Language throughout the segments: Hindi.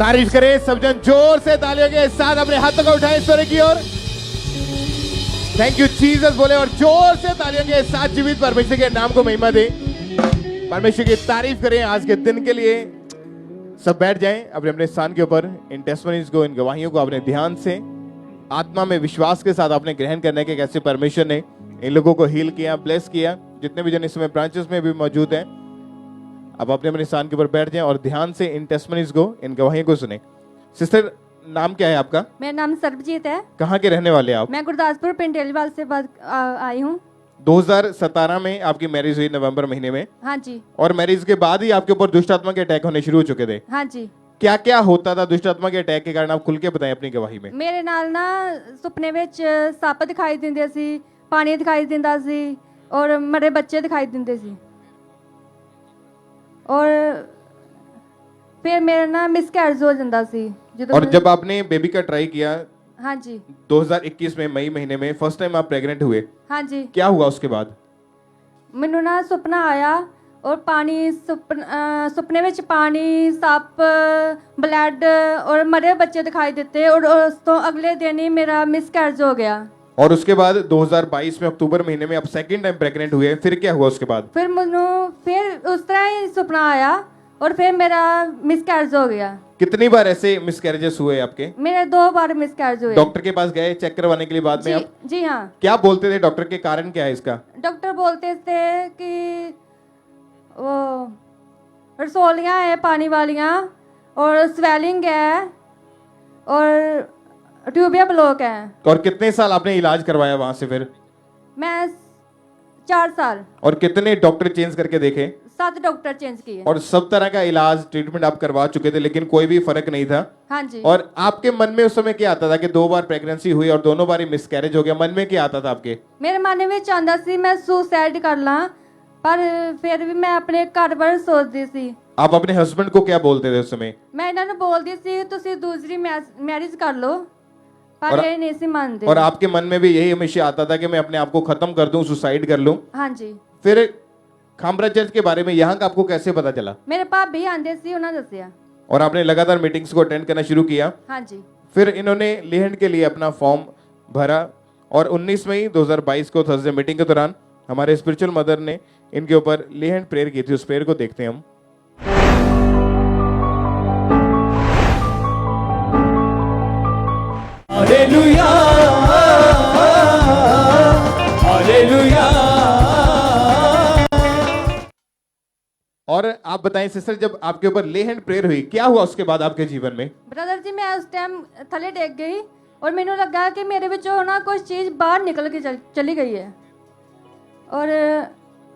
तारीफ करें सब जन जोर से तालियों के साथ अपने हाथों को उठाएं ईश्वर की ओर। थैंक यू जीसस बोले और जोर से तालियों के साथ जीवित परमेश्वर के नाम को महिमा दे। परमेश्वर की तारीफ करें आज के दिन के लिए। सब बैठ जाएं अपने अपने स्थान के ऊपर। इन टेस्टिमनीज को, इन गवाहियों को अपने ध्यान से आत्मा में विश्वास के साथ आपने ग्रहण करने के कैसे परमेश्वर ने इन लोगों को हील किया, ब्लेस किया। जितने भी जन इस समय ब्रांचेस में भी मौजूद हैं, अब अपने अपने स्थान के ऊपर बैठ जाएं और ध्यान से इन टेस्टिमनीज को, इन गवाहियों को सुने। सिस्टर, नाम क्या है आपका? मेरा नाम सर्बजीत है। कहाँ के रहने वाले आप? मैं गुरदासपुर पिंडेलीवाल से आई हूँ। 2017 में आपकी मैरिज हुई नवंबर महीने में। हाँ जी। और मैरिज के बाद ही आपके ऊपर दुष्ट आत्मा के अटैक होने शुरू हो चुके थे। हाँ जी। क्या क्या होता था दुष्ट आत्मा के अटैक के कारण? आप खुल के बताएं अपनी गवाही में। ਮੇਰੇ ਨਾਲ ਨਾ ਸੁਪਨੇ ਵਿੱਚ ਸੱਪ ਦਿਖਾਈ ਦਿੰਦੇ ਸੀ, ਪਾਣੀ ਦਿਖਾਈ ਦਿੰਦਾ ਸੀ ਔਰ ਮਰੇ ਬੱਚੇ ਦਿਖਾਈ ਦਿੰਦੇ ਸੀ। और फिर मेरा ना मिसकैरेज हो ਜਾਂਦਾ ਸੀ ਜਦੋਂ। और जब आपने बेबी का ट्राई किया हाँ जी 2021 में मई महीने में फर्स्ट टाइम आप प्रेग्नेंट हुए, हाँ जी, क्या हुआ उसके बाद? ਮੈਨੂੰ ਨਾ ਸੁਪਨਾ ਆਇਆ और पानी सुपने ਵਿੱਚ पानी, सप, ब्लड और मरे बच्चे दिखाई देते और उस तो अगले दिन ही मेरा मिसकैरेज हो गया। और उसके बाद 2022 में अक्टूबर महीने में आप सेकंड टाइम प्रेग्नेंट हुए, फिर क्या हुआ उसके बाद? फिर मैनू फिर उस तरह ही सुपना आया और फिर मेरा मिसकैरेज हो गया। कितनी बार ऐसे मिसकैरेजेस हुए आपके? मेरे 2 बार मिसकैरेज हुए। डॉक्टर के पास गए चेक करवाने के लिए बाद में जी, आप? जी हाँ। क्या बोलते थे डॉक्टर के? कारण क्या है इसका? डॉक्टर बोलते थे कि वो रसोलियाँ है पानी वालियाँ और स्वेलिंग है और ट्यूबिया ब्लॉक है। और कितने साल आपने इलाज करवाया वहां से फिर? मैं 4 साल। और कितने डॉक्टर चेंज करके देखे? 7 डॉक्टर चेंज किए। और सब तरह का इलाज ट्रीटमेंट आप करवा चुके थे, लेकिन कोई भी फर्क नहीं था। हाँ जी। और आपके मन में उस समय क्या आता था कि 2 बार प्रेगनेंसी हुई और दोनों बार ही मिसकैरेज हो गया? मन में क्या आता था आपके? मेरे मन में आंदा सी मैं सुसाइड कर ला, पर फिर भी मैं अपने घर बारे सोचती सी। आप अपने हस्बैंड को क्या बोलते थे उस समय? मैं इन्होंने बोलती सी तुसी दूसरी मैरिज कर लो, पर और- ये नहीं सी मानते। और आपके मन में भी यही हमेशा आता था कि मैं अपने आप को खत्म कर दूं, सुसाइड कर लूं? हाँ जी। फिर खामरा चर्च के बारे में यहाँ का आपको कैसे पता चला? मेरे भाभी आंदे सी, उन्होंने दसिया। और आपने लगातार मीटिंग्स को अटेंड करना शुरू किया। हाँ जी। फिर इन्होंने लेहन के लिए अपना फॉर्म भरा और 19 मई 2022 को थर्सडे मीटिंग के दौरान हमारे स्पिरिचुअल मदर ने इनके ऊपर लेहन प्रेयर की थी। उस प्रेयर को देखते हैं हम। Hallelujah hallelujah. और आप बताएं सिस्टर, जब आपके ऊपर लेहन प्रेयर हुई, क्या हुआ उसके बाद आपके जीवन में? ब्रदर जी मैं उस टाइम थले टेक गई और मैनू लगा कि मेरे विचों ना कुछ चीज़ बाहर निकल के चली गई है। और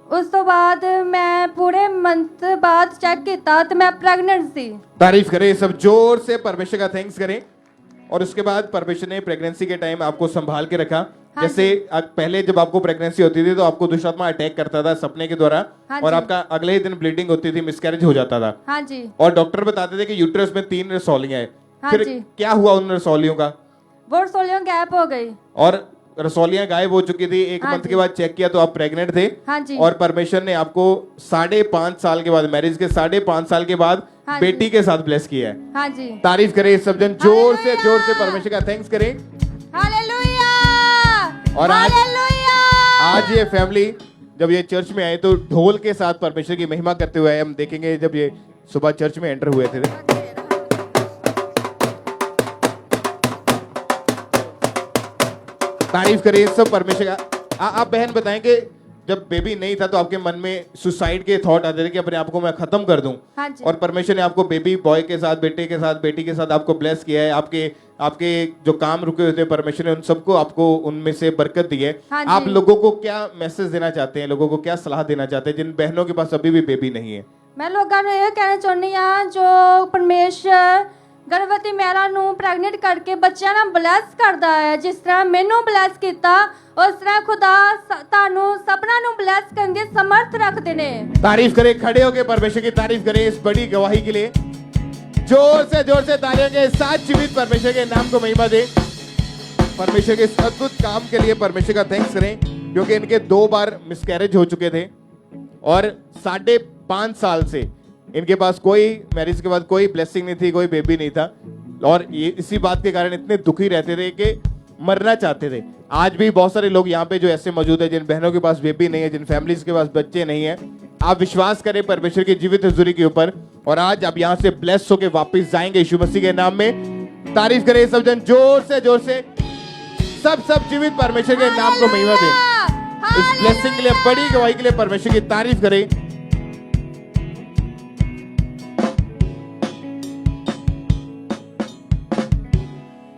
उस तो बाद मैं पूरे मंथ बाद चेक किया तो मैं प्रेग्नेंट सी। तारीफ करें सब जोर से, परमेश्वर का थैंक्स करें। और उसके बाद परमेश्वर ने प्रेगनेंसी के टाइम आपको संभाल के रखा। हाँ जैसे पहले जब आपको प्रेगनेंसी होती थी तो आपको दुष्ट आत्मा अटैक करता था सपने के द्वारा। हाँ और जी। आपका अगले ही दिन ब्लीडिंग होती थी, मिसकैरेज हो जाता था। हाँ जी। और डॉक्टर बताते थे कि यूट्रस में 3 रसौलियां हैं। हाँ फिर जी। क्या हुआ उन रसौलियों का? वो रसोलियों गैप हो गई। और रसौलियां गायब हो चुकी थी। 1 हाँ मंथ जी। के बाद चेक किया तो आप प्रेग्नेंट थे। हाँ जी। और परमेश्वर ने आपको 5.5 साल के बाद, मैरिज के 5.5 साल के बाद हाँ जी। बेटी के साथ ब्लेस किया है। हाँ जी। तारीफ करें सब जन जोर से, हालेलुया। जोर से परमेश्वर का थैंक्स करें। हालेलुया। और हालेलुया। आज ये फैमिली जब ये चर्च में आए तो ढोल के साथ परमेश्वर की महिमा करते हुए आए। हम देखेंगे जब ये सुबह चर्च में एंटर हुए थे। तारीफ करिए सब परमेश्वर का। आप बहन बताएं कि जब बेबी नहीं था तो आपके मन में सुसाइड के थॉट आते थे कि अपने आप को मैं खत्म कर दूं। हाँ जी। और परमेश्वर ने आपको बेबी बॉय के साथ, बेटे के साथ, बेटी के साथ आपको ब्लेस किया है। आपके जो काम रुके हुए थे परमेश्वर ने उन सबको आपको उनमें से बरकत दी है। हाँ जी। आप लोगों को क्या मैसेज देना चाहते हैं? लोगों को क्या सलाह देना चाहते हैं जिन बहनों के पास अभी भी बेबी नहीं है? मैं लोगों ਨੂੰ ਇਹ ਕਹਿਣਾ ਚਾਹੁੰਦੀ ਆ ਜੋ ਪਰਮੇਸ਼ਰ ਗਰਭਵਤੀ ਮਹਿਲਾ ਨੂੰ ਪ੍ਰੈਗਨੈਂਟ ਕਰਕੇ ਬੱਚਿਆਂ ਨਾਲ ਬਲੈਸ ਕਰਦਾ ਹੈ, ਜਿਸ ਤਰ੍ਹਾਂ ਮੈਨੂੰ ਬਲੈਸ ਕੀਤਾ ਉਸ ਤਰ੍ਹਾਂ ਖੁਦਾ ਤੁਹਾਨੂੰ ਸਭਨਾਂ ਨੂੰ ਬਲੈਸ ਕਰਨ ਦੀ ਸਮਰਥ ਰੱਖਦੇ ਨੇ। तारीफ करें, खड़े होकर परमेश्वर की तारीफ करें इस बड़ी गवाही के लिए। जोर से तालियों के साथ जीवित परमेश्वर के नाम को महिमा दे। परमेश्वर के इस अद्भुत काम के लिए परमेश्वर का थैंक्स करें, क्योंकि इनके 2 बार मिसकैरेज हो चुके थे और 5.5 साल से इनके पास कोई मैरिज के बाद कोई ब्लेसिंग नहीं थी, कोई बेबी नहीं था, और ये इसी बात के कारण इतने दुखी रहते थे कि मरना चाहते थे। आज भी बहुत सारे लोग यहाँ पे जो ऐसे मौजूद है, जिन बहनों के पास बेबी नहीं है, जिन फैमिलीज के पास बच्चे नहीं है, आप विश्वास करें परमेश्वर की जीवित हजूरी के ऊपर, और आज आप यहाँ से ब्लेस होके वापस जाएंगे यीशु मसीह के नाम में। तारीफ करें सब जन जोर से सब जीवित परमेश्वर के नाम को महिमा दें। इस ब्लेसिंग के लिए, बड़ी गवाही के लिए परमेश्वर की तारीफ करें।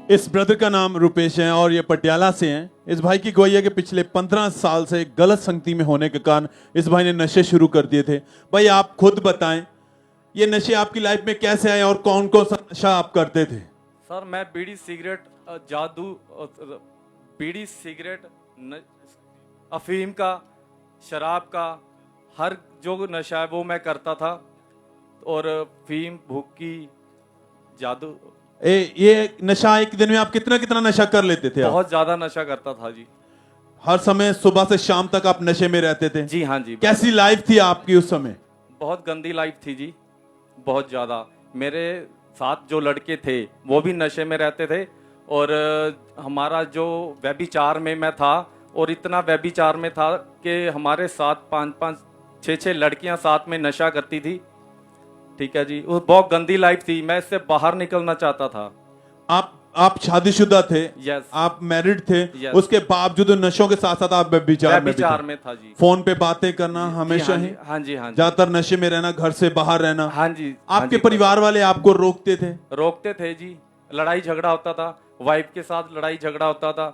इस ब्रदर का नाम रुपेश है और ये पटियाला से हैं। इस भाई की गवाही है कि पिछले 15 साल से गलत संगति में होने के कारण इस भाई ने नशे शुरू कर दिए थे। भाई आप खुद बताएं, ये नशे आपकी लाइफ में कैसे आए और कौन कौन सा नशा आप करते थे? सर मैं बीड़ी सिगरेट, बीड़ी सिगरेट, अफीम का, शराब का, हर जो नशा है वो मैं करता था, और फीम, भुक्की, जादू, ये नशा एक दिन में आप कितना कितना नशा कर लेते थे? बहुत ज्यादा नशा करता था जी। हर समय सुबह से शाम तक आप नशे में रहते थे? जी हाँ जी। कैसी लाइफ थी आपकी उस समय? बहुत गंदी लाइफ थी जी, बहुत ज्यादा। मेरे साथ जो लड़के थे वो भी नशे में रहते थे, और हमारा जो व्यभिचार में मैं था, और इतना व्यभिचार में था कि हमारे साथ 5-5, 6-6 लड़कियां साथ में नशा करती थी। ठीक है जी, वो बहुत गंदी लाइफ थी, मैं इससे बाहर निकलना चाहता था। आप शादीशुदा थे? यस। आप मैरिड थे? यस। उसके बावजूद नशों के साथ साथ आप व्यभिचार में था जी। फोन पे बातें करना हमेशा ही? हाँ जी, हाँ जी। ज्यादातर नशे में रहना, घर से बाहर रहना? हाँ जी। आपके परिवार वाले आपको रोकते थे? रोकते थे जी, लड़ाई झगड़ा होता था, वाइफ के साथ लड़ाई झगड़ा होता था।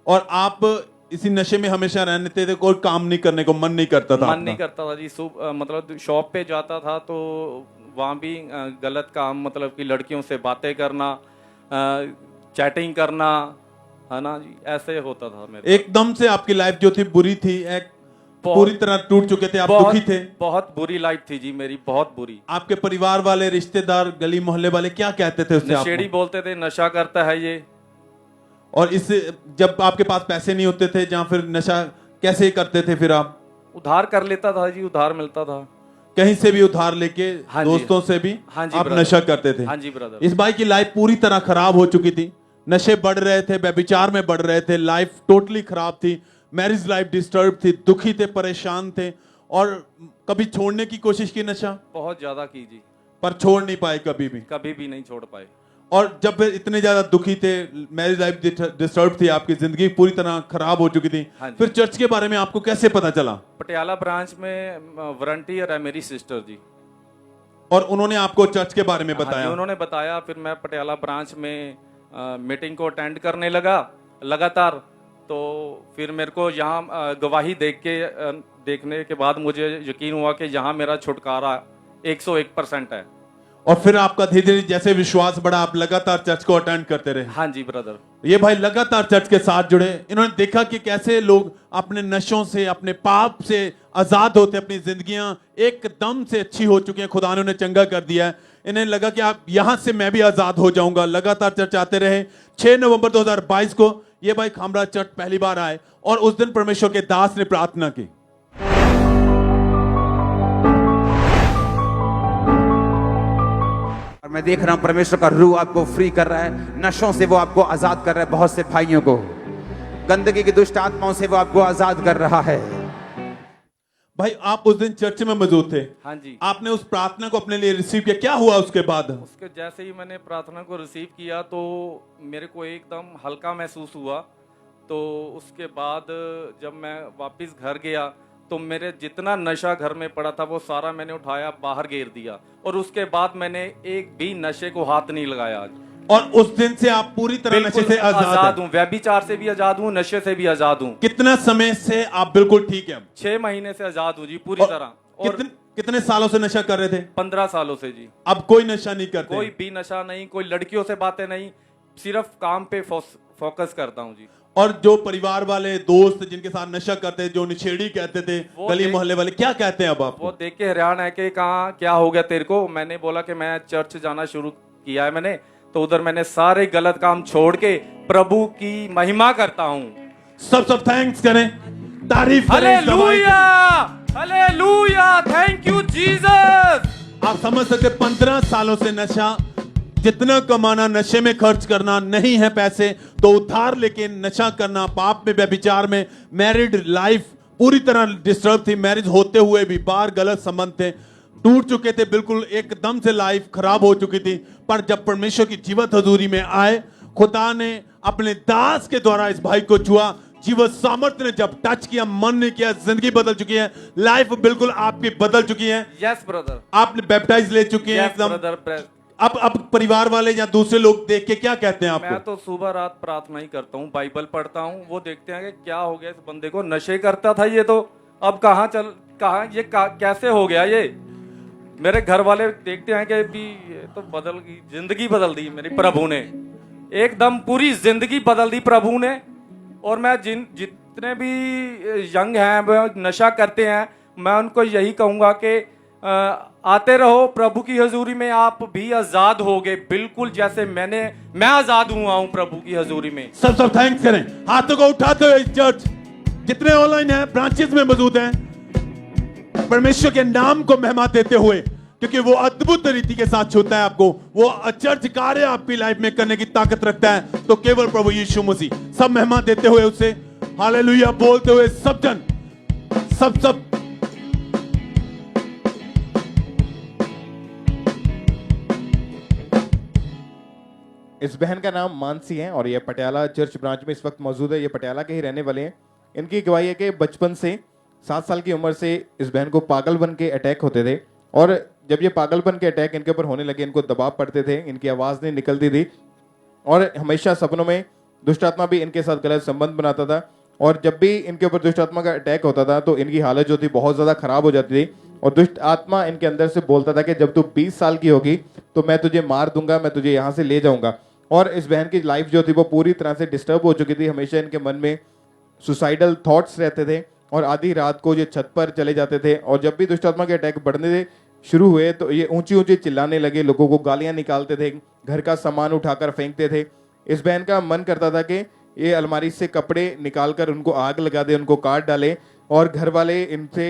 और आप इसी नशे में हमेशा रहते थे, कोई काम नहीं करने को मन नहीं करता था? मन नहीं करता था जी। मतलब शॉप पे जाता था तो वहाँ भी गलत काम, मतलब कि लड़कियों से बातें करना, चैटिंग करना, है ना जी, ऐसे होता था मेरे। एकदम से आपकी लाइफ जो थी बुरी थी, एक पूरी तरह टूट चुके थे, आप दुखी थे? बहुत बुरी लाइफ थी जी मेरी, बहुत बुरी। आपके परिवार वाले, रिश्तेदार, गली मोहल्ले वाले क्या कहते थे उससे? नशेड़ी बोलते थे, नशा करता है ये। और इससे जब आपके पास पैसे नहीं होते थे, जहाँ फिर नशा कैसे करते थे फिर आप? उधार कर लेता था जी, उधार मिलता था कहीं से भी उधार लेके। हाँ दोस्तों से भी? हाँ जी, आप नशा करते थे? हाँ जी ब्रदर। इस भाई की लाइफ पूरी तरह खराब हो चुकी थी, नशे बढ़ रहे थे, व्यभिचार में बढ़ रहे थे, लाइफ टोटली खराब थी, मैरिज लाइफ डिस्टर्ब थी, दुखी थे, परेशान थे। और कभी छोड़ने की कोशिश की नशा? बहुत ज्यादा की जी, पर छोड़ नहीं पाए कभी भी नहीं छोड़ पाए। और जब फिर इतने ज्यादा दुखी थे, मैरिज लाइफ डिस्टर्ब थी, आपकी जिंदगी पूरी तरह खराब हो चुकी थी, फिर चर्च के बारे में आपको कैसे पता चला? पटियाला ब्रांच में वॉलंटियर है मेरी सिस्टर जी, और उन्होंने आपको चर्च के बारे में बताया? हाँ, उन्होंने बताया। फिर मैं पटियाला ब्रांच में मीटिंग को अटेंड करने लगा लगातार। तो फिर मेरे को यहाँ गवाही देखने के बाद मुझे यकीन हुआ कि यहाँ मेरा छुटकारा 101% है। और फिर आपका धीरे धीरे जैसे विश्वास बढ़ा, आप लगातार चर्च को अटेंड करते रहे? हाँ जी ब्रदर। ये भाई लगातार चर्च के साथ जुड़े, इन्होंने देखा कि कैसे लोग अपने नशों से, अपने पाप से आजाद होते, अपनी जिंदगियां एकदम से अच्छी हो चुकी हैं, खुदा ने उन्हें चंगा कर दिया है। इन्हें लगा कि आप यहां से मैं भी आजाद हो जाऊंगा, लगातार चर्च आते रहे। 6 नवंबर 2022 को ये भाई खामरा चर्च पहली बार आए, और उस दिन परमेश्वर के दास ने प्रार्थना की। मैं देख रहा हूं परमेश्वर का रूह आपको फ्री कर रहा है, नशों से वो आपको आजाद कर रहा है। बहुत से भाइयों को गंदगी की दुष्ट आत्माओं से वो आपको आजाद कर रहा है। भाई आप उस दिन चर्च में मौजूद थे? हाँ जी। आपने उस प्रार्थना को अपने लिए रिसीव किया, क्या हुआ उसके बाद? उसके जैसे ही मैंने प्रार्थना को रिसीव किया तो मेरे को एकदम हल्का महसूस हुआ। तो उसके बाद जब मैं वापस घर गया तो मेरे जितना नशा घर में पड़ा था वो सारा मैंने उठाया, बाहर गिर दिया, और उसके बाद मैंने एक भी नशे को हाथ नहीं लगाया। और उस दिन से आप पूरी तरह नशे से आजाद हूँ, व्यभिचार से भी आजाद हूँ, नशे से भी आजाद हूँ। कितना समय से आप बिल्कुल ठीक है? 6 महीने से आजाद हूँ जी, पूरी तरह। और कितने सालों से नशा कर रहे थे? 15 सालों से जी। अब कोई नशा नहीं करते? कोई भी नशा नहीं, कोई लड़कियों से बातें नहीं, सिर्फ काम पे फोकस करता हूँ जी। और जो परिवार वाले, दोस्त जिनके साथ नशा करते, जो निछेड़ी कहते थे, गली मोहल्ले वाले, क्या कहते हैं अब आप? वो देख के हैरान है कि कहाँ क्या हो गया तेरे को। मैंने बोला कि मैं चर्च जाना शुरू किया है मैंने, तो उधर मैंने सारे गलत काम छोड़ के प्रभु की महिमा करता हूँ। सब थैंक्स करें, तारीफ करें। Hallelujah, hallelujah, thank you Jesus. आप समझ सकते 15 सालों से नशा, जितना कमाना नशे में खर्च करना, नहीं है पैसे तो उधार लेके नशा करना, पाप में, व्यभिचार में, मैरिड लाइफ पूरी तरह डिस्टर्ब थी, मैरिज होते हुए भी बार गलत संबंध थे, टूट चुके थे, बिल्कुल एकदम से लाइफ खराब हो चुकी थी। पर जब परमेश्वर की जीवत हजूरी में आए, खुदा ने अपने दास के द्वारा इस भाई को छुआ, जीवत सामर्थ्य ने जब टच किया, मन ने किया, जिंदगी बदल चुकी है, लाइफ बिल्कुल आपकी बदल चुकी है। यस ब्रदर, आपने बैप्टाइज ले चुके हैं यस एकदम। ब्रदर। अब परिवार वाले या दूसरे लोग देख के क्या कहते हैं मैं आपको? तो सुबह रात प्रार्थना ही करता हूँ, बाइबल पढ़ता हूँ, वो देखते हैं कि क्या हो गया इस बंदे को, नशे करता था ये तो अब कहाँ ये कैसे हो गया ये। मेरे घर वाले देखते हैं कि भी ये तो बदल गई, जिंदगी बदल दी मेरी प्रभु ने, एकदम पूरी जिंदगी बदल दी प्रभु ने। और मैं जितने भी यंग हैं वो नशा करते हैं, मैं उनको यही कहूंगा कि आते रहो प्रभु की हजूरी में, आप भी आजाद होगे, बिल्कुल जैसे मैं आजाद हुआ हूं प्रभु की हजूरी में। सब थैंक्स करें, हाथों को उठाते हुए चर्च जितने ऑनलाइन हैं, ब्रांचेस में मौजूद हैं, परमेश्वर के नाम को महिमा देते हुए, क्योंकि वो अद्भुत रीति के साथ छूता है आपको, वो चर्च कार्य आपकी लाइफ में करने की ताकत रखता है, तो केवल प्रभु यीशु मसीह। सब महिमा देते हुए उसे हालेलुया बोलते हुए सब जन सब इस बहन का नाम मानसी है और ये पटियाला चर्च ब्रांच में इस वक्त मौजूद है। ये पटियाला के ही रहने वाले हैं। इनकी गवाही है कि बचपन से 7 साल की उम्र से इस बहन को पागलपन के अटैक होते थे, और जब ये पागलपन के अटैक इनके ऊपर होने लगे, इनको दबाव पड़ते थे, इनकी आवाज़ नहीं निकलती थी, और हमेशा सपनों में दुष्ट आत्मा भी इनके साथ गलत संबंध बनाता था, और जब भी इनके ऊपर दुष्ट आत्मा का अटैक होता था तो इनकी हालत जो थी बहुत ज़्यादा खराब हो जाती थी, और दुष्ट आत्मा इनके अंदर से बोलता था कि जब तू 20 साल की होगी तो मैं तुझे मार दूंगा, मैं तुझे यहाँ से ले जाऊंगा। और इस बहन की लाइफ जो थी वो पूरी तरह से डिस्टर्ब हो चुकी थी। हमेशा इनके मन में सुसाइडल थॉट्स रहते थे, और आधी रात को ये छत पर चले जाते थे, और जब भी दुष्ट आत्मा के अटैक बढ़ने शुरू हुए तो ये ऊंची ऊंची चिल्लाने लगे, लोगों को गालियां निकालते थे, घर का सामान उठाकर फेंकते थे। इस बहन का मन करता था कि ये अलमारी से कपड़े निकालकर उनको आग लगा दे, उनको काट डाले, और घर वाले इनसे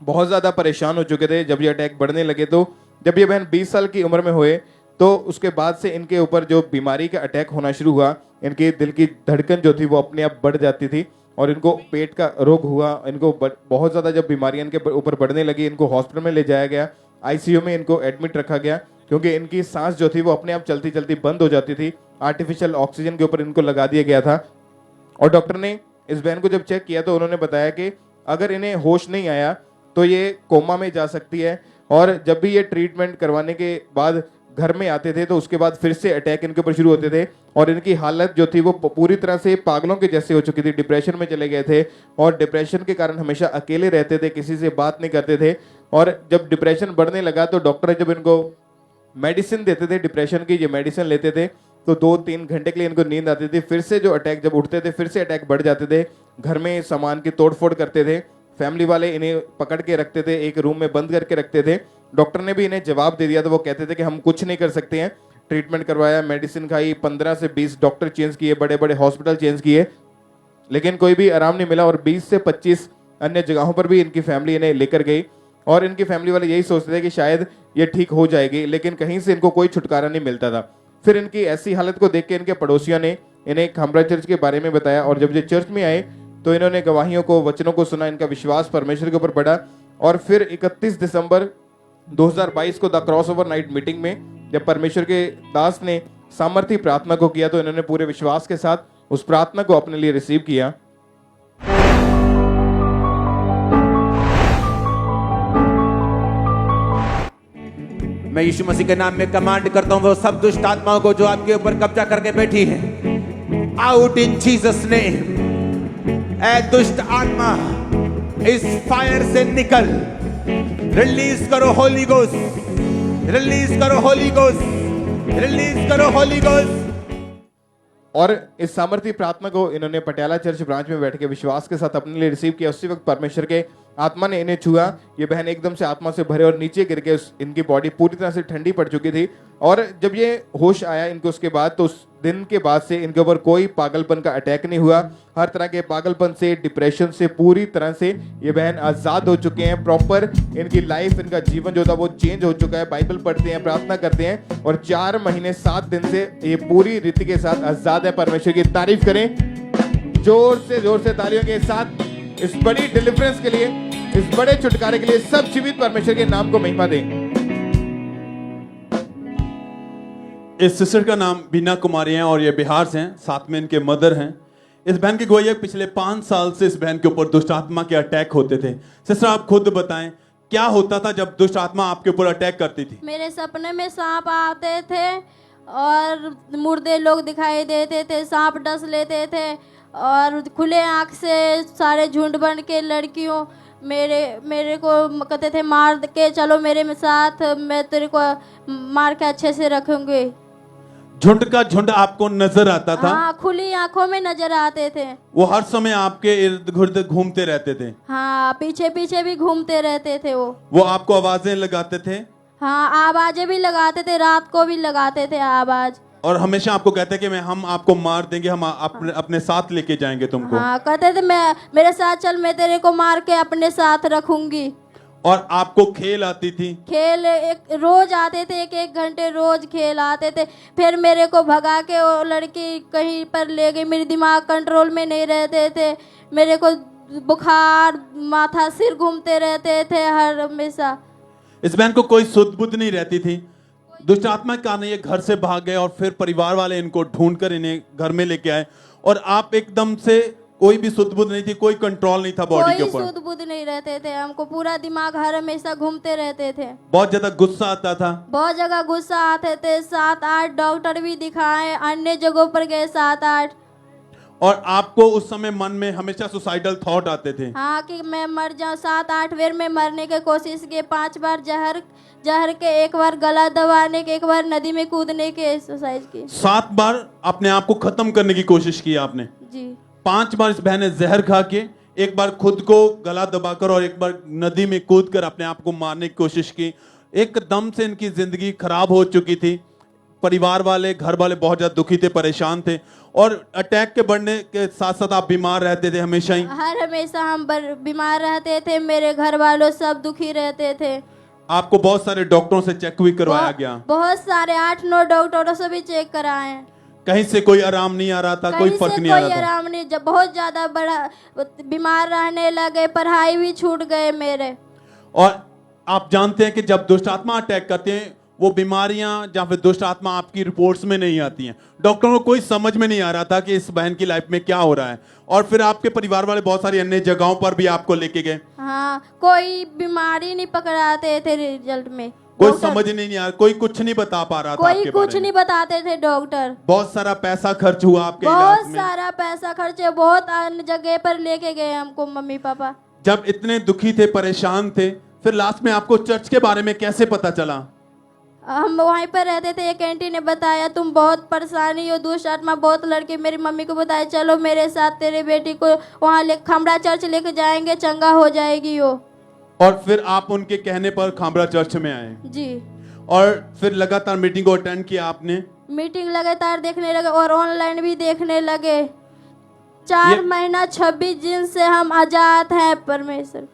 बहुत ज़्यादा परेशान हो चुके थे जब ये अटैक बढ़ने लगे। तो जब ये बहन 20 साल की उम्र में हुए तो उसके बाद से इनके ऊपर जो बीमारी का अटैक होना शुरू हुआ, इनके दिल की धड़कन जो थी वो अपने आप बढ़ जाती थी, और इनको पेट का रोग हुआ। इनको बहुत ज़्यादा जब बीमारियां इनके ऊपर बढ़ने लगी, इनको हॉस्पिटल में ले जाया गया, आईसीयू में इनको एडमिट रखा गया, क्योंकि इनकी सांस जो थी वो अपने आप चलती चलती बंद हो जाती थी। आर्टिफिशियल ऑक्सीजन के ऊपर इनको लगा दिया गया था, और डॉक्टर ने इस बहन को जब चेक किया तो उन्होंने बताया कि अगर इन्हें होश नहीं आया तो ये कोमा में जा सकती है। और जब भी ये ट्रीटमेंट करवाने के बाद घर में आते थे तो उसके बाद फिर से अटैक इनके ऊपर शुरू होते थे, और इनकी हालत जो थी वो पूरी तरह से पागलों के जैसे हो चुकी थी। डिप्रेशन में चले गए थे, और डिप्रेशन के कारण हमेशा अकेले रहते थे, किसी से बात नहीं करते थे। और जब डिप्रेशन बढ़ने लगा तो डॉक्टर जब इनको मेडिसिन देते थे डिप्रेशन की, ये मेडिसिन लेते थे तो 2-3 घंटे के लिए इनको नींद आती थी, फिर से जो अटैक जब उठते थे फिर से अटैक बढ़ जाते थे। घर में सामान की तोड़फोड़ करते थे, फैमिली वाले इन्हें पकड़ के रखते थे, एक रूम में बंद करके रखते थे। डॉक्टर ने भी इन्हें जवाब दे दिया, तो वो कहते थे कि हम कुछ नहीं कर सकते हैं। ट्रीटमेंट करवाया, मेडिसिन खाई, 15 से 20 डॉक्टर चेंज किए, बड़े बड़े हॉस्पिटल चेंज किए, लेकिन कोई भी आराम नहीं मिला। और 20 से 25 अन्य जगहों पर भी इनकी फैमिली इन्हें लेकर गई, और इनकी फैमिली वाले यही सोचते थे कि शायद ये ठीक हो जाएगी, लेकिन कहीं से इनको कोई छुटकारा नहीं मिलता था। फिर इनकी ऐसी हालत को देख के इनके पड़ोसियों ने इन्हें खामरा चर्च के बारे में बताया, और जब ये चर्च में आए तो इन्होंने गवाहियों को, वचनों को सुना, इनका विश्वास परमेश्वर के ऊपर बढ़ा। और फिर 31 दिसंबर 2022 को the cross over night meeting में जब परमेश्वर के दास ने सामर्थी प्रार्थना को किया तो इन्होंने पूरे विश्वास के साथ उस प्रार्थना को अपने लिए रिसीव किया। मैं यीशु मसीह के नाम में कमांड करता हूं वो सब दुष्ट आत्माओं को जो आपके ऊपर कब्जा करके बैठी है, आउट इन जीसस नेम। ऐ दुष्ट आत्मा, इस फायर से निकल, रिलीज करो होली गोस्ट, रिलीज करो होली गोस्ट, रिलीज करो होली गोस्ट। और इस सामर्थी प्रार्थना को इन्होंने पटियाला चर्च ब्रांच में बैठ के विश्वास के साथ अपने लिए रिसीव किया। उसी वक्त परमेश्वर के आत्मा ने इन्हें छुआ। ये बहन एकदम से आत्मा से भरे और नीचे गिर के इनकी बॉडी पूरी तरह से ठंडी पड़ चुकी थी, और जब ये होश आया इनको उसके बाद तो उस दिन के बाद से इनके ऊपर कोई पागलपन का अटैक नहीं हुआ। हर तरह के पागलपन से, डिप्रेशन से पूरी तरह से ये बहन आजाद हो चुके हैं। प्रॉपर इनकी लाइफ, इनका जीवन जो था वो चेंज हो चुका है। बाइबल पढ़ते हैं, प्रार्थना करते हैं और 4 महीने 7 दिन से ये पूरी रीति के साथ आजाद है। परमेश्वर की तारीफ करें जोर से तालियों के साथ इस बड़ी डिलीवरेंस के लिए, इस बड़े छुटकारे के लिए सब जीवित परमेश्वर के नाम को महिमा दें। इस सिस्टर का नाम बीना कुमारी है और ये बिहार से हैं, साथ में इनके मदर हैं। इस बहन की गवाही है पिछले 5 साल से इस बहन के ऊपर दुष्ट आत्मा के अटैक होते थे। सिस्टर आप खुद बताएं क्या होता था जब दुष्ट आत्मा आपके ऊपर अटैक करती थी? मेरे सपने में सांप आते थे और मुर्दे लोग दिखाई देते थे, सांप डस लेते थे और खुले आंख से सारे झुंड बन के लड़कियों मेरे को कहते थे मार के चलो मेरे में साथ, मैं तेरे को मार के अच्छे से रखूंगी। झुंड का झुंड आपको नजर आता था? हाँ, खुली आंखों में नजर आते थे। वो हर समय आपके इर्द गिर्द घूमते रहते थे? हाँ, पीछे पीछे भी घूमते रहते थे वो आपको आवाजें लगाते थे? हाँ, आवाजें भी लगाते थे, रात को भी लगाते थे आवाज। और हमेशा आपको कहते कि हम आपको मार देंगे, हम अपने साथ लेके जाएंगे तुमको। हाँ, कहते थे मेरे साथ चल, मैं तेरे को मार के अपने साथ रखूंगी। और आपको खेल आती थी? खेल रोज आते थे, 1-1 घंटे रोज खेल आते थे। फिर मेरे को भगा के वो लड़की कहीं पर ले गई। मेरी दिमाग कंट्रोल में नहीं रहते थे, मेरे को बुखार, माथा, सिर घूमते रहते थे हर हमेशा। इस बहन को कोई सुध बुध नहीं रहती थी? दुष्ट आत्मा के कारण ये घर से भाग गए और फिर परिवार वाले इनको ढूंढकर इन्हें घर में लेके आए और आप एकदम से कोई भी सुध बुध नहीं थी, कोई कंट्रोल नहीं था बॉडी के ऊपर? कोई सुध बुध नहीं रहते थे, हमको पूरा दिमाग हर हमेशा घूमते रहते थे। बहुत ज्यादा गुस्सा आता था? बहुत जगह गुस्सा आते थे। 7-8 डॉक्टर भी दिखाए, अन्य जगहों पर गए 7-8। और आपको उस समय मन में हमेशा सुसाइडल थॉट आते थे? हाँ, कि मैं मर जाऊं। 7-8 बार में मरने की कोशिश की, 5 बार जहर के, 1 बार गला दबाने के, 1 बार नदी में कूदने के एक्सरसाइज की। 7 बार अपने आप को खत्म करने की कोशिश की आपने? जी। 5 बार इस बहन ने जहर खा के, 1 बार खुद को गला दबाकर और 1 बार नदी में कूदकर अपने आप को मारने की कोशिश की। एकदम से इनकी जिंदगी खराब हो चुकी थी। परिवार वाले, घर वाले बहुत ज्यादा दुखी थे, परेशान थे और अटैक के बढ़ने के साथ साथ आप बीमार रहते थे हमेशा ही? हर हमेशा हम बीमार रहते थे, मेरे घर वालों सब दुखी रहते थे। आपको बहुत सारे डॉक्टरों से चेक भी करवाया गया? बहुत सारे 8-9 डॉक्टरों से भी चेक कराए। कहीं से कोई आराम नहीं आ रहा था? कोई फर्क नहीं आ रहा था? आराम नहीं, जब बहुत ज्यादा बड़ा बीमार रहने लगे, पढ़ाई भी छूट गए मेरे। और आप जानते हैं कि जब दुष्ट आत्मा अटैक करते हैं वो बीमारियां या फिर दुष्ट आत्मा आपकी रिपोर्ट्स में नहीं आती हैं। डॉक्टरों को कोई समझ में नहीं आ रहा था कि इस बहन की लाइफ में क्या हो रहा है और फिर आपके परिवार वाले बहुत सारी अन्य जगहों पर भी आपको लेके गए। हाँ, कोई बीमारी नहीं पकड़ाते थे रिजल्ट में। कोई समझ नहीं आ, कोई कुछ नहीं बता पा रहा था कोई आपके कुछ बारे में। नहीं बताते थे डॉक्टर। बहुत सारा पैसा खर्च हुआ आपके इलाज बहुत में? सारा पैसा खर्च, बहुत अन्य जगह पर लेके गए हमको मम्मी पापा। जब इतने दुखी थे, परेशान थे, फिर लास्ट में आपको चर्च के बारे में कैसे पता चला? हम वहीं पर रहते थे, एक आंटी ने बताया तुम बहुत परेशानी हो, दुष्ट आत्मा बहुत लड़के। मेरी मम्मी को बताया चलो मेरे साथ तेरे बेटी को वहाँ खामड़ा चर्च लेके जाएंगे, चंगा हो जाएगी वो। और फिर आप उनके कहने पर खामड़ा चर्च में आए? जी। और फिर लगातार मीटिंग को अटेंड किया आपने? मीटिंग लगातार देखने लगे और ऑनलाइन भी देखने लगे। 4 महीना 26 दिन से हम आजाद हैं परमेश्वर।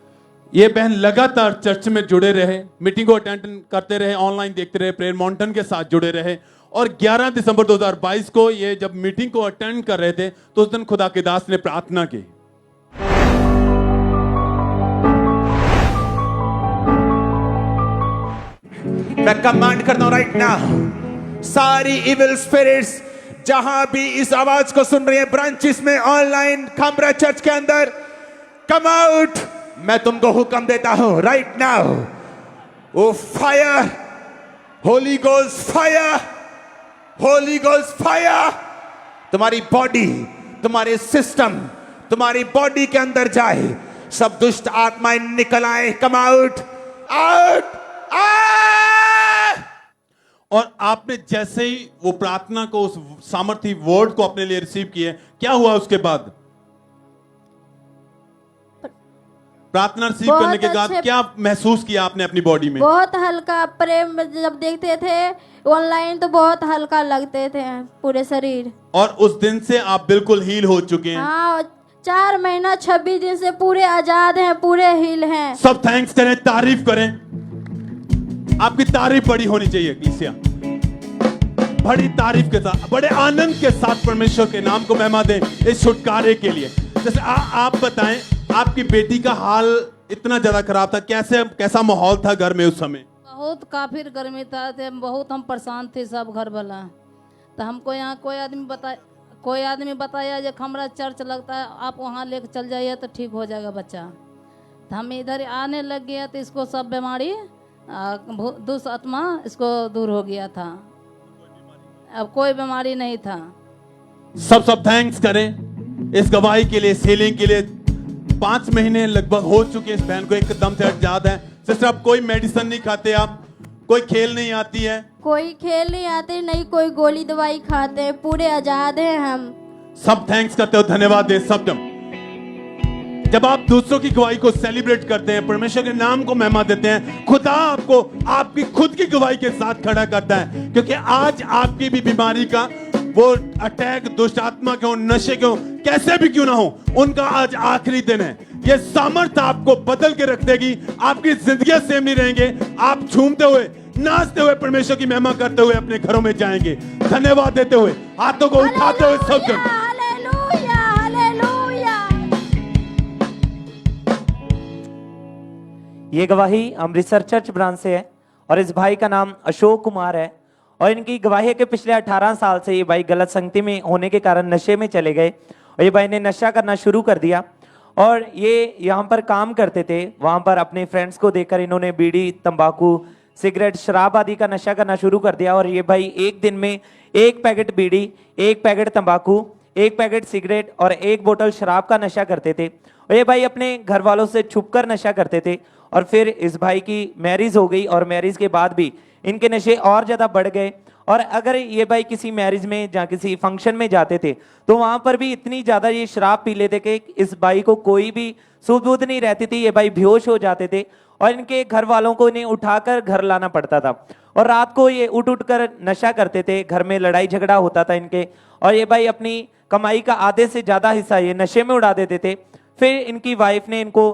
ये बहन लगातार चर्च में जुड़े रहे, मीटिंग को अटेंड करते रहे, ऑनलाइन देखते रहे, प्रेयर माउंटेन के साथ जुड़े रहे और 11 दिसंबर 2022 को ये जब मीटिंग को अटेंड कर रहे थे तो उस दिन खुदा के दास ने प्रार्थना की। मैं कमांड करता हूं राइट नाउ, सारी इविल स्पिरिट्स जहां भी इस आवाज को सुन रही है, ब्रांचेस में, ऑनलाइन, खामरा चर्च के अंदर, कम आउट। मैं तुमको हुक्म देता हूं right now, O fire, holy ghost fire, holy ghost fire तुम्हारी बॉडी, तुम्हारे सिस्टम, तुम्हारी बॉडी के अंदर जाए, सब दुष्ट आत्माएं निकल आए। कम आउट, आउट, और आपने जैसे ही वो प्रार्थना को, उस सामर्थी वर्ड को अपने लिए रिसीव किए, क्या हुआ उसके बाद? प्रार्थना रिसीव बहुत करने के बाद अच्छे- क्या महसूस किया आपने अपनी बॉडी में? बहुत हल्का, प्रेम जब देखते थे ऑनलाइन तो बहुत हल्का लगते थे पूरे शरीर। और उस दिन से आप बिल्कुल हील हो चुके हैं। हाँ, 4 महीना 26 दिन से पूरे आजाद हैं, पूरे हील हैं। सब थैंक्स करें, तारीफ करें। आपकी तारीफ बड़ी होनी चाहिए ईसिया, बड़ी तारीफ के साथ, बड़े आनंद के साथ परमेश्वर के नाम को महिमा दें इस छुटकारे के लिए। जैसे आप बताएं, आपकी बेटी का हाल इतना ज्यादा खराब था, कैसा माहौल था घर में उस समय? बहुत काफी गर्मी था, बहुत हम परेशान थे सब घर वाला। तो हमको यहाँ कोई आदमी बताया जो हमारा चर्च लगता है, आप वहाँ लेकर चल जाइए तो ठीक हो जाएगा बच्चा। तो हम इधर आने लग गया तो इसको सब बीमारी दुष्ट आत्मा इसको दूर हो गया था, अब कोई बीमारी नहीं था। सब थैंक्स करें इस गवाही के लिए, इस हीलिंग के लिए। 5 महीने लगभग हो चुके हैं इस बहन को, एकदम से आजाद है। सिस्टर, आप कोई मेडिसिन नहीं खाते, आप कोई खेल नहीं आती है? कोई खेल नहीं आते, नहीं कोई गोली दवाई खाते, पूरे आजाद हैं हम। सब थैंक्स करते हो, धन्यवाद दे सब। जब आप दूसरों की गवाही को सेलिब्रेट करते हैं, परमेश्वर के नाम को महिमा देते हैं, खुदा आपको आपकी खुद की गवाही के साथ खड़ा करता है। क्योंकि आज आपकी भी बीमारी का वो अटैक, दुष्ट आत्मा के हो, नशे के हो, कैसे भी क्यों ना हो, उनका आज आखिरी दिन है। ये सामर्थ आपको बदल के रख देगी, आपकी जिंदगी सेम नहीं रहेंगे। आप झूमते हुए, नाचते हुए, परमेश्वर की महिमा करते हुए अपने घरों में जाएंगे, धन्यवाद देते हुए, हाथों को उठाते हुए सब जन। Hallelujah, hallelujah. ये गवाही अमृतसर चर्च ब्रांच से है और इस भाई का नाम अशोक कुमार है। और इनकी गवाही है कि पिछले 18 साल से ये भाई गलत संगति में होने के कारण नशे में चले गए और ये भाई ने नशा करना शुरू कर दिया। और ये यहाँ पर काम करते थे, वहाँ पर अपने फ्रेंड्स को देखकर इन्होंने बीड़ी, तंबाकू, सिगरेट, शराब आदि का नशा करना शुरू कर दिया। और ये भाई एक दिन में 1 पैकेट बीड़ी, 1 पैकेट तंबाकू, 1 पैकेट सिगरेट और 1 बोतल शराब का नशा करते थे। और ये भाई अपने घर वालों से छुपकर नशा करते थे। और फिर इस भाई की मैरिज हो गई और मैरिज के बाद भी इनके नशे और ज़्यादा बढ़ गए। और अगर ये भाई किसी मैरिज में या किसी फंक्शन में जाते थे तो वहाँ पर भी इतनी ज़्यादा ये शराब पी लेते कि इस भाई को कोई भी सुध नहीं रहती थी, ये भाई बेहोश हो जाते थे और इनके घर वालों को इन्हें उठाकर घर लाना पड़ता था। और रात को ये उठ कर नशा करते थे, घर में लड़ाई झगड़ा होता था इनके, और ये भाई अपनी कमाई का आधे से ज़्यादा हिस्सा ये नशे में उड़ा देते थे। फिर इनकी वाइफ ने इनको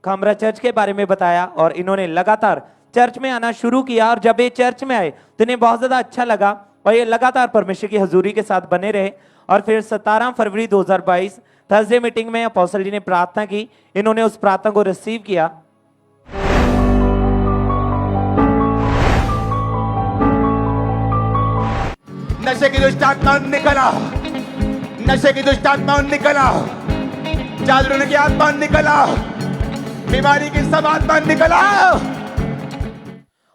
खामरा चर्च के बारे में बताया और इन्होंने लगातार चर्च में आना शुरू किया। और जब ये चर्च में आए तो इन्हें बहुत ज़्यादा अच्छा लगा और ये लगातार परमेश्वर की हजूरी के साथ बने रहे। और फिर 17 फरवरी 2022 थर्सडे मीटिंग में अपोस्टल जी ने प्रार्थना की, इन्होंने उस प्रार्थना को रिसीव किया। नशे की दुष्ट आत्मा निकला, नशे की दुष्ट आत्मा निकला, जादू की आत्मा निकला, बीमारी की सब आत्मा निकला।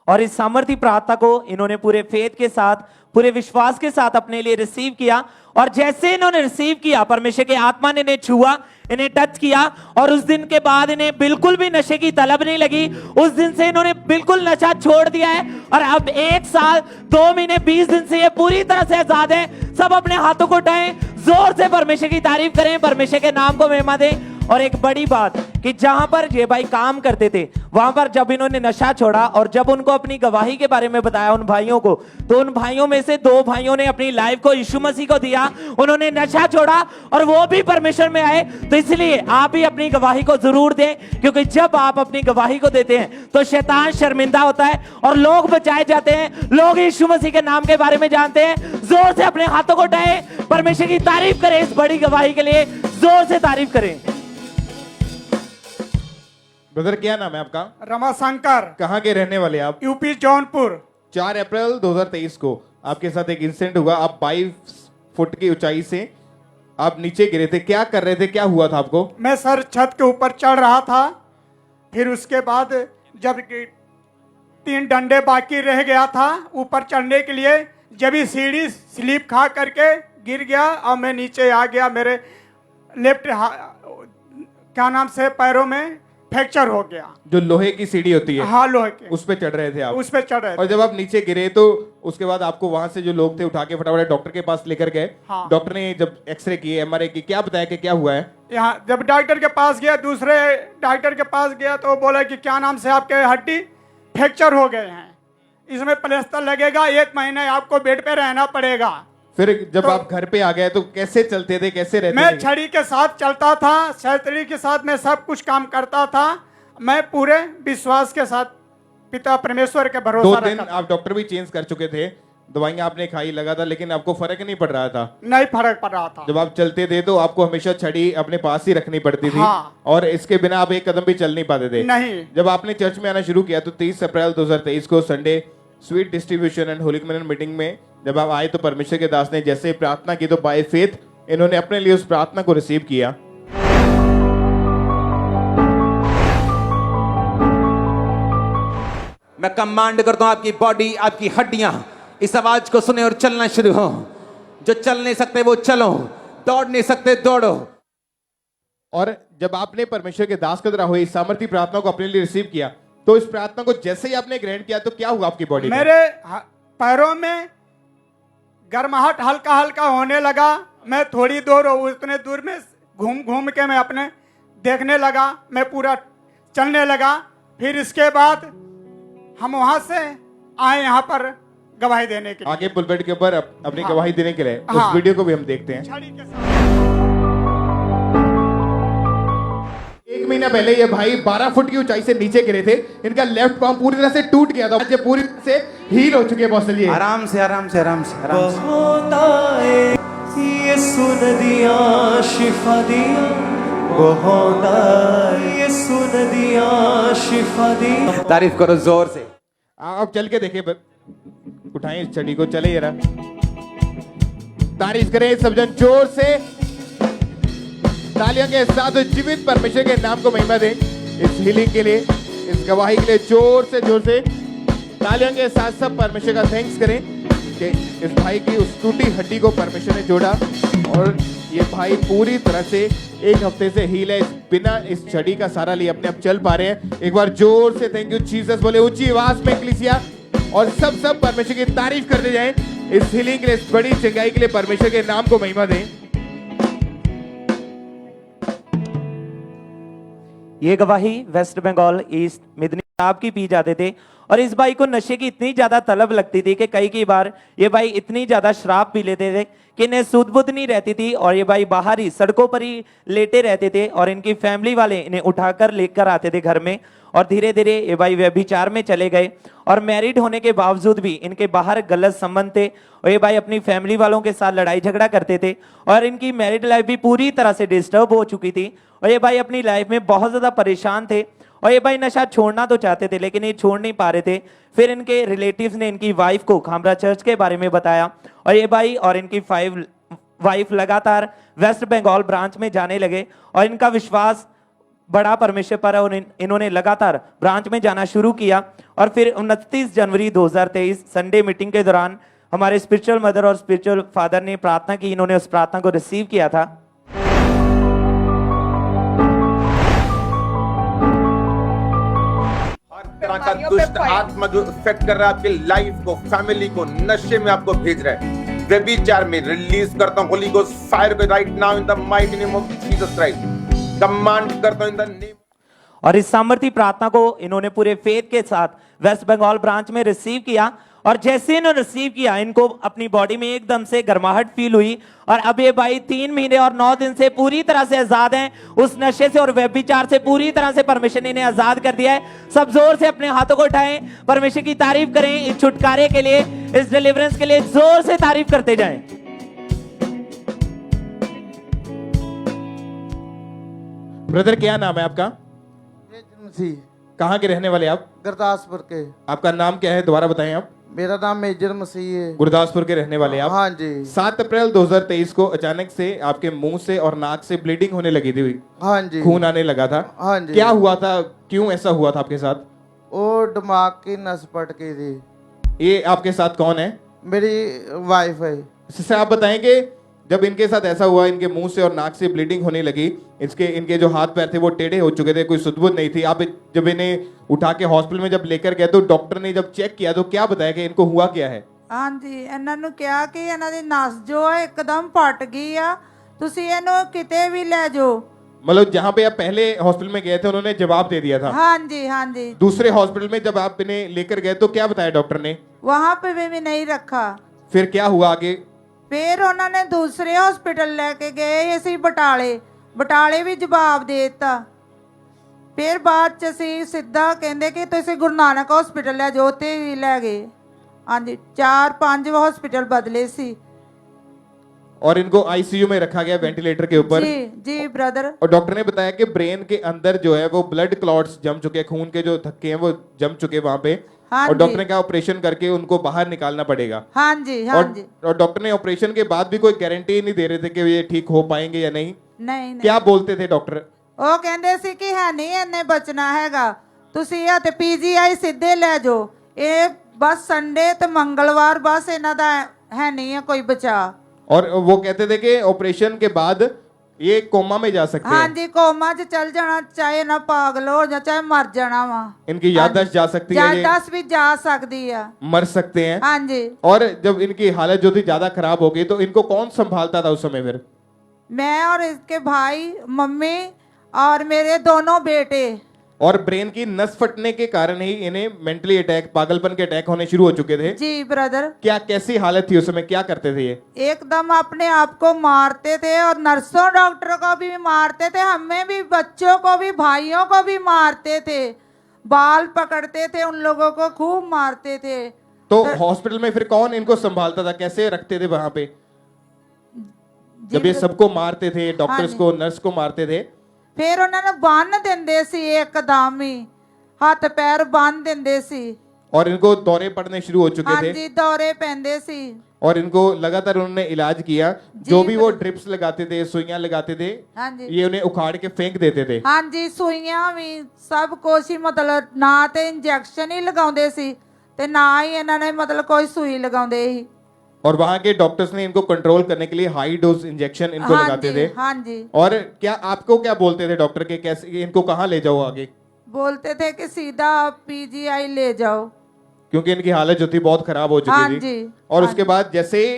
और इस सामर्थी प्रार्थना को इन्होंने पूरे फेथ के साथ, पूरे विश्वास के साथ अपने लिए रिसीव किया। और जैसे इन्होंने रिसीव किया, परमेश्वर के आत्मा ने इन्हें छुआ, इन्हें टच किया और उस दिन के बाद इन्हें बिल्कुल भी नशे की तलब नहीं लगी। उस दिन से इन्होंने बिल्कुल नशा छोड़ दिया है और अब 1 साल 2 महीने 20 दिन से ये पूरी तरह से आजाद है। सब अपने हाथों को उठाएं, जोर से परमेश्वर की तारीफ करें, परमेश्वर के नाम को महिमा दें। और एक बड़ी बात कि जहां पर ये भाई काम करते थे वहां पर जब इन्होंने नशा छोड़ा और जब उनको अपनी गवाही के बारे में बताया उन भाइयों को, तो उन भाइयों में से 2 भाइयों ने अपनी लाइफ को यीशु मसीह को दिया, उन्होंने नशा छोड़ा और वो भी परमेश्वर में आए। तो इसलिए आप भी अपनी गवाही को जरूर दें, क्योंकि जब आप अपनी गवाही को देते हैं तो शैतान शर्मिंदा होता है और लोग बचाए जाते हैं, लोग यीशु मसीह के नाम के बारे में जानते हैं। जोर से अपने हाथों को उठाएं, परमेश्वर की तारीफ करें इस बड़ी गवाही के लिए, जोर से तारीफ करें। ब्रदर, क्या नाम है आपका? रमाशंकर, कहाँ के रहने वाले आप? यूपी जौनपुर। 4 अप्रैल 2023 को आपके साथ एक इंसिडेंट हुआ। आप 22 फुट की ऊंचाई से आप नीचे गिरे थे, क्या कर रहे थे, क्या हुआ था आपको? मैं सर छत के ऊपर चढ़ रहा था, फिर उसके बाद जब 3 डंडे बाकी रह गया था ऊपर चढ़ने के लिए, जब ही सीढ़ी स्लिप खा करके गिर गया और मैं नीचे आ गया। मेरे लेफ्ट क्या नाम से पैरों में फ्रैक्चर हो गया। जो लोहे की सीढ़ी होती है, हाँ, लोहे के, उस पे चढ़ रहे थे आप? उस पे चढ़ रहे और थे। जब आप नीचे गिरे तो उसके बाद आपको वहां से जो लोग थे उठा के फटाफट डॉक्टर के पास लेकर गए। हाँ। डॉक्टर ने जब एक्सरे किए, एमआरआई की, क्या बताया कि क्या हुआ है? यहाँ जब डॉक्टर के पास गया, दूसरे डॉक्टर के पास गया तो बोला कि क्या नाम से आपके हड्डी फ्रैक्चर हो गए हैं, इसमें प्लास्टर लगेगा, 1 महीने आपको बेड पे रहना पड़ेगा। फिर जब तो- आप घर पे आ गए तो कैसे चलते थे, कैसे रहते मैं थे? छड़ी के साथ चलता था, छतरी के साथ मैं सब कुछ काम करता था। मैं पूरे विश्वास के साथ पिता परमेश्वर के 2 भरोसा दिन रखा। आप डॉक्टर भी चेंज कर चुके थे, दवाइयां आपने खाई लगा था, लेकिन आपको फर्क नहीं पड़ रहा था। नहीं फर्क पड़ रहा था। जब आप चलते थे तो आपको हमेशा छड़ी अपने पास ही रखनी पड़ती थी। हाँ। और इसके बिना आप एक कदम भी चल नहीं पाते थे। नहीं। जब आपने चर्च में आना शुरू किया तो 30 अप्रैल 2023 को Sunday sweet distribution and holy communion meeting में जब आप आए तो परमेश्वर के दास ने जैसे ही प्रार्थना की तो बाय फेथ इन्होंने अपने लिए उस प्रार्थना को रिसीव किया। मैं कमांड करता हूं आपकी बॉडी, आपकी हड्डियां इस आवाज को सुने और चलना शुरू हो। जो चल नहीं सकते वो चलो, दौड़ नहीं सकते दौड़ो। और जब आपने परमेश्वर के दास के द्वारा हुई सामर्थ्य प्रार्थना को अपने लिए रिसीव किया तो इस प्रार्थना को जैसे ही आपने ग्रहण किया तो क्या हुआ आपकी बॉडी में? मेरे पैरों में गर्माहट हल्का हल्का होने लगा। मैं थोड़ी दूर, उतने दूर में घूम घूम के मैं अपने देखने लगा, मैं पूरा चलने लगा। फिर इसके बाद हम वहां से आए यहाँ पर गवाही देने के लिए। आगे पुलपेट के ऊपर अपनी हाँ। गवाही देने के लिए हाँ। उस वीडियो को भी हम देखते हैं। छड़ी के साथ 1 महीना पहले ये भाई 12 फुट की ऊंचाई से नीचे गिरे थे। इनका लेफ्ट पाम पूरी तरह से टूट गया था। आज ये पूरी तरह से हील हो चुके हैं। बॉस चलिए आराम से आराम से आराम से आराम से। बहुत आए यीशु ने दिया शिफा दिया, बहुत आए यीशु ने दिया शिफा दिया। तारीफ करो जोर से। आप चल के देखिए, उठाएं इस छड़ी को, चले जरा, तारीफ करें सब जन जोर से तालियों के साथ। जीवित परमेश्वर के नाम को महिमा दें इस हीलिंग के लिए, इस गवाही के लिए। जोर से तालियों के साथ सब परमेश्वर का थैंक्स करें कि इस भाई की उस टूटी हड्डी को परमेश्वर ने जोड़ा और ये भाई पूरी तरह से 1 हफ्ते से हील है, बिना इस छड़ी का सहारा लिए अपने आप चल पा रहे हैं। एक बार जोर से थैंक यू जीसस बोले ऊंची आवाज में कलीसिया, और सब परमेश्वर की तारीफ करते जाएं इस हीलिंग के लिए, इस बड़ी चंगाई के लिए। परमेश्वर के नाम को महिमा दें। ये गवाही वेस्ट बंगाल ईस्ट मिदनी शराब की पी जाते थे और इस भाई को नशे की इतनी ज्यादा तलब लगती थी कि कई बार ये भाई इतनी ज्यादा शराब पी लेते थे कि इन्हें सुध बुध नहीं रहती थी और ये भाई बाहर ही सड़कों पर ही लेटे रहते थे और इनकी फैमिली वाले इन्हें उठाकर लेकर आते थे घर में। और धीरे धीरे ये भाई व्यभिचार में चले गए और मैरिड होने के बावजूद भी इनके बाहर गलत संबंध थे और ये भाई अपनी फैमिली वालों के साथ लड़ाई झगड़ा करते थे और इनकी मैरिड लाइफ भी पूरी तरह से डिस्टर्ब हो चुकी थी और ये भाई अपनी लाइफ में बहुत ज्यादा परेशान थे और ये भाई नशा छोड़ना तो चाहते थे लेकिन ये छोड़ नहीं पा रहे थे। फिर इनके रिलेटिव्स ने इनकी वाइफ को खामरा चर्च के बारे में बताया और ये भाई और इनकी वाइफ लगातार वेस्ट बंगाल ब्रांच में जाने लगे और इनका विश्वास बड़ा परमेश्वर पर और इन्होंने लगातार ब्रांच में जाना शुरू किया। और फिर 29 जनवरी 2023 संडे मीटिंग के दौरान हमारे स्पिरिचुअल मदर और स्पिरिचुअल फादर ने प्रार्थना की, इन्होंने उस प्रार्थना को रिसीव किया था। हर तरह का दुष्ट आत्मा जो इफेक्ट कर रहा है आपकी लाइफ को, फैमिली को, नशे में आपको भेज रहा है, व्यभिचार में रिलीज करता हूं होली गोस्ट फायर को right now in the mighty name of Jesus Christ. Command करता हूं इन द नेम। और इस सामर्थी प्रार्थना को इन्होंने पूरे फेथ के साथ वेस्ट बंगाल ब्रांच में रिसीव किया और जैसे इन्होंने रिसीव किया इनको अपनी बॉडी में एकदम से गर्माहट फील हुई और अब ये भाई 3 महीने और 9 दिन से पूरी तरह से आजाद हैं उस नशे से और व्यभिचार से। पूरी तरह से परमेश्वर ने इन्हें आजाद कर दिया है। सब जोर से अपने हाथों को उठाएं, परमेश्वर की तारीफ करें इस छुटकारे के लिए, इस डिलीवरेंस के लिए जोर से तारीफ करते जाएं। ब्रदर क्या नाम है आपका? कहाँ के रहने वाले आप? गुरदासपुर के। आपका नाम क्या है, दोबारा बताएं आप। मेरा नाम मेजर मसीह है। गुरदासपुर के रहने वाले आप? हाँ जी। 7 अप्रैल 2023 को अचानक से आपके मुंह से और नाक से ब्लीडिंग होने लगी थी। हाँ जी। खून आने लगा था। हाँ जी। क्या हुआ था, क्यों ऐसा हुआ था आपके साथ? वो दिमाग की नस पट गई थी। ये आपके साथ कौन है? मेरी वाइफ है। इससे आप बताएंगे जब इनके साथ ऐसा हुआ, इनके मुंह से और नाक से ब्लीडिंग होने लगी, इनके जो हाथ पैर थे वो टेढ़े हो चुके थे, कोई सुध-बुध नहीं थी। आप जब इन्हें उठा के हॉस्पिटल में जब लेकर गए तो डॉक्टर ने जब चेक किया तो क्या बताया कि इनको हुआ क्या है? ਹਾਂਜੀ ਇਹਨਾਂ ਨੂੰ ਕਿਹਾ ਕਿ ਇਹਨਾਂ ਦੀ ਨਸ ਜੋ ਹੈ ਇੱਕਦਮ ਫਟ ਗਈ ਆ, ਤੁਸੀਂ ਇਹਨੂੰ ਕਿਤੇ ਵੀ ਲੈ ਜਾਓ। मतलब जहाँ पे आप पहले हॉस्पिटल में गए थे उन्होंने जवाब दे दिया था। ਹਾਂਜੀ ਹਾਂਜੀ दूसरे हॉस्पिटल में जब आप इन्हें लेकर गए तो क्या बताया डॉक्टर ने? वहाँ पे भी नहीं रखा। फिर क्या हुआ आगे? ਫਿਰ ਉਹਨਾਂ ਨੇ ਦੂਸਰੇ ਹਸਪੀਟਲ ਲੈ ਕੇ ਗਏ ਅਸੀਂ ਬਟਾਲੇ ਵੀ ਜਵਾਬ ਦੇ ਦਿੱਤਾ। ਫਿਰ ਬਾਅਦ ਚ ਅਸੀਂ ਸਿੱਧਾ ਕਹਿੰਦੇ ਕਿ ਤੁਸੀਂ ਗੁਰੂ ਨਾਨਕ ਹਸਪੀਟਲ ਲੈ ਜਾਓ, ਤੇ ਵੀ ਲੈ ਗਏ। ਹਾਂਜੀ 4-5 ਹਸਪੀਟਲ ਬਦਲੇ ਸੀ। और इनको आईसीयू में रखा गया वेंटिलेटर के ऊपर। जी ब्रदर। और डॉक्टर ने बताया कि ब्रेन के अंदर जो है वो ब्लड क्लॉट्स जम चुके हैं, खून के जो धक्के हैं वो जम चुके हैं वहां पे। हाँ और डॉक्टर ने कहा ऑपरेशन करके उनको बाहर निकालना पड़ेगा। हाँ जी हाँ जी। और डॉक्टर ने ऑपरेशन के बाद भी कोई गारंटी नहीं दे रहे थे कि ये ठीक हो पाएंगे या नहीं। नहीं क्या बोलते थे डॉक्टर? ਉਹ ਕਹਿੰਦੇ ਸੀ ਕਿ ਹੈ ਨਹੀਂ ਇਹਨੇ ਬਚਣਾ ਹੈਗਾ, ਤੁਸੀਂ ਆ ਤੇ ਪੀਜੀਆਈ ਸਿੱਧੇ ਲੈ ਜਾਓ। ਇਹ ਬਸ ਸੰਡੇ ਤੇ ਮੰਗਲਵਾਰ ਬਸ ਇਹਨਾਂ ਦਾ ਹੈ ਨਹੀਂ ਹੈ ਕੋਈ ਬਚਾ। और वो कहते थे कि ऑपरेशन के बाद ये कोमा में जा सकते हैं। हाँ जी कोमा च चल जाना, चाहे ना पागल हो जा चाहे मर जाना वा। इनकी याददाश्त जा सकती है, याददाश्त भी जा सकती है, मर सकते हैं। हाँ जी। और जब इनकी हालत जो थी ज्यादा खराब हो गई तो इनको कौन संभालता था उस समय? फिर मैं और इसके भाई, मम्मी और मेरे दोनों बेटे। और ब्रेन की नस फटने के कारण ही इन्हें मेंटली अटैक, पागलपन के अटैक होने शुरू हो चुके थे। जी ब्रदर। क्या कैसी हालत थी उस समय, क्या करते थे ये? एकदम अपने आप को मारते थे और नर्सों डॉक्टरों को भी मारते थे, हमें भी, बच्चों को भी, भाइयों को भी मारते थे, बाल पकड़ते थे, उन लोगों को खूब मारते थे। तो हॉस्पिटल में फिर कौन इनको संभालता था, कैसे रखते थे वहां पे जब ये सबको मारते थे, डॉक्टर्स को, नर्स को मारते थे? ਫਿਰ ਉਹਨਾਂ ਨੂੰ ਬੰਨ ਦਿੰਦੇ ਸੀ, ਇੱਕਦਮ ਹੀ ਹੱਥ ਪੈਰ ਬੰਨ ਦਿੰਦੇ ਸੀ। और इनको दौरे पड़ने शुरू हो चुके थे। ਹਾਂਜੀ ਦੌਰੇ ਪੈਂਦੇ ਸੀ। और इनको लगातार उन्होंने इलाज किया, जो भी वो ड्रिप्स लगाते थे, सुइयां लगाते थे, ਹਾਂਜੀ ये उन्हें उखाड़ के फेंक देते थे। ਹਾਂਜੀ ਸੂਈਆਂ ਵੀ ਸਭ ਕੁਛ ਹੀ, ਮਤਲਬ ਨਾ ਤੇ ਇੰਜੈਕਸ਼ਨ ਹੀ ਲਗਾਉਂਦੇ ਸੀ ਤੇ ਨਾ ਹੀ ਇਹਨਾਂ ਨੇ ਮਤਲਬ ਕੋਈ ਸੂਈ ਲਗਾਉਂਦੇ ਸੀ। और वहां के डॉक्टर्स ने इनको कंट्रोल करने के लिए हाई डोज इंजेक्शन इनको लगाते थे। हाँ जी। और क्या आपको क्या बोलते थे डॉक्टर के, कैसे इनको कहाँ ले जाओ आगे? बोलते थे कि सीधा पीजीआई ले जाओ, क्योंकि इनकी हालत जो थी बहुत खराब हो हाँ चुकी जी। थी। और उसके बाद जैसे ही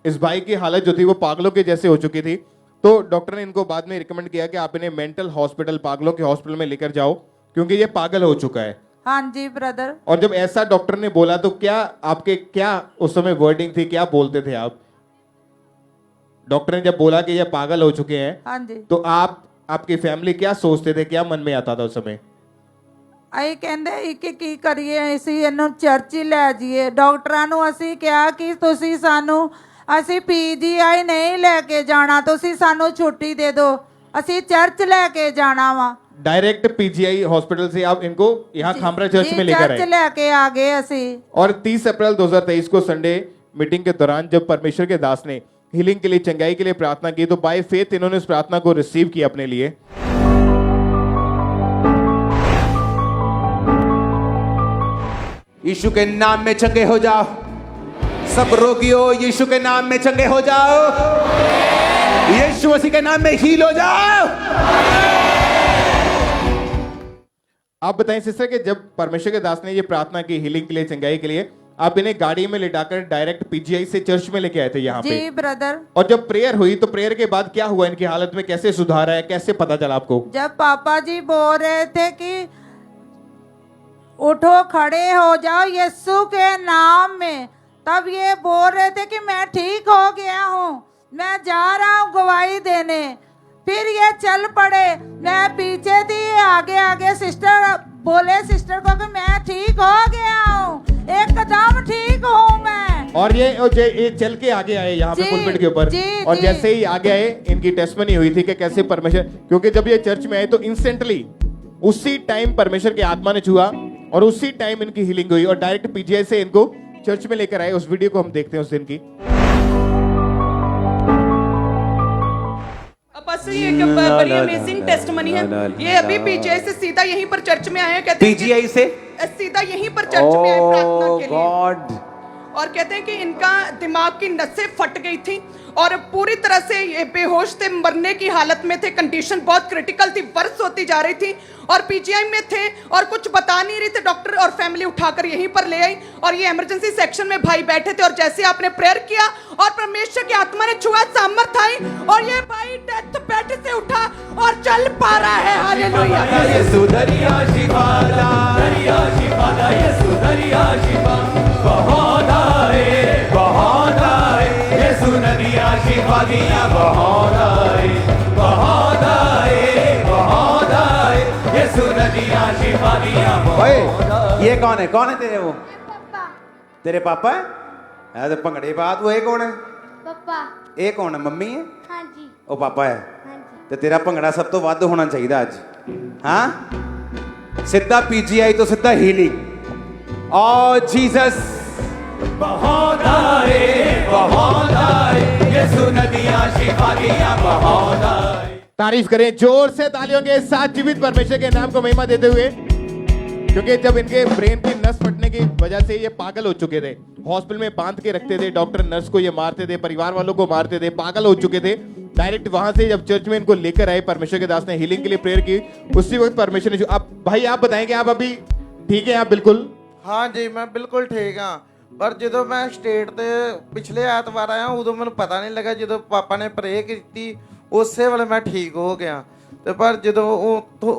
इस भाई की हालत जो थी वो पागलों के जैसे हो चुकी थी, तो डॉक्टर ने इनको बाद में रिकमेंड किया कि आप इन्हें मेंटल हॉस्पिटल, पागलों के हॉस्पिटल में लेकर जाओ, क्योंकि ये पागल हो चुका है। हाँ जी ब्रदर। और जब ऐसा डॉक्टर ने बोला तो क्या आपके, क्या उस समय वर्डिंग थी, क्या बोलते थे आप? डॉक्टर ने जब बोला कि ये पागल हो चुके हैं, हाँ जी, तो आप, आपकी फैमिली क्या सोचते थे, क्या मन में आता था उस समय? ਅਸੀਂ ਕਹਿੰਦੇ ਕਿ ਕੀ ਕਰੀਏ, ਅਸੀਂ ਇਹਨੂੰ ਚਰਚ ਹੀ ਲੈ ਜਾਈਏ। ਡਾਕਟਰਾਂ ਨੂੰ ਅਸੀਂ ਕਿਹਾ ਕਿ ਤੁਸੀਂ ਸਾਨੂੰ, ਅਸੀਂ ਪੀਜੀਆਈ ਨਹੀਂ ਲੈ ਕੇ ਜਾਣਾ, ਤੁਸੀਂ ਸਾਨੂੰ ਛੁੱਟੀ ਦੇ ਦਿਓ, ਅਸੀਂ ਚਰਚ ਲੈ ਕੇ ਜਾਣਾ ਵਾ। डायरेक्ट पीजीआई हॉस्पिटल से आप इनको यहाँ खामरा चर्च में लेकर चर्च आए। लेके आ गए ਅਸੀਂ। और 30 अप्रैल 2023 को संडे मीटिंग के दौरान जब परमेश्वर के दास ने हीलिंग के लिए, चंगाई के लिए प्रार्थना की, तो बाय फेथ इन्होंने उस प्रार्थना को रिसीव किया अपने लिए। यीशु के नाम में चंगे हो जाओ, सब रोगियों यीशु के नाम में चंगे हो जाओ, यीशु मसीह के नाम में हील हो जाओ। आप बताएं सिस्टर कि जब परमेश्वर के दास ने ये प्रार्थना की हीलिंग के लिए, चंगाई के लिए, आप इन्हें गाड़ी में लिटाकर डायरेक्ट पीजीआई से चर्च में लेके आए थे यहाँ पे। जी ब्रदर। और जब प्रेयर हुई तो प्रेयर के बाद क्या हुआ, इनकी हालत में कैसे सुधार आया, कैसे पता चला आपको? जब पापा जी बोल रहे थे कि उठो खड़े हो जाओ यीशु के नाम में, तब ये बोल रहे थे कि मैं ठीक हो गया हूँ, मैं जा रहा हूँ गवाही देने। फिर ये चल पड़े, मैं पीछे थी, आगे आगे सिस्टर बोले सिस्टर को कि मैं ठीक हो गया हूँ, एकदम ठीक हूँ मैं। और ये चल के आगे आए यहाँ पे पुलपिट के ऊपर। और जैसे ही आगे आए, इनकी टेस्टमनी हुई थी कि कैसे परमेश्वर, क्योंकि जब ये चर्च में आए तो इंस्टेंटली उसी टाइम परमेश्वर की आत्मा ने छुआ और उसी टाइम इनकी हीलिंग हुई और डायरेक्ट पीजीआई से इनको चर्च में लेकर आए। उस वीडियो को हम देखते हैं उस दिन की। बस ये एक बड़ी अमेजिंग टेस्टमनी है। ये अभी पीजीआई से सीधा यहीं पर चर्च में आए हैं, कहते हैं पीजीआई से सीधा यहीं पर चर्च में आए प्रार्थना के लिए। गॉड। और कहते हैं कि इनका दिमाग की नसें फट गई थी और पूरी तरह से ये बेहोश थे, मरने की हालत में थे, कंडीशन बहुत क्रिटिकल थी, वर्ष होती जा रही थी। और पीजीआई में थे और कुछ बता नहीं रहे थे डॉक्टर, और फैमिली उठाकर यहीं पर ले आई और ये इमरजेंसी सेक्शन में भाई बैठे थे और जैसे आपने प्रेयर किया और परमेश्वर की आत्मा ने छुआ, सामर्थ आई और ये भाई डेथ बेड से उठा और चल पा रहा है। हालेलुया। यीशु दरिया शिफादा, दरिया शिफादा, यीशु दरिया शिफा बहुत आए, यीशु नदिया शिफा दिया बहुत आए, यीशु नदिया शिफा दिया बहुत। ये कौन है तेरे वो? तेरे पापा है? तो भंगड़े बात वो कौन है? पापा। ये कौन है? मम्मी है? हाँ जी। ਉਹ ਪਾਪਾ ਹੈ ਤੇ ਤੇਰਾ ਭੰਗੜਾ ਸਭ ਤੋਂ ਵੱਧ ਹੋਣਾ ਚਾਹੀਦਾ ਅੱਜ। ਹਾਂ ਸਿੱਧਾ ਪੀਜੀਆਈ ਤੋਂ ਸਿੱਧਾ ਹੀਲਿੰਗ। ਓ ਜੀਸਸ ਬਹੁਤ ਆਏ ਯਿਸੂ ਨਦੀਆਂ शिफा दिया बहुत आए। तारीफ करें जोर से तालियों के साथ जीवित परमेश्वर के नाम को महिमा देते हुए, क्योंकि जब इनके ब्रेन की नस फटने की वजह से ये पागल हो चुके थे, हॉस्पिटल में बांध के रखते थे, डॉक्टर नर्स को ये मारते थे, परिवार वालों को मारते थे, पागल हो चुके थे। डायरेक्ट वहां से जब चर्च में इनको लेकर आए, परमेश्वर के दास ने हीलिंग के लिए प्रेयर की, उसी वक्त परमेश्वर ने आप भाई आप बताएंगे आप अभी ठीक है? आप बिल्कुल? हाँ जी मैं बिल्कुल ठीक हाँ, पर जो मैं स्टेट ते पिछले ऐतवार आया उदों मैंने पता नहीं लगा, जो पापा ने प्रे की उसे वेले मैं ठीक हो गया, तो पर जो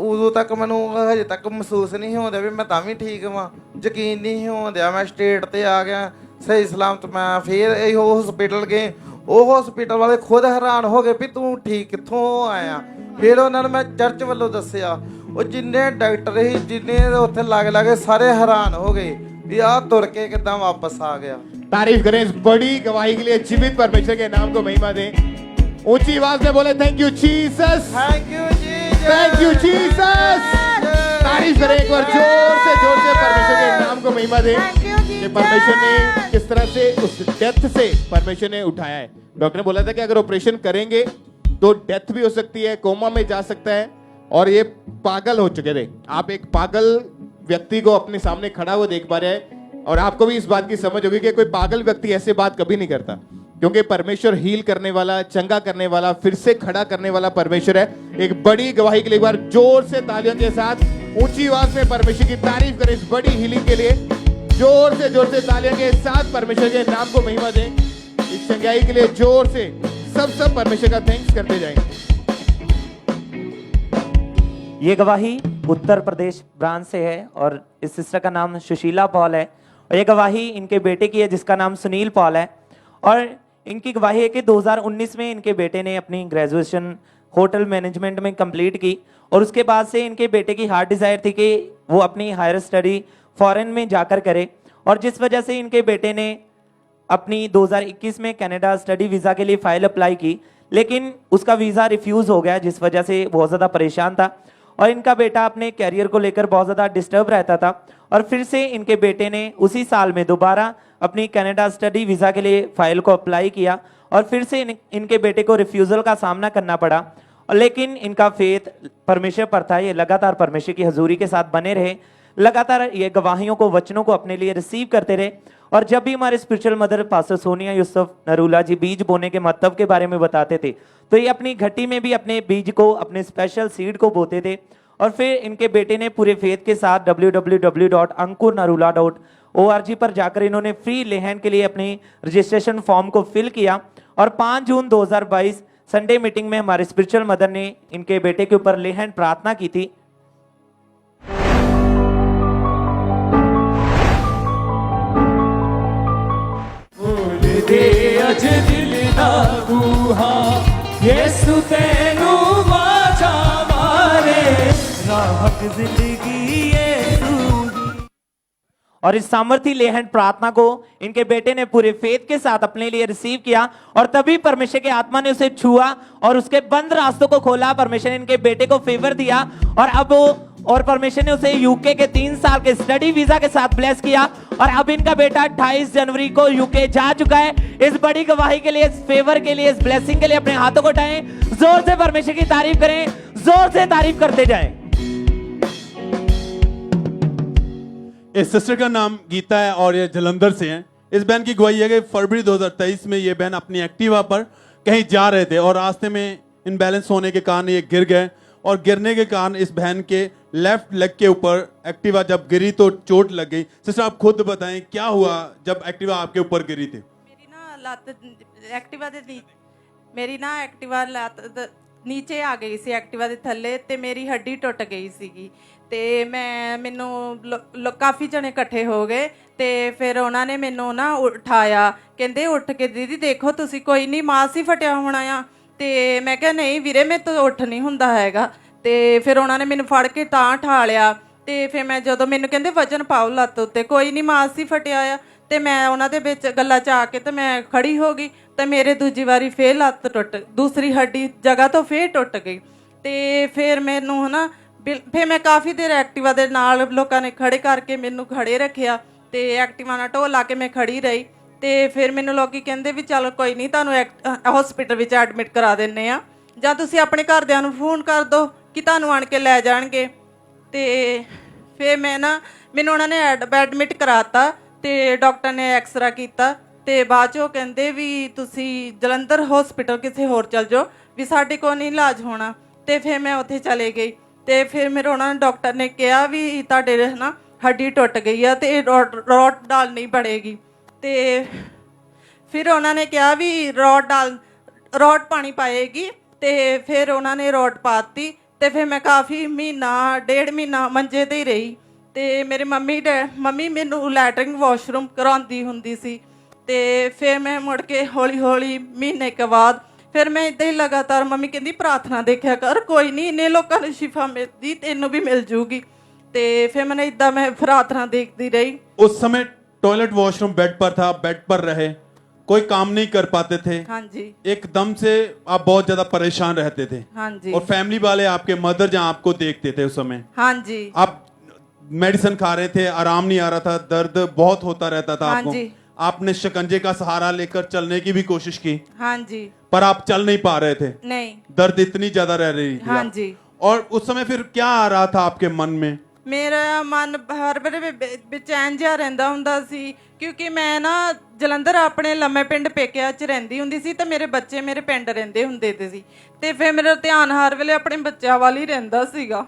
उदों तक मैनू हजे तक महसूस नहीं होंदा भी मैं तां भी ठीक हाँ, यकीन नहीं होंदा। मैं स्टेट ते आ गया सही सलामत, मैं फिर हॉस्पिटल गए, वो हॉस्पिटल वाले खुद हैरान हो गए भी तू ठीक कित्थों आया। फिर उन्होंने मैं चर्च वालों दसिया, वो जिन्ने डॉक्टर ही जिन्ने उत्थे लागे लागे सारे हैरान हो गए भी आ तुर के किदां वापस आ गया। तारीफ करें इस बड़ी गवाही के लिए, जीवित परमेश्वर के नाम को महिमा दें। ऊंची आवाज में बोले thank you Jesus, thank you Jesus, thank you Jesus. तारीफ करें एक बार जोर से परमेश्वर के नाम को महिमा दें कि परमेश्वर ने किस तरह से उस डेथ से परमेश्वर ने उठाया है। डॉक्टर ने बोला था कि अगर ऑपरेशन करेंगे तो डेथ भी हो सकती है, कोमा में जा सकता है, और ये पागल हो चुके थे। आप एक पागल व्यक्ति को अपने सामने खड़ा हुआ देख पा रहे हैं, और आपको भी इस बात की समझ होगी कि कोई पागल व्यक्ति ऐसे बात कभी नहीं करता, क्योंकि परमेश्वर हील करने वाला, चंगा करने वाला, फिर से खड़ा करने वाला परमेश्वर है। एक बड़ी गवाही के लिए एक बार जोर से तालियों के साथ ऊंची आवाज में परमेश्वर की तारीफ करें इस बड़ी हीलिंग के लिए। जोर से तालियों के साथ परमेश्वर के नाम को महिमा दें। इस चंगाई के लिए जोर से सब परमेश्वर का थैंक्स करते जाएंगे। ये गवाही उत्तर प्रदेश ब्रांच से है और इस सिस्टर का नाम सुशीला पॉल है, और ये गवाही इनके बेटे की है जिसका नाम सुनील पॉल है। और इनकी गवाही है कि 2019 में इनके बेटे ने अपनी ग्रेजुएशन होटल मैनेजमेंट में कंप्लीट की, और उसके बाद से इनके बेटे की हार्ट डिजायर थी कि वो अपनी हायर स्टडी फॉरेन में जाकर करे, और जिस वजह से इनके बेटे ने अपनी 2021 में कनाडा स्टडी वीज़ा के लिए फाइल अप्लाई की, लेकिन उसका वीज़ा रिफ्यूज़ हो गया, जिस वजह से बहुत ज़्यादा परेशान था। और इनका बेटा अपने कैरियर को लेकर बहुत ज़्यादा डिस्टर्ब रहता था, और फिर से इनके बेटे ने उसी साल में दोबारा अपनी कनाडा स्टडी वीज़ा के लिए फाइल को अप्लाई किया, और फिर से इनके बेटे को रिफ्यूज़ल का सामना करना पड़ा। और लेकिन इनका फेथ परमेश्वर पर था, ये लगातार परमेश्वर की हजूरी के साथ बने रहे, लगातार ये गवाहियों को, वचनों को अपने लिए रिसीव करते रहे। और जब भी हमारे spiritual mother pastor Sonia Yusuf Narula ji बीज बोने के महत्व के बारे में बताते थे, तो ये अपनी घटी में भी अपने बीज को, अपने स्पेशल सीड को बोते थे। और फिर इनके बेटे ने पूरे फेथ के साथ www.ankurnarula.org पर जाकर इन्होंने फ्री लेहन के लिए अपनी रजिस्ट्रेशन फॉर्म को फिल किया, और 5 जून 2022 संडे मीटिंग में हमारे स्पिरिचुअल मदर ने इनके बेटे के ऊपर लेहन प्रार्थना की थी। और इस सामर्थी लेहन प्रार्थना को इनके बेटे ने पूरे फेथ के साथ अपने लिए रिसीव किया, और तभी परमेश्वर के आत्मा ने उसे छुआ और उसके बंद रास्तों को खोला। परमेश्वर ने इनके बेटे को फेवर दिया, और अब और परमेश्वर ने उसे यूके के 3 साल के स्टडी वीजा के साथ ब्लेस किया, और अब इनका बेटा 28 जनवरी को यूके जा चुका है। इस बड़ी गवाही के लिए, इस फेवर के लिए, इस ब्लेसिंग के लिए अपने हाथों को उठाएं, जोर से परमेश्वर की तारीफ करें, जोर से तारीफ करते जाएं। इस सिस्टर का नाम गीता है और ये जलंधर से हैं। इस बहन की गवाही है कि फरवरी 2023 में ये बहन अपनी एक्टिवा पर कहीं जा रहे थे, और रास्ते में इनबैलेंस होने के कारण ये गिर गए, और गिरने के कारण इस बहन के लेफ्ट लेग के ऊपर एक्टिवा जब गिरी तो चोट लग गई। सिस्टर आप खुद बताएं क्या हुआ जब एक्टिवा आपके ऊपर गिरी थी? ਮੇਰੀ ਨਾ ਲੱਤ ਐਕਟਿਵਾ ਦੇ ਮੇਰੀ ਨਾ ਐਕਟਿਵਾ ਲੱਤ ਨੀਚੇ ਆ ਗਈ ਸੀ ਐਕਟਿਵਾ ਦੇ ਥੱਲੇ ਤੇ ਮੇਰੀ ਹੱਡੀ ਟੁੱਟ ਗਈ ਸੀਗੀ ਤੇ ਮੈਨੂੰ ਕਾਫੀ ਜਣੇ ਇਕੱਠੇ ਹੋ ਗਏ ਤੇ ਫਿਰ ਉਹਨਾਂ ਨੇ ਮੈਨੂੰ ਨਾ ਉਠਾਇਆ, ਕਹਿੰਦੇ ਉੱਠ ਕੇ ਦੀਦੀ ਦੇਖੋ ਤੁਸੀਂ, ਕੋਈ ਨਹੀਂ ਮਾਸ ਹੀ ਫਟਿਆ ਹੋਣਾ ਆ। ਤੇ ਮੈਂ ਕਿਹਾ ਨਹੀਂ ਵੀਰੇ ਮੇਰੇ ਤੋਂ ਉੱਠ ਨਹੀਂ ਹੁੰਦਾ ਹੈਗਾ। ਤੇ ਫਿਰ ਉਹਨਾਂ ਨੇ ਮੈਨੂੰ ਫੜ ਕੇ ਤਾਂ ਠਾ ਲਿਆ ਤੇ ਫਿਰ ਮੈਂ ਜਦੋਂ ਮੈਨੂੰ ਕਹਿੰਦੇ ਵਜਨ ਪਾਓ ਲੱਤ ਉੱਤੇ, ਕੋਈ ਨਹੀਂ ਮਾਸ ਹੀ ਫਟਿਆ ਆ। ਤੇ ਮੈਂ ਉਹਨਾਂ ਦੇ ਵਿੱਚ ਗੱਲਾਂ 'ਚ ਆ ਕੇ ਤੇ ਮੈਂ ਖੜੀ ਹੋ ਗਈ ਤੇ ਮੇਰੇ ਦੂਜੀ ਵਾਰੀ ਫੇਰ ਲੱਤ ਟੁੱਟ, ਦੂਸਰੀ ਹੱਡੀ ਜਗ੍ਹਾ ਤੋਂ ਫੇਰ ਟੁੱਟ ਗਈ। ਤੇ ਫਿਰ ਮੈਨੂੰ ਹਨਾ ਫਿਰ ਮੈਂ ਕਾਫੀ ਦੇਰ ਐਕਟਿਵਾ ਦੇ ਨਾਲ ਲੋਕਾਂ ਨੇ ਖੜੇ ਕਰਕੇ ਮੈਨੂੰ ਖੜੇ ਰੱਖਿਆ ਤੇ ਐਕਟਿਵਾ ਨਾਲ ਢੋਹ ਲਾ ਕੇ ਮੈਂ ਖੜੀ ਰਹੀ। ਤੇ ਫਿਰ ਮੈਨੂੰ ਲੋਕੀ ਕਹਿੰਦੇ ਵੀ ਚਲ ਕੋਈ ਨਹੀਂ ਤੁਹਾਨੂੰ ਹਸਪੀਟਲ ਵਿੱਚ ਐਡਮਿਟ ਕਰਾ ਦਿੰਨੇ ਆ, ਜਾਂ ਤੁਸੀਂ ਆਪਣੇ ਘਰਦਿਆਂ ਨੂੰ ਫੋਨ ਕਰ ਦਿਓ ਕਿ ਤੁਹਾਨੂੰ ਆਣ ਕੇ ਲੈ ਜਾਣਗੇ। ਤੇ ਫਿਰ ਮੈਨੂੰ ਉਹਨਾਂ ਨੇ ਐਡਮਿਟ ਕਰਾਤਾ ਤੇ ਡਾਕਟਰ ਨੇ ਐਕਸਰਾ ਕੀਤਾ ਤੇ ਬਾਅਦ 'ਚ ਉਹ ਕਹਿੰਦੇ ਵੀ ਤੁਸੀਂ ਜਲੰਧਰ ਹਸਪੀਟਲ ਕਿਸੇ ਹੋਰ ਚਲ ਜਾਓ, ਵੀ ਸਾਡੇ ਕੋਲ ਨਹੀਂ ਇਲਾਜ ਹੋਣਾ। ਤੇ ਫਿਰ ਮੈਂ ਉੱਥੇ ਚਲੇ ਗਈ ਤੇ ਫਿਰ ਮੇਰੇ ਉਹਨਾਂ ਨੇ ਡਾਕਟਰ ਨੇ ਕਿਹਾ ਵੀ ਤੁਹਾਡੇ ਨਾ ਹੱਡੀ ਟੁੱਟ ਗਈ ਆ ਤੇ ਰੋਡ ਡਾਲਣੀ ਪੜੇਗੀ। ਤੇ ਫਿਰ ਉਹਨਾਂ ਨੇ ਕਿਹਾ ਵੀ ਰੋਡ ਪਾਣੀ ਪਾਏਗੀ ਤੇ ਫਿਰ ਉਹਨਾਂ ਨੇ ਰੋਡ ਪਾਤੀ ਤੇ ਫਿਰ ਮੈਂ ਕਾਫੀ ਡੇਢ ਮਹੀਨਾ ਮੰਜੇ ਤੇ ਹੀ ਰਹੀ। ਤੇ ਮੇਰੇ ਮੰਮੀ ਮੈਨੂੰ ਲੈਟਰਿੰਗ ਵਾਸ਼ਰੂਮ ਕਰਾਉਂਦੀ ਹੁੰਦੀ ਸੀ ਤੇ ਫਿਰ ਮੈਂ ਮੁੜ ਕੇ ਹੌਲੀ ਹੌਲੀ ਮਹੀਨੇ ਕੁ ਬਾਅਦ ਫਿਰ ਮੈਂ ਇੱਦਾਂ ਹੀ ਲਗਾਤਾਰ, ਮੰਮੀ ਕਹਿੰਦੀ ਪ੍ਰਾਰਥਨਾ ਦੇਖਿਆ ਕਰ, ਕੋਈ ਨਹੀਂ ਇੰਨੇ ਲੋਕਾਂ ਨੂੰ ਸ਼ਿਫਾ ਮਿਲਦੀ ਤੈਨੂੰ ਵੀ ਮਿਲ ਜੂਗੀ। ਤੇ ਫਿਰ ਮੈਂ प्रार्थना देखती रही। उस समय टॉयलेट वॉशरूम बेड पर था, बेड पर रहे, कोई काम नहीं कर पाते थे। हाँ जी। एकदम से आप बहुत ज्यादा परेशान रहते थे। हाँ जी। और फैमिली वाले आपके मदर जहाँ आपको देखते थे उस समय। हाँ जी। आप मेडिसिन खा रहे थे, आराम नहीं आ रहा था, दर्द बहुत होता रहता था। हाँ आपको जी। आपने शिकंजे का सहारा लेकर चलने की भी कोशिश की। हाँ जी। पर आप चल नहीं पा रहे थे। नहीं। दर्द इतनी ज्यादा रह रही थी। हाँ जी। और उस समय फिर क्या आ रहा था आपके मन में? ਮੇਰਾ ਮਨ ਹਰ ਵੇਲੇ ਬੇਚੈਨ ਜਿਹਾ ਰਹਿੰਦਾ ਹੁੰਦਾ ਸੀ ਕਿਉਂਕਿ ਮੈਂ ਨਾ ਜਲੰਧਰ ਆਪਣੇ ਲੰਮੇ ਪਿੰਡ ਪੇਕਿਆਂ 'ਚ ਰਹਿੰਦੀ ਹੁੰਦੀ ਸੀ ਤੇ ਮੇਰੇ ਬੱਚੇ ਮੇਰੇ ਪਿੰਡ ਰਹਿੰਦੇ ਹੁੰਦੇ ਸੀ ਤੇ ਫਿਰ ਮੇਰਾ ਧਿਆਨ ਹਰ ਵੇਲੇ ਆਪਣੇ ਬੱਚਿਆਂ ਵੱਲ ਹੀ ਰਹਿੰਦਾ ਸੀਗਾ।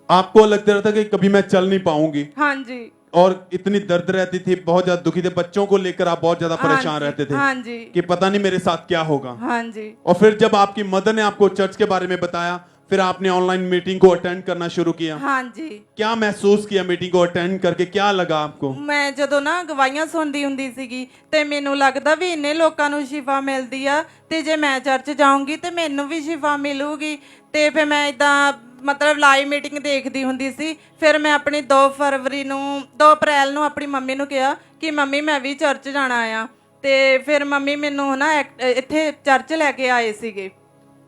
आपको लगता रहता कि कभी मैं चल नहीं पाऊंगी। हाँ जी। और इतनी दर्द रहती थी, बहुत ज्यादा दुखी थे, बच्चों को लेकर आप बहुत ज्यादा परेशान रहते थे। हाँ जी। कि पता नहीं मेरे साथ क्या होगा। हाँ जी। और फिर जब आपकी मदर ने आपको चर्च के बारे में बताया, फिर आपने ऑनलाइन मीटिंग को अटेंड करना शुरू किया। हाँ जी। क्या महसूस किया मीटिंग को अटेंड करके, क्या लगा आपको? ਮੈਂ ਜਦੋਂ ਨਾ ਗਵਾਹੀਆਂ ਸੁਣਦੀ ਹੁੰਦੀ ਸੀਗੀ ਤੇ ਮੈਨੂੰ ਲੱਗਦਾ ਵੀ ਇੰਨੇ ਲੋਕਾਂ ਨੂੰ ਸ਼ਿਫਾ ਮਿਲਦੀ ਆ ਤੇ ਜੇ ਮੈਂ ਚਰਚ ਜਾਊਂਗੀ ਤੇ ਮੈਨੂੰ ਵੀ ਸ਼ਿਫਾ ਮਿਲੂਗੀ। ਤੇ ਫਿਰ ਮੈਂ ਇਦਾਂ ਮਤਲਬ ਲਾਈਵ ਮੀਟਿੰਗ ਦੇਖਦੀ ਹੁੰਦੀ ਸੀ। ਫਿਰ ਮੈਂ ਆਪਣੀ 2 ਅਪ੍ਰੈਲ ਨੂੰ ਆਪਣੀ ਮੰਮੀ ਨੂੰ ਕਿਹਾ ਕਿ ਮੰਮੀ ਮੈਂ ਵੀ ਚਰਚ ਜਾਣਾ ਆ ਤੇ ਫਿਰ ਮੰਮੀ ਮੈਨੂੰ ਨਾ ਇੱਥੇ ਚਰਚ ਲੈ ਕੇ ਆਏ ਸੀਗੇ।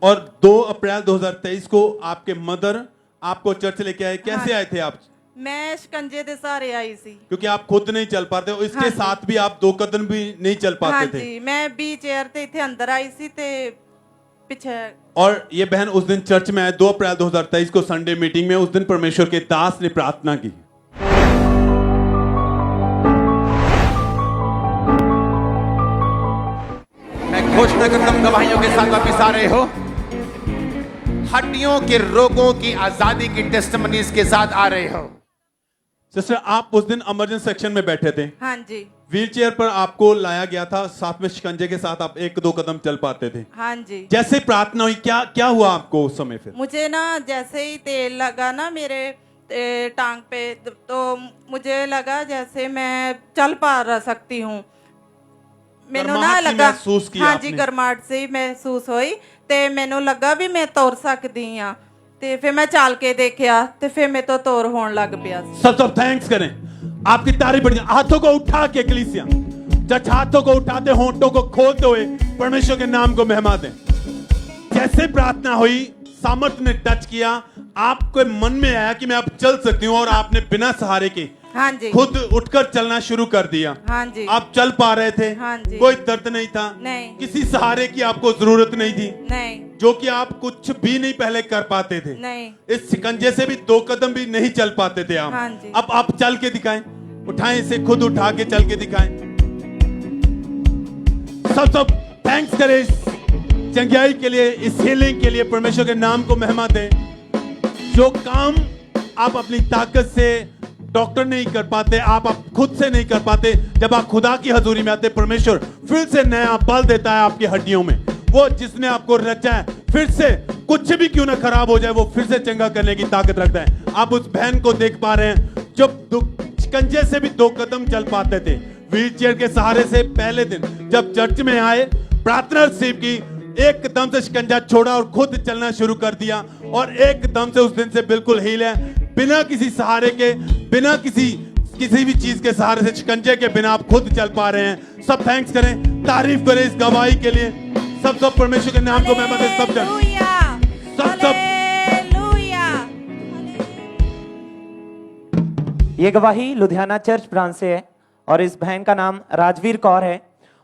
और 2 अप्रैल 2023 को आपके मदर आपको चर्च लेके आए। कैसे आए थे आप? मैं शिकंजे दे सहारे आई सी क्योंकि आप खुद नहीं चल पाते हो, इसके साथ भी आप 2 कदम भी नहीं चल पाते थे। जी, मैं बी चेयर ते इथे अंदर आई सी ते पीछे। और ये बहन उस दिन चर्च में आए 2 अप्रैल 2023 को संडे मीटिंग में। उस दिन परमेश्वर के दास ने प्रार्थना की। मैं घोषणा करता हूं गवाहियों के साथ वापिस आ रहे हो, हड्डियों के रोगों की आजादी की टेस्टिमनीज के साथ आ रहे हो। सिस्टर आप उस दिन इमरजेंसी सेक्शन में बैठे थे। हाँ जी। व्हीलचेयर पर आपको लाया गया था, साथ में शिकंजे के साथ आप 1-2 कदम चल पाते थे। हाँ जी। जैसे प्रार्थना हुई, क्या हुआ आपको उस समय? फिर मुझे ना जैसे ही तेल लगा ना मेरे टांग पे तो मुझे लगा जैसे मैं चल पा सकती हूँ। ਮੈਨੂੰ ਨਾ ਲੱਗਾ हाँ जी ਗਰਮਾਹਟ से महसूस हुई ਤੇ ਮੈਨੂੰ ਲੱਗਾ ਵੀ ਮੈਂ ਤੁਰ ਸਕਦੀ ਆ ਤੇ ਫਿਰ ਮੈਂ ਚੱਲ ਕੇ ਦੇਖਿਆ ਤੇ ਫਿਰ ਮੇਰੇ ਤੋਂ ਤੁਰ ਹੋਣ ਲੱਗ ਪਿਆ। सब थैंक्स करें, आपकी तारीफ बढ़िया। हाथों को उठा के कलीसिया, जब हाथों को उठाते होंठों को खोलते हुए परमेश्वर के नाम को महिमा दें। जैसे प्रार्थना हुई, सामर्थ्य ने टच किया, आपके मन में आया कि मैं अब चल सकती हूँ और आपने बिना सहारे के हाँ जी खुद उठकर चलना शुरू कर दिया। हाँ जी। आप चल पा रहे थे। हाँ जी। कोई दर्द नहीं था। नहीं। किसी सहारे की आपको जरूरत नहीं थी। नहीं। जो कि आप कुछ भी नहीं पहले कर पाते थे। नहीं। इस शिकंजे से भी 2 कदम भी नहीं चल पाते थे आप। हाँ जी। अब आप चल के दिखाएं, उठाएं इसे, खुद उठा के चल के दिखाएं। सब थैंक्स करें इस चंगाई के लिए, इस हीलिंग के लिए। परमेश्वर के नाम को महिमा दें। जो काम आप अपनी ताकत से, डॉक्टर नहीं कर पाते, आप खुद से नहीं कर पाते। जब आप खुदा की हजूरी में आते, परमेश्वर फिर से नया बल देता है आपकी हड्डियों में। वो जिसने आपको रचा है, फिर से कुछ भी क्यों ना खराब हो जाए, वो फिर से चंगा करने की ताकत रखता है। आप उस बहन को देख पा रहे हैं जो शिकंजे से भी 2 कदम चल पाते थे, व्हीलचेयर के सहारे से। पहले दिन जब चर्च में आए, प्रार्थना रिसीव की, एकदम से शिकंजा छोड़ा और खुद चलना शुरू कर दिया, और एकदम से उस दिन से बिल्कुल हील है, बिना किसी सहारे के, बिना किसी भी चीज के सहारे से, शिकंजे के बिना आप खुद चल पा रहे हैं। सब थैंक्स करें, तारीफ करें इस गवाही के लिए। सब परमेश्वर के नाम को महिमा दें। सब ये गवाही लुधियाना चर्च ब्रांच से है और इस बहन का नाम राजवीर कौर है।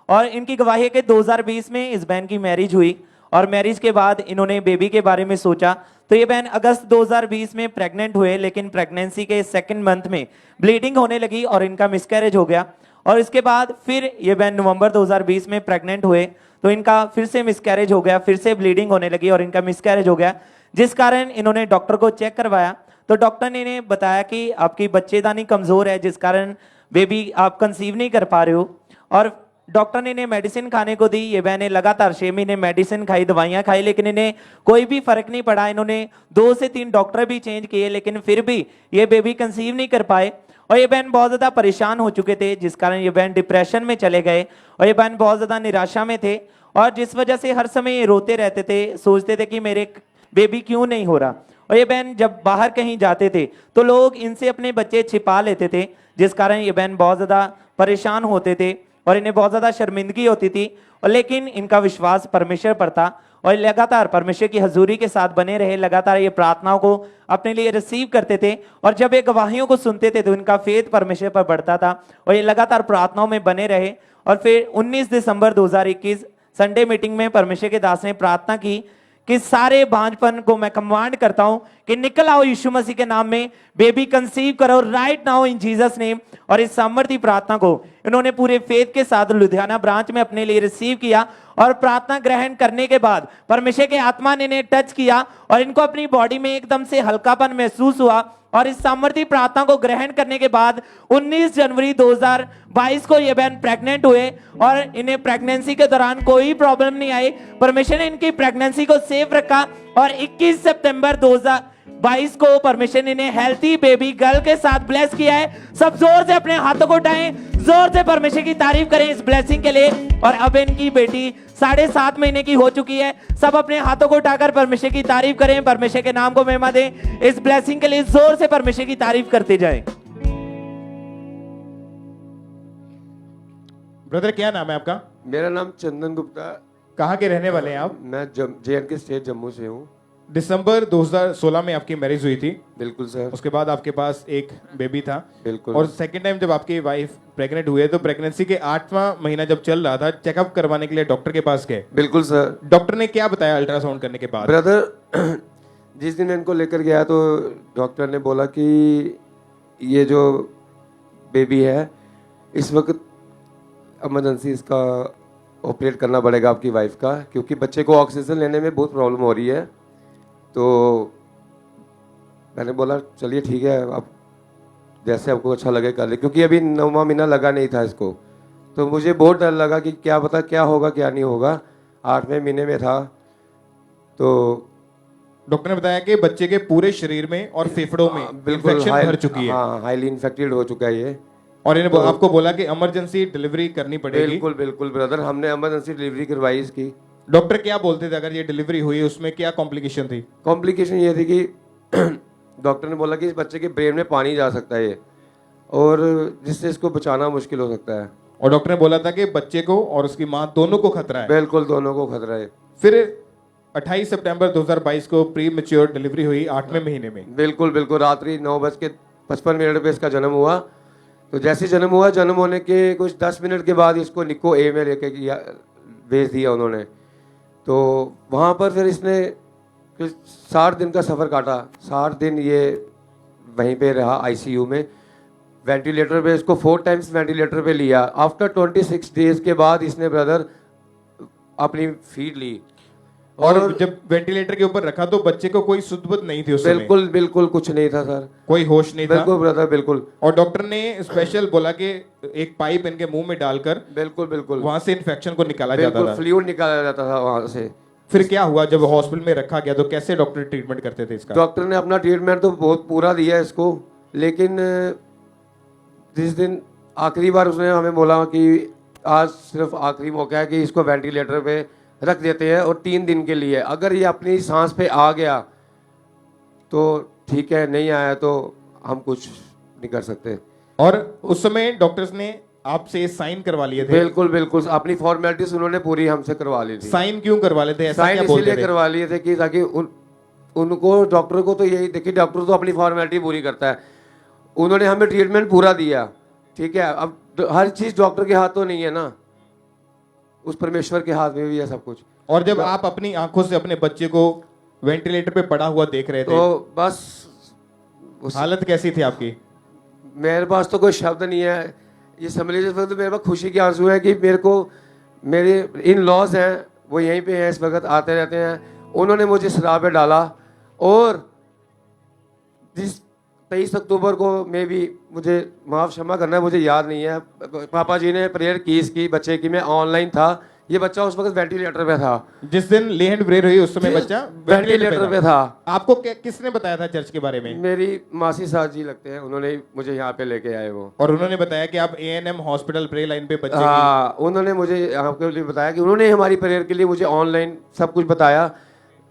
और इनकी गवाही है कि 2020 में इस बहन की मैरिज हुई और मैरिज के बाद इन्होंने बेबी के बारे में सोचा। तो ये बहन अगस्त 2020 में प्रेग्नेंट हुए, लेकिन प्रेगनेंसी के 2nd मंथ में ब्लीडिंग होने लगी और इनका मिसकैरेज हो गया। और इसके बाद फिर ये बहन नवंबर 2020 में प्रेग्नेंट हुए, तो इनका फिर से मिसकैरेज हो गया, फिर से ब्लीडिंग होने लगी और इनका मिसकैरेज हो गया, जिस कारण इन्होंने डॉक्टर को चेक करवाया। तो डॉक्टर ने इन्हें बताया कि आपकी बच्चेदानी कमजोर है, जिस कारण बेबी आप कंसीव नहीं कर पा रहे हो। और डॉक्टर ने इन्हें मेडिसिन खाने को दी। ये बहनें लगातार 6 महीने मेडिसिन खाई, दवाइयां खाई, लेकिन इन्हें कोई भी फर्क नहीं पड़ा। इन्होंने 2 से 3 डॉक्टर भी चेंज किए, लेकिन फिर भी ये बेबी कंसीव नहीं कर पाए। और ये बहन बहुत ज्यादा परेशान हो चुके थे, जिस कारण ये बहन डिप्रेशन में चले गए और ये बहन बहुत ज्यादा निराशा में थे, और जिस वजह से हर समय ये रोते रहते थे, सोचते थे कि मेरे बेबी क्यों नहीं हो रहा। और ये बहन जब बाहर कहीं जाते थे तो लोग इनसे अपने बच्चे छिपा लेते थे, जिस कारण ये बहन बहुत ज्यादा परेशान होते थे और इन्हें बहुत ज्यादा शर्मिंदगी होती थी। और लेकिन इनका विश्वास परमेश्वर पर था और लगातार परमेश्वर की हजूरी के साथ बने रहे, लगातार ये प्रार्थनाओं को अपने लिए रिसीव करते थे। और जब ये गवाहियों को सुनते थे तो इनका फेथ परमेश्वर पर बढ़ता था और ये लगातार प्रार्थनाओं में बने रहे। और फिर 19 दिसंबर 2021 संडे मीटिंग में परमेश्वर के दास ने प्रार्थना की कि सारे बांझपन को मैं कमांड करता हूं कि निकल आओ यीशु मसीह के नाम में, बेबी कंसीव करो right now in Jesus name. और इस सामर्थ्य प्रार्थना को इन्होंने पूरे फेथ के साथ लुधियाना ब्रांच में अपने लिए रिसीव किया। और प्रार्थना ग्रहण करने के बाद परमेश्वर के आत्मा ने इन्हें टच किया और इनको अपनी बॉडी में एकदम से हल्कापन महसूस हुआ। और इस सामर्थ्य प्रार्थना को ग्रहण करने के बाद 19 जनवरी 2022 को ये बहन प्रेग्नेंट हुए और इन्हें प्रेगनेंसी के दौरान कोई प्रॉब्लम नहीं आई। परमेश्वर ने इनकी प्रेगनेंसी को सेफ रखा और 21 सितंबर 2022 को परमेश्वर ने इन्हें हेल्थी बेबी गर्ल के साथ ब्लेस किया है। सब जोर से अपने हाथों को उठाएं, जोर से परमेश्वर की तारीफ करें इस ब्लेसिंग के लिए। और अब इनकी बेटी 7.5 महीने की हो चुकी है। सब अपने हाथों को उठाकर परमेश्वर की तारीफ करें, परमेश्वर के नाम को महिमा दें। इस ब्लेसिंग के लिए जोर से परमेश्वर की तारीफ करते जाएं। ब्रदर क्या नाम है आपका? मेरा नाम चंदन गुप्ता। कहाँ के रहने वाले हैं आप? मैं JNK स्टेट जम्मू से हूँ। दिसंबर 2016 में आपकी मैरिज हुई थी। बिल्कुल सर। उसके बाद आपके पास एक बेबी था। बिल्कुल। और सेकंड टाइम जब आपकी वाइफ प्रेग्नेंट हुए तो प्रेगनेंसी के 8वां महीना जब चल रहा था, चेकअप करवाने के लिए डॉक्टर के पास गए। बिल्कुल सर। डॉक्टर ने क्या बताया अल्ट्रासाउंड करने के बाद? ब्रदर जिस दिन इनको लेकर गया तो डॉक्टर ने बोला कि ये जो बेबी है इस वक्त इमरजेंसी इसका ऑपरेट करना पड़ेगा आपकी वाइफ का, क्योंकि बच्चे को ऑक्सीजन लेने में बहुत प्रॉब्लम हो रही है। तो मैंने बोला चलिए ठीक है, आप जैसे आपको अच्छा लगे कर ले, क्योंकि अभी 9वां महीना लगा नहीं था इसको। तो मुझे बहुत डर लगा कि क्या पता क्या होगा क्या नहीं होगा। 8वें महीने में था तो डॉक्टर ने बताया कि बच्चे के पूरे शरीर में और फेफड़ों में इन्फेक्शन भर चुकी है। हाँ, हाईली इन्फेक्टेड हो चुका है ये। और इन्हें आपको बोला कि इमरजेंसी डिलीवरी करनी पड़ेगी। बिल्कुल बिल्कुल ब्रदर, हमने इमरजेंसी डिलीवरी करवाई इसकी। डॉक्टर क्या बोलते थे अगर ये डिलीवरी हुई उसमें क्या कॉम्प्लिकेशन थी? कॉम्प्लिकेशन ये थी कि डॉक्टर ने बोला कि इस बच्चे के ब्रेन में पानी जा सकता है और जिससे इसको बचाना मुश्किल हो सकता है। और डॉक्टर ने बोला था कि बच्चे को और उसकी माँ दोनों को खतरा है। बिल्कुल, दोनों को खतरा है। फिर 28 सितंबर 2022 को प्री मैच्योर डिलीवरी हुई 8वें महीने में। बिल्कुल बिल्कुल, रात्रि 9:55 पे इसका जन्म हुआ। तो जैसे जन्म हुआ, जन्म होने के कुछ 10 मिनट के बाद इसको निको ए में लेके भेज दिया उन्होंने। तो वहाँ पर फिर इसने 60 दिन का सफ़र काटा। 60 दिन ये वहीं पे रहा ICU में, वेंटिलेटर पे। इसको 4 टाइम्स वेंटिलेटर पे लिया। आफ्टर 26 डेज के बाद इसने ब्रदर अपनी फीड ली। और जब वेंटिलेटर के ऊपर रखा तो बच्चे को कोई सुध बुध नहीं थी उस समय? बिल्कुल बिल्कुल कुछ नहीं था सर, कोई होश नहीं था? बिल्कुल ब्रदर बिल्कुल। और डॉक्टर ने स्पेशल बोला कि एक पाइप इनके मुंह में डालकर बिल्कुल बिल्कुल वहां से इन्फेक्शन को निकाला जाता था। फ्लूइड निकाला जाता था वहां से। फिर क्या हुआ जब हॉस्पिटल में रखा गया तो कैसे डॉक्टर ट्रीटमेंट करते थे इसका? डॉक्टर ने अपना ट्रीटमेंट तो बहुत पूरा दिया इसको, लेकिन जिस दिन आखिरी बार उसने हमें बोला कि आज सिर्फ आखिरी मौका है कि इसको वेंटिलेटर पे रख देते हैं और 3 दिन के लिए, अगर ये अपनी सांस पे आ गया तो ठीक है, नहीं आया तो हम कुछ नहीं कर सकते। और उस समय डॉक्टर्स ने आपसे साइन करवा लिए थे? बिल्कुल बिल्कुल, अपनी फॉर्मेलिटीज उन्होंने पूरी हमसे करवा ली थी। साइन क्यों करवा लेते? ऐसा साइन क्या बोलते इसीलिए थे? करवा लिए थे कि ताकि उनको, डॉक्टर को तो यही देखिए, डॉक्टर तो अपनी फॉर्मेलिटी पूरी करता है, उन्होंने हमें ट्रीटमेंट पूरा दिया, ठीक है। अब हर चीज डॉक्टर के हाथ तो नहीं है ना, उस परमेश्वर के हाथ में भी है सब कुछ। और जब आप अपनी आंखों से अपने बच्चे को वेंटिलेटर पे पड़ा हुआ देख रहे थे तो बस हालत कैसी थी आपकी? मेरे पास तो कोई शब्द नहीं है, ये समझ लीजिए तो मेरे पास खुशी के आंसू है कि मेरे इन लॉज हैं वो यहीं पे हैं, इस वक्त आते रहते हैं। उन्होंने मुझे शराब पे डाला और जिस 23 अक्टूबर को मैं भी, मुझे माफ़ क्षमा करना है, मुझे याद नहीं है, पापा जी ने प्रेयर की इसकी बच्चे की, मैं ऑनलाइन था, ये बच्चा उस वक्त वेंटिलेटर पे था। जिस दिन लेहन प्रेयर हुई उस समय बच्चा वेंटिलेटर पे था। आपको किसने बताया था चर्च के बारे में? मेरी मासी साहब जी लगते हैं, उन्होंने मुझे यहाँ पे लेके आए वो, और उन्होंने बताया कि आप ANM हॉस्पिटल प्रेयर लाइन पे बच्चे हाँ, उन्होंने मुझे आपके लिए बताया कि उन्होंने हमारी प्रेयर के लिए मुझे ऑनलाइन सब कुछ बताया।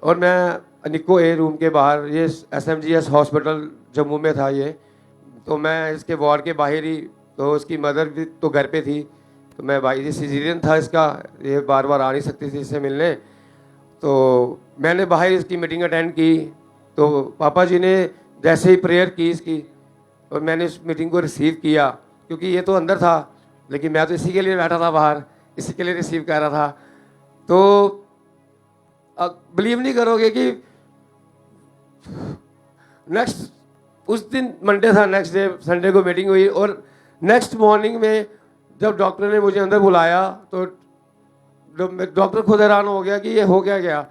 और मैं निको ए रूम के बाहर, ये SMGS हॉस्पिटल जम्मू में था ये, तो मैं इसके वार्ड के बाहर ही, तो उसकी मदर भी तो घर पे थी, तो मैं भाई जी सिजेरियन था इसका, ये बार बार आ नहीं सकती थी इससे मिलने, तो मैंने बाहर इसकी मीटिंग अटेंड की। तो पापा जी ने जैसे ही प्रेयर की इसकी, और मैंने उस मीटिंग को रिसीव किया, क्योंकि ये तो अंदर था लेकिन मैं तो इसी के लिए बैठा था बाहर, इसी के लिए रिसीव कर रहा था। तो बिलीव नहीं करोगे कि नेक्स्ट, उस दिन मंडे था, नेक्स्ट डे संडे को मीटिंग हुई, और नेक्स्ट मॉर्निंग में जब डॉक्टर ने मुझे अंदर बुलाया तो डॉक्टर खुद हैरान हो गया कि ये हो क्या गया,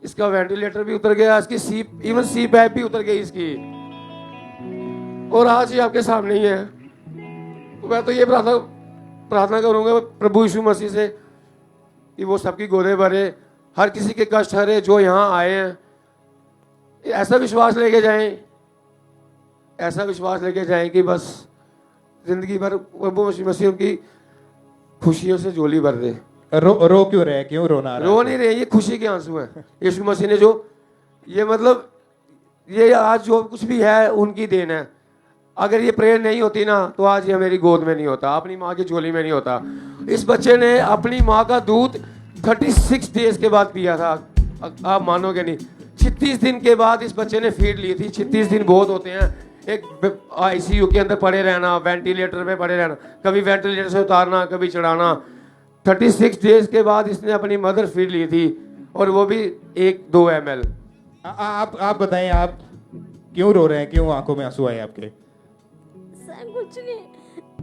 इसका वेंटिलेटर भी उतर गया, इसकी इवन सी पैप भी उतर गई इसकी, और आज ये आपके सामने ही है। तो मैं तो ये प्रार्थना करूंगा प्रभु यीशु मसीह से कि वो सबकी गोदे भरे, हर किसी के कष्ट हरे जो यहाँ आए हैं, ऐसा विश्वास लेके जाएं, ऐसा विश्वास लेके जाएं कि बस जिंदगी भर प्रभु मसीह उनकी खुशियों से झोली भर दे। रो क्यों रहे, क्यों रोना आ रहा है? रो नहीं रहे, ये खुशी के आंसू हैं। यीशु मसीह ने जो, ये मतलब ये आज जो कुछ भी है उनकी देन है। अगर ये प्रेयर नहीं होती ना तो आज ये मेरी गोद में नहीं होता, अपनी माँ की झोली में नहीं होता। इस बच्चे ने अपनी माँ का दूध 36 डेज के बाद पिया था, आप मानोगे नहीं। 36 दिन के बाद इस बच्चे ने फीड ली थी। 36 दिन बहुत होते हैं, एक ICU के अंदर पड़े रहना, वेंटिलेटर पे पड़े रहना, कभी वेंटिलेटर से उतारना, कभी चढ़ाना। 36 डेज के बाद इसने अपनी मदर फीड ली थी, और वो भी 1-2 ml। आप बताएं, आप क्यों रो रहे हैं, क्यों आंखों में आंसू आए आपके? सर कुछ नहीं,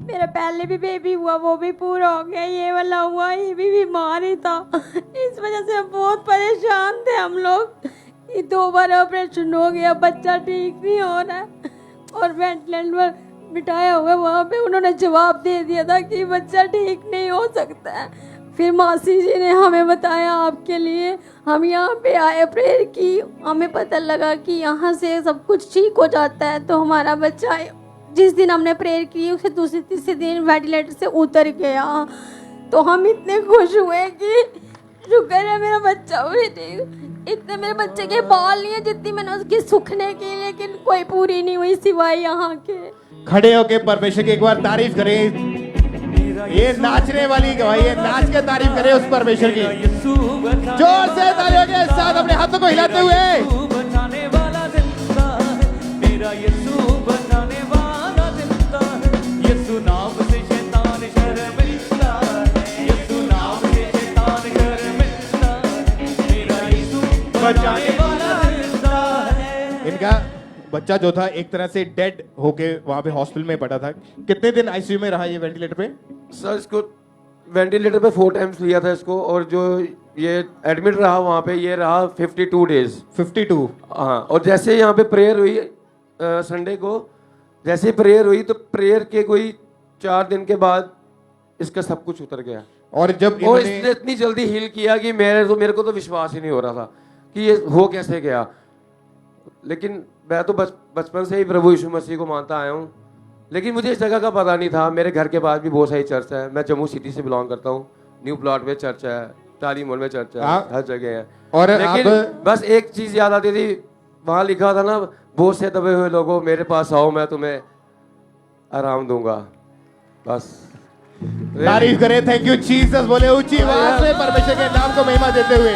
मेरा पहले भी बेबी हुआ, वो भी पूरा हो गया, ये वाला हुआ, ये भी बीमार ही था, इस वजह से हम बहुत परेशान थे हम लोग। ये 2 बार ऑपरेशन हो गया, बच्चा ठीक नहीं हो रहा है, और वेंटिलेटर पर बिठाया हुआ वहाँ पे उन्होंने जवाब दे दिया था कि बच्चा ठीक नहीं हो सकता है। फिर मासी जी ने हमें बताया आपके लिए, हम यहाँ पे आए, प्रेयर की, हमें पता लगा कि यहाँ से सब कुछ ठीक हो जाता है। तो हमारा बच्चा जिस दिन हमने प्रेयर की उसके दूसरे तीसरे दिन वेंटिलेटर से उतर गया। तो हम इतने खुश हुए कि शुक्र है मेरा बच्चा भी ठीक। इतने मेरे बच्चे के बाल नहीं है जितनी मैंने उसकी सुखने की, लेकिन कोई पूरी नहीं हुई सिवाय यहाँ के। खड़े होके परमेश्वर की एक बार तारीफ करें। ये नाचने वाली गवाही है, नाच के तारीफ करें उस परमेश्वर की। जोर से तालियों के साथ अपने हाथों को हिलाते हुए। इनका बच्चा जो था एक तरह से डेड होके वहां पे हॉस्पिटल में पड़ा था। कितने दिन ICU में रहा ये वेंटिलेटर पे? सर इसको वेंटिलेटर पे 4 टाइम्स लिया था इसको, और जो ये एडमिट रहा वहाँ पे, ये रहा 52 डेज। 52। हाँ, और जैसे यहाँ पे प्रेयर हुई संडे को, जैसे प्रेयर हुई तो प्रेयर के कोई 4 दिन के बाद इसका सब कुछ उतर गया। और जब वो इसने इतनी जल्दी हील किया कि मेरे को तो विश्वास ही नहीं हो रहा था कि ये हो कैसे गया। लेकिन मैं तो बचपन से ही प्रभु यीशु मसीह को मानता आया हूँ, लेकिन मुझे इस जगह का पता नहीं था। मेरे घर के पास भी बहुत सारी चर्च है, मैं जम्मू सिटी से बिलोंग करता हूँ। न्यू प्लॉट में चर्च है, टाली मोड़ में चर्च है, हर जगह है। और लेकिन बस एक चीज याद आती थी, वहाँ लिखा था ना, बहुत से दबे हुए लोगों मेरे पास आओ, मैं तुम्हें आराम दूंगा। बस तारीफ करें, थैंक यू जीसस बोले ऊंची आवाज से परमेश्वर के नाम को महिमा देते हुए।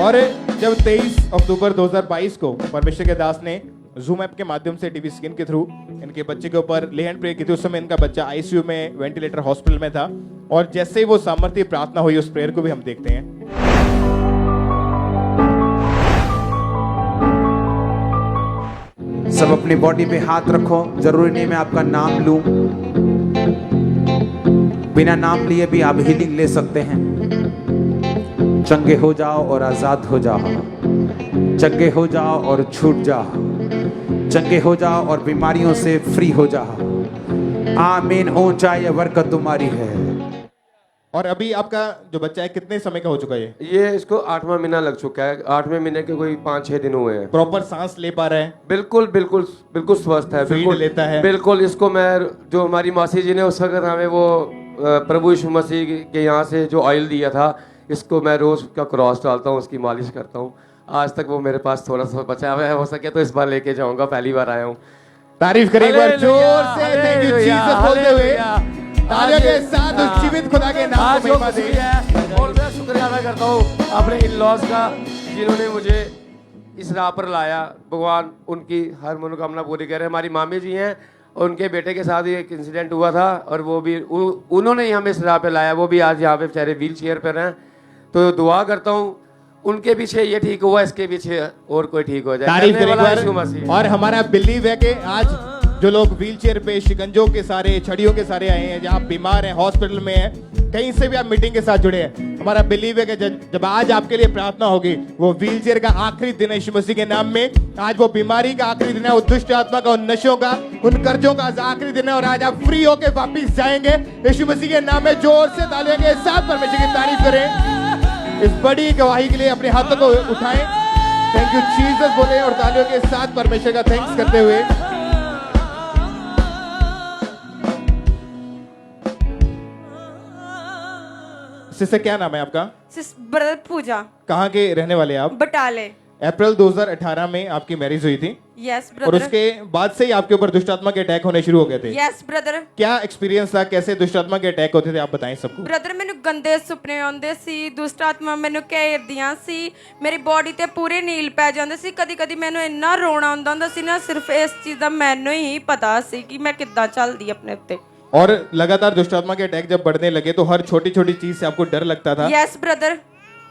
और जब 23 अक्टूबर 2022 को परमेश्वर के दास ने जूम ऐप के माध्यम से टीवी स्क्रीन के थ्रू इनके बच्चे के ऊपर ले हैंड प्रे की थी, उस समय इनका बच्चा आईसीयू में वेंटिलेटर हॉस्पिटल में था। और जैसे ही वो सामर्थ्य प्रार्थना हुई, उस प्रेयर को भी हम देखते हैं। सब अपनी बॉडी पे हाथ रखो। जरूरी नहीं मैं आपका नाम लूं, बिना नाम लिए भी आप हीलिंग ले सकते हैं। चंगे हो जाओ और आजाद हो जाओ, चंगे हो जाओ और छूट जाओ, चंगे हो जाओ और बीमारियों से फ्री हो जाओ। आमीन। ऊंचाई बरकत तुम्हारी है। और अभी आपका जो बच्चा है कितने समय का हो चुका है? ये इसको 8वां महीना लग चुका है। 8वें महीने के कोई 5-6 दिन हुए हैं। प्रॉपर सांस ले पा रहा है? बिल्कुल बिल्कुल बिल्कुल स्वस्थ है, बिल्कुल लेता है बिल्कुल। इसको मैं, जो हमारी मासी जी ने उस वक्त हमें वो प्रभु यीशु मसीह के यहाँ से जो ऑयल दिया था, इसको मैं रोज का क्रॉस डालता हूँ, उसकी मालिश करता हूँ। आज तक वो मेरे पास थोड़ा सा बचा हुआ है, हो सके तो इस बार लेके जाऊंगा, पहली बार आया हूँ। तारीफ करें एक बार जोर से, थैंक यू जीसस बोलते हुए तालियों के साथ उस जीवित खुदा के नाम को महिमा दें। और मैं शुक्रिया अदा करता हूँ अपने इन लॉज का, जिन्होंने मुझे इस राह पर लाया। भगवान उनकी हर मनोकामना पूरी करे। हमारी मामी जी हैं, उनके बेटे के साथ ही एक इंसिडेंट हुआ था, और वो भी उन्होंने ही हमें इस राह पे लाया। वो भी आज यहाँ पे बेचारे व्हील चेयर पर हैं। तो दुआ करता हूँ उनके पीछे ये ठीक हुआ, इसके पीछे और कोई ठीक हो जाए। तारीफ करें। और हमारा बिलीव है कि आज जो लोग व्हील चेयर पे, शिकंजों के सारे, छड़ियों के सारे आए हैं, जहाँ बीमार हैं, हॉस्पिटल में हैं, कहीं से भी आप मीटिंग के साथ जुड़े हैं, हमारा बिलीव है कि जब आज आपके लिए प्रार्थना होगी, वो व्हील चेयर का आखिरी दिन है यीशु मसीह के नाम में। आज वो बीमारी का आखिरी दिन है, उन दुष्ट आत्मा का, उन नशों का, उन कर्जों का आखिरी दिन है। और आज आप फ्री होके वापिस जाएंगे यीशु मसीह के नाम में। जोर से तालियों के साथ परमेश्वर की तारीफ करें। इस बड़ी गवाही के लिए अपने हाथों को उठाएं, थैंक यू जीसस बोले, और तालियों के साथ परमेश्वर का थैंक्स करते हुए। सिस्टर क्या नाम है आपका? ब्रदर पूजा। कहाँ के रहने वाले आप? बटाले। अप्रैल 2018 में आपकी मैरिज हुई थी? Yes brother. और उसके बाद से ही आपके ऊपर दुष्ट आत्मा के अटैक होने शुरू हो गए थे? Yes brother. क्या एक्सपीरियंस था, कैसे दुष्ट आत्मा के अटैक होते थे, आप बताएं सबको। ब्रदर ਮੈਨੂੰ ਗੰਦੇ ਸੁਪਨੇ ਆਉਂਦੇ ਸੀ, ਦੁਸ਼ਟ ਆਤਮਾ ਮੈਨੂੰ ਘੇਰਦੀਆਂ ਸੀ, ਮੇਰੀ ਬੋਡੀ ਤੇ ਪੂਰੇ ਨੀਲ ਪੈ ਜਾਂਦੇ ਸੀ। ਕਦੀ ਕਦੀ ਮੈਨੂੰ ਇੰਨਾ ਰੋਣਾ ਆਉਂਦਾ ਹੁੰਦਾ ਸੀ ਨਾ, ਸਿਰਫ ਇਸ ਚੀਜ਼ ਦਾ ਮੈਨੂੰ ਹੀ ਪਤਾ ਸੀ ਕਿ ਮੈਂ ਕਿੱਦਾਂ ਚੱਲਦੀ ਆਪਣੇ ਉੱਤੇ। और लगातार दुष्ट आत्मा के अटैक जब बढ़ने लगे तो हर छोटी छोटी चीज से आपको डर लगता था? Yes brother.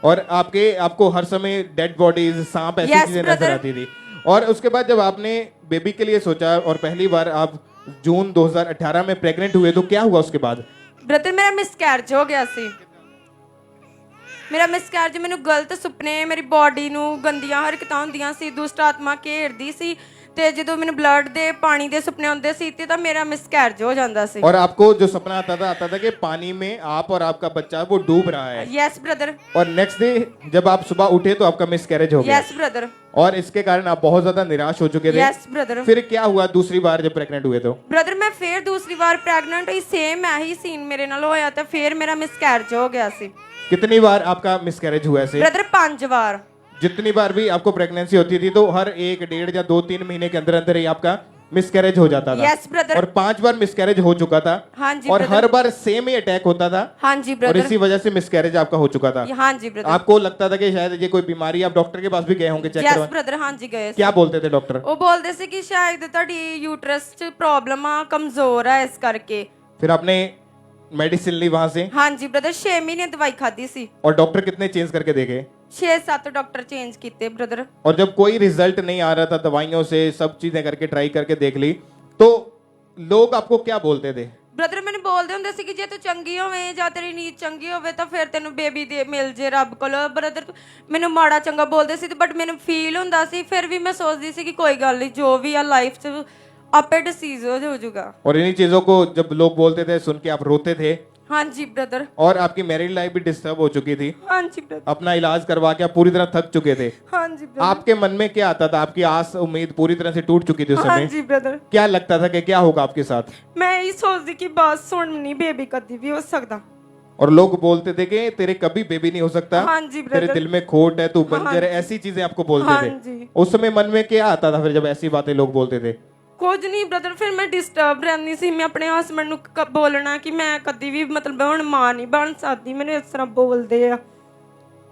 और आपको हर समय डेड बॉडीज, सांप, ऐसी चीजें नजर आती थी। और उसके बाद जब आपने बेबी के लिए सोचा और पहली बार आप जून 2018 में प्रेग्नेंट हुए, तो क्या हुआ उसके बाद? ब्रदर मेरा मिसकैरेज हो गया सी। मेरा मिसकैरेज, ਮੈਨੂੰ ਗਲਤ ਸੁਪਨੇ, ਮੇਰੀ ਬੋਡੀ ਨੂੰ ਗੰਦੀਆਂ ਹਰਕਤਾਂ ਹੁੰਦੀਆਂ ਸੀ, ਦੁਸ਼ਟ ਆਤਮਾ ਘੇਰਦੀ ਸੀ, ਤੇ ਜਦੋਂ ਮੈਨੂੰ ਬਲੱਡ ਦੇ ਪਾਣੀ ਦੇ ਸੁਪਨੇ ਆਉਂਦੇ ਸੀ ਤੇ ਤਾਂ ਮੇਰਾ ਮਿਸਕੈरेज हो जाता ਸੀ। और आपको जो सपना आता था कि पानी में आप और आपका बच्चा वो डूब रहा है? Yes brother. और नेक्स्ट डे जब आप सुबह उठे तो आपका मिसकैरेज हो गया? Yes brother. और इसके कारण आप बहुत ज्यादा निराश हो चुके थे? Yes brother. फिर क्या हुआ दूसरी बार जब प्रेग्नेंट हुए तो? ब्रदर मैं फिर दूसरी बार प्रेग्नेंट हुई, सेम यही सीन मेरे नाल होया ते फिर मेरा मिसकैरेज हो गया सी। कितनी बार आपका मिसकैरेज हुआ ऐसे? ब्रदर 5 बार। जितनी बार भी आपको प्रेगनेंसी होती थी तो हर 1, 1.5 या 2-3 महीने के अंदर अंदर ही आपका मिसकैरेज हो जाता था? Yes brother. और 5 बार मिसकैरेज हो चुका था? हाँ जी और ब्रदर। हर बार सेम ही अटैक होता था? हाँ जी ब्रदर। और इसी वजह से मिसकैरेज आपका हो चुका था? हाँ जी ब्रदर। आपको लगता था कि शायद ये कोई बीमारी, आप डॉक्टर के पास भी गए होंगे चेक करवाने? यस ब्रदर, हाँ जी गए। क्या बोलते थे डॉक्टर? वो बोलते थे कि शायद ਤੁਹਾਡੀ यूट्रस च प्रॉब्लम आ, कमजोर है इस करके। फिर आपने मेडिसिन ली वहां से? हाँ जी ब्रदर, 6 महीने दवाई खादी सी। और डॉक्टर कितने चेंज करके देखे? 6-7 डॉक्टर चेंज किए ब्रदर। और जब कोई रिजल्ट नहीं आ रहा था, दवाइयों से सब चीजें करके ट्राई करके देख ली, तो लोग आपको क्या बोलते थे? ब्रदर मैंने ਮੈਨੂੰ ਬੋਲਦੇ ਹੁੰਦੇ ਸੀ ਕਿ ਜੇ ਤੂੰ ਚੰਗੀ ਹੋਵੇਂ ਜਾਂ ਤੇਰੀ ਨੀਤ ਚੰਗੀ ਹੋਵੇ ਤਾਂ ਫਿਰ ਤੈਨੂੰ ਬੇਬੀ ਦੇ ਮਿਲ ਜੇ ਰੱਬ ਕੋਲ। ਬ੍ਰਦਰ ਮੈਨੂੰ ਮਾੜਾ ਚੰਗਾ ਬੋਲਦੇ ਸੀ ਬਟ ਮੈਨੂੰ ਫੀਲ ਹੁੰਦਾ ਸੀ, ਫਿਰ ਵੀ ਮੈਂ ਸੋਚਦੀ ਸੀ ਕਿ ਕੋਈ ਗੱਲ ਨਹੀਂ, ਜੋ ਵੀ ਆ ਲਾਈਫ 'ਚ आपे डिसीज हो जाएगा। और इन्हीं चीजों को जब लोग बोलते थे सुन के आप रोते थे? हाँ जी ब्रदर। और आपकी मैरिड लाइफ भी डिस्टर्ब हो चुकी थी? हाँ जी ब्रदर। अपना इलाज करवा के आप पूरी तरह थक चुके थे? हाँ जी ब्रदर। आपके मन में क्या आता था? आपकी आस उम्मीद पूरी तरह से टूट चुकी थी उस समय? हाँ जी ब्रदर। क्या लगता था कि क्या होगा आपके साथ? मैं यही सोचती कि बस सुननी बेबी कभी भी हो सकता। और लोग बोलते थे कि तेरे कभी बेबी नहीं हो सकता, हाँ जी ब्रदर। तेरे दिल में खोट है, तू बंजर है, ऐसी चीजें आपको बोलते हाँ थे। जी। उस समय मन में क्या आता था फिर जब ऐसी बातें लोग बोलते थे? कुछ नहीं ब्रदर, फिर मैं डिस्टर्ब रहनी सी। मैं अपने हस्बैंड ਨੂੰ बोलना कि मैं कभी भी मतलब ਹੁਣ मां नहीं बन सकती, मैंने इस तरह बोलते हैं।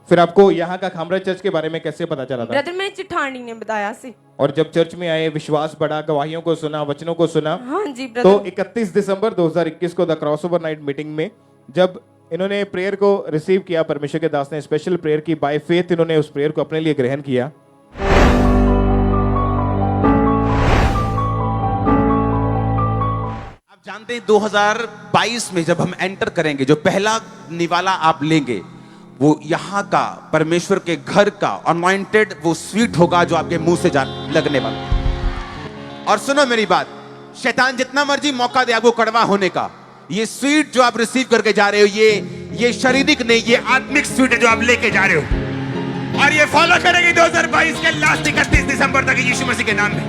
फिर आपको यहाँ का खामरा चर्च के बारे में कैसे पता चला था? ब्रदर मेरी चिठानी ने बताया सी। और जब चर्च में आए, विश्वास बढ़ा, गवाहियों को सुना, वचनों को सुना, हाँ जी तो ब्रदर। 31 दिसंबर 2021 को द क्रॉसओवर नाइट मीटिंग में जब इन्होंने प्रेयर को रिसीव किया, परमेश्वर के दास ने स्पेशल प्रेयर की, बाय फेथ इन्होंने उस प्रेयर को अपने लिए ग्रहण किया। जानते हैं 2022 में जब हम एंटर करेंगे, जो पहला निवाला आप लेंगे वो यहाँ का परमेश्वर के घर का अनॉइंटेड वो स्वीट होगा जो आपके मुंह से लगने वाला। और सुनो मेरी बात, शैतान जितना मर्जी मौका दे आपको कड़वा होने का, ये स्वीट जो आप रिसीव करके जा रहे हो ये शारीरिक नहीं, ये आत्मिक स्वीट है जो आप लेके जा रहे हो। और ये फॉलो करेंगे 2022 के लास्ट 31 दिसंबर तक यीशु मसीह के नाम में।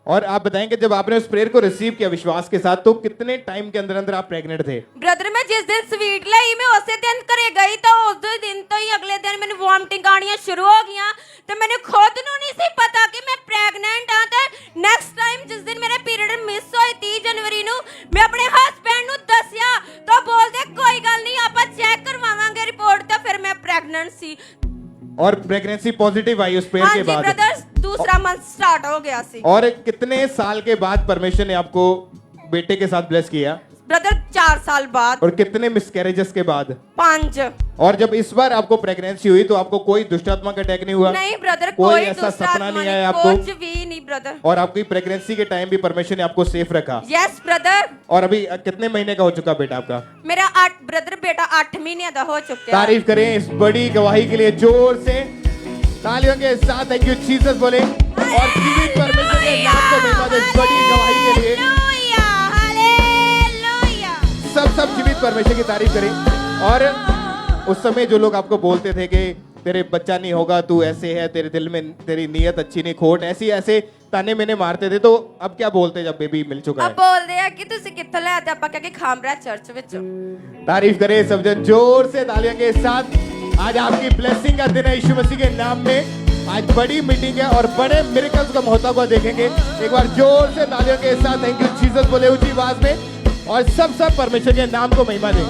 और आप बताएंगे जब आपने उस प्रेयर को रिसीव किया विश्वास के साथ, तो कितने टाइम के अंदर अंदर आप प्रेग्नेंट थे? ब्रदर मैं जिस दिन स्वीट लाई मैं उसी दिन करे गई तो उस दिन तो ही अगले दिन मैंने वॉमिटिंग आनियां शुरू हो गई। तो मैंने खुद नु नहीं सी पता कि मैं प्रेग्नेंट हां। तो नेक्स्ट टाइम जिस दिन मेरा पीरियड मिस होई 30 जनवरी नु मैं अपने हस्बैंड नु दसिया तो बोलदे कोई गल नहीं आप चेक करवावांगे रिपोर्ट। तो फिर मैं प्रेग्नेंट सी और प्रेगनेंसी पॉजिटिव आई उस प्रेयर के बाद? ब्रदर दूसरा मंथ स्टार्ट हो गया सी। और कितने साल के बाद परमेश्वर ने आपको बेटे के साथ ब्लेस किया? ब्रदर 4 साल बाद। और कितने मिसकैरेजेस के बाद? 5। और जब इस बार आपको प्रेगनेंसी हुई तो आपको कोई दुष्ट आत्मा का अटैक नहीं हुआ? नहीं ब्रदर, कोई ऐसा सपना नहीं आया आपको? कुछ भी नहीं ब्रदर। और आपकी प्रेगनेंसी के टाइम भी परमेश्वर ने आपको सेफ रखा? Yes brother. और अभी कितने महीने का हो चुका बेटा आपका? मेरा 8 ब्रदर बेटा 8 महीने का हो चुका है। तारीफ करें इस बड़ी गवाही के लिए जोर से तालियों के साथ। थैंक यू जीसस बोले और जीवित परमेश्वर के नाम को महिमा दे इस बड़ी गवाही के लिए। सब जीवित परमेश्वर की तारीफ करें। और उस समय जो लोग आपको बोलते थे कि तेरे बच्चा नहीं होगा, तू ऐसे है, तेरे दिल में तेरी नीयत अच्छी नहीं, खोट ऐसे ताने मैंने मारते थे, तो अब क्या बोलते जब बेबी मिल चुका है? अब बोलते हैं कि तुसी कित्थों ले आते आपा के खामरा चर्च विचों। तारीफ करें सब जन जोर से तालियों के साथ। आज आपकी ब्लेसिंग का दिन है यीशु मसीह के नाम में। आज बड़ी मीटिंग है और बड़े मिरेकल्स का होता हुआ देखेंगे। एक बार जोर से तालियों के साथ थैंक यू जीसस बोले ऊंची आवाज में और सब परमेश्वर के नाम को महिमा दें।